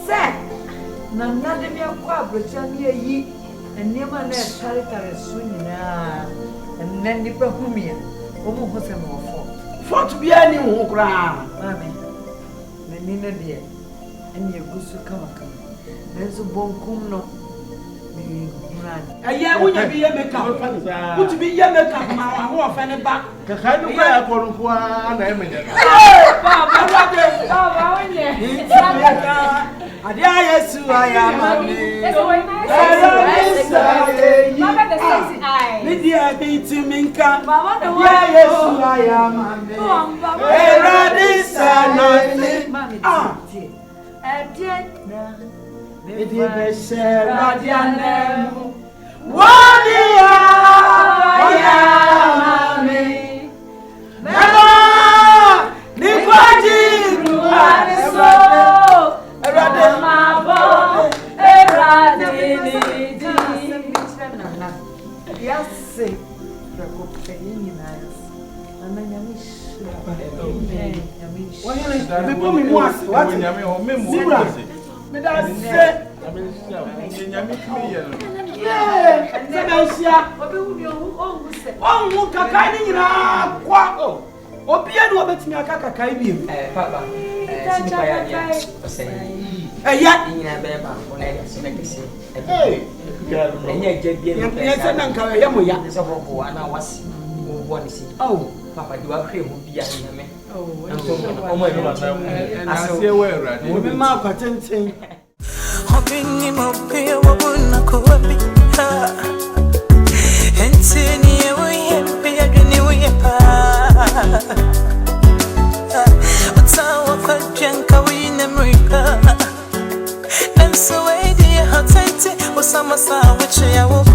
Say, none of them are quite Britannia ye, and near my next territory soon, and then the Bahumia, almost a more for. For to be any who cry, Mammy, Menina dear, and your goose to come. There's a bon cum. A year when you be a makeup, put to be a makeup, my who are fanning back. The kind of way I call one, I mean, Oh, Papa, you are here. Oh, and I say, where are you? Mark, attending. Hoping him up here, what would not go up and see you be a new what's our question? Can we never? And so, dear, how tight was some which I will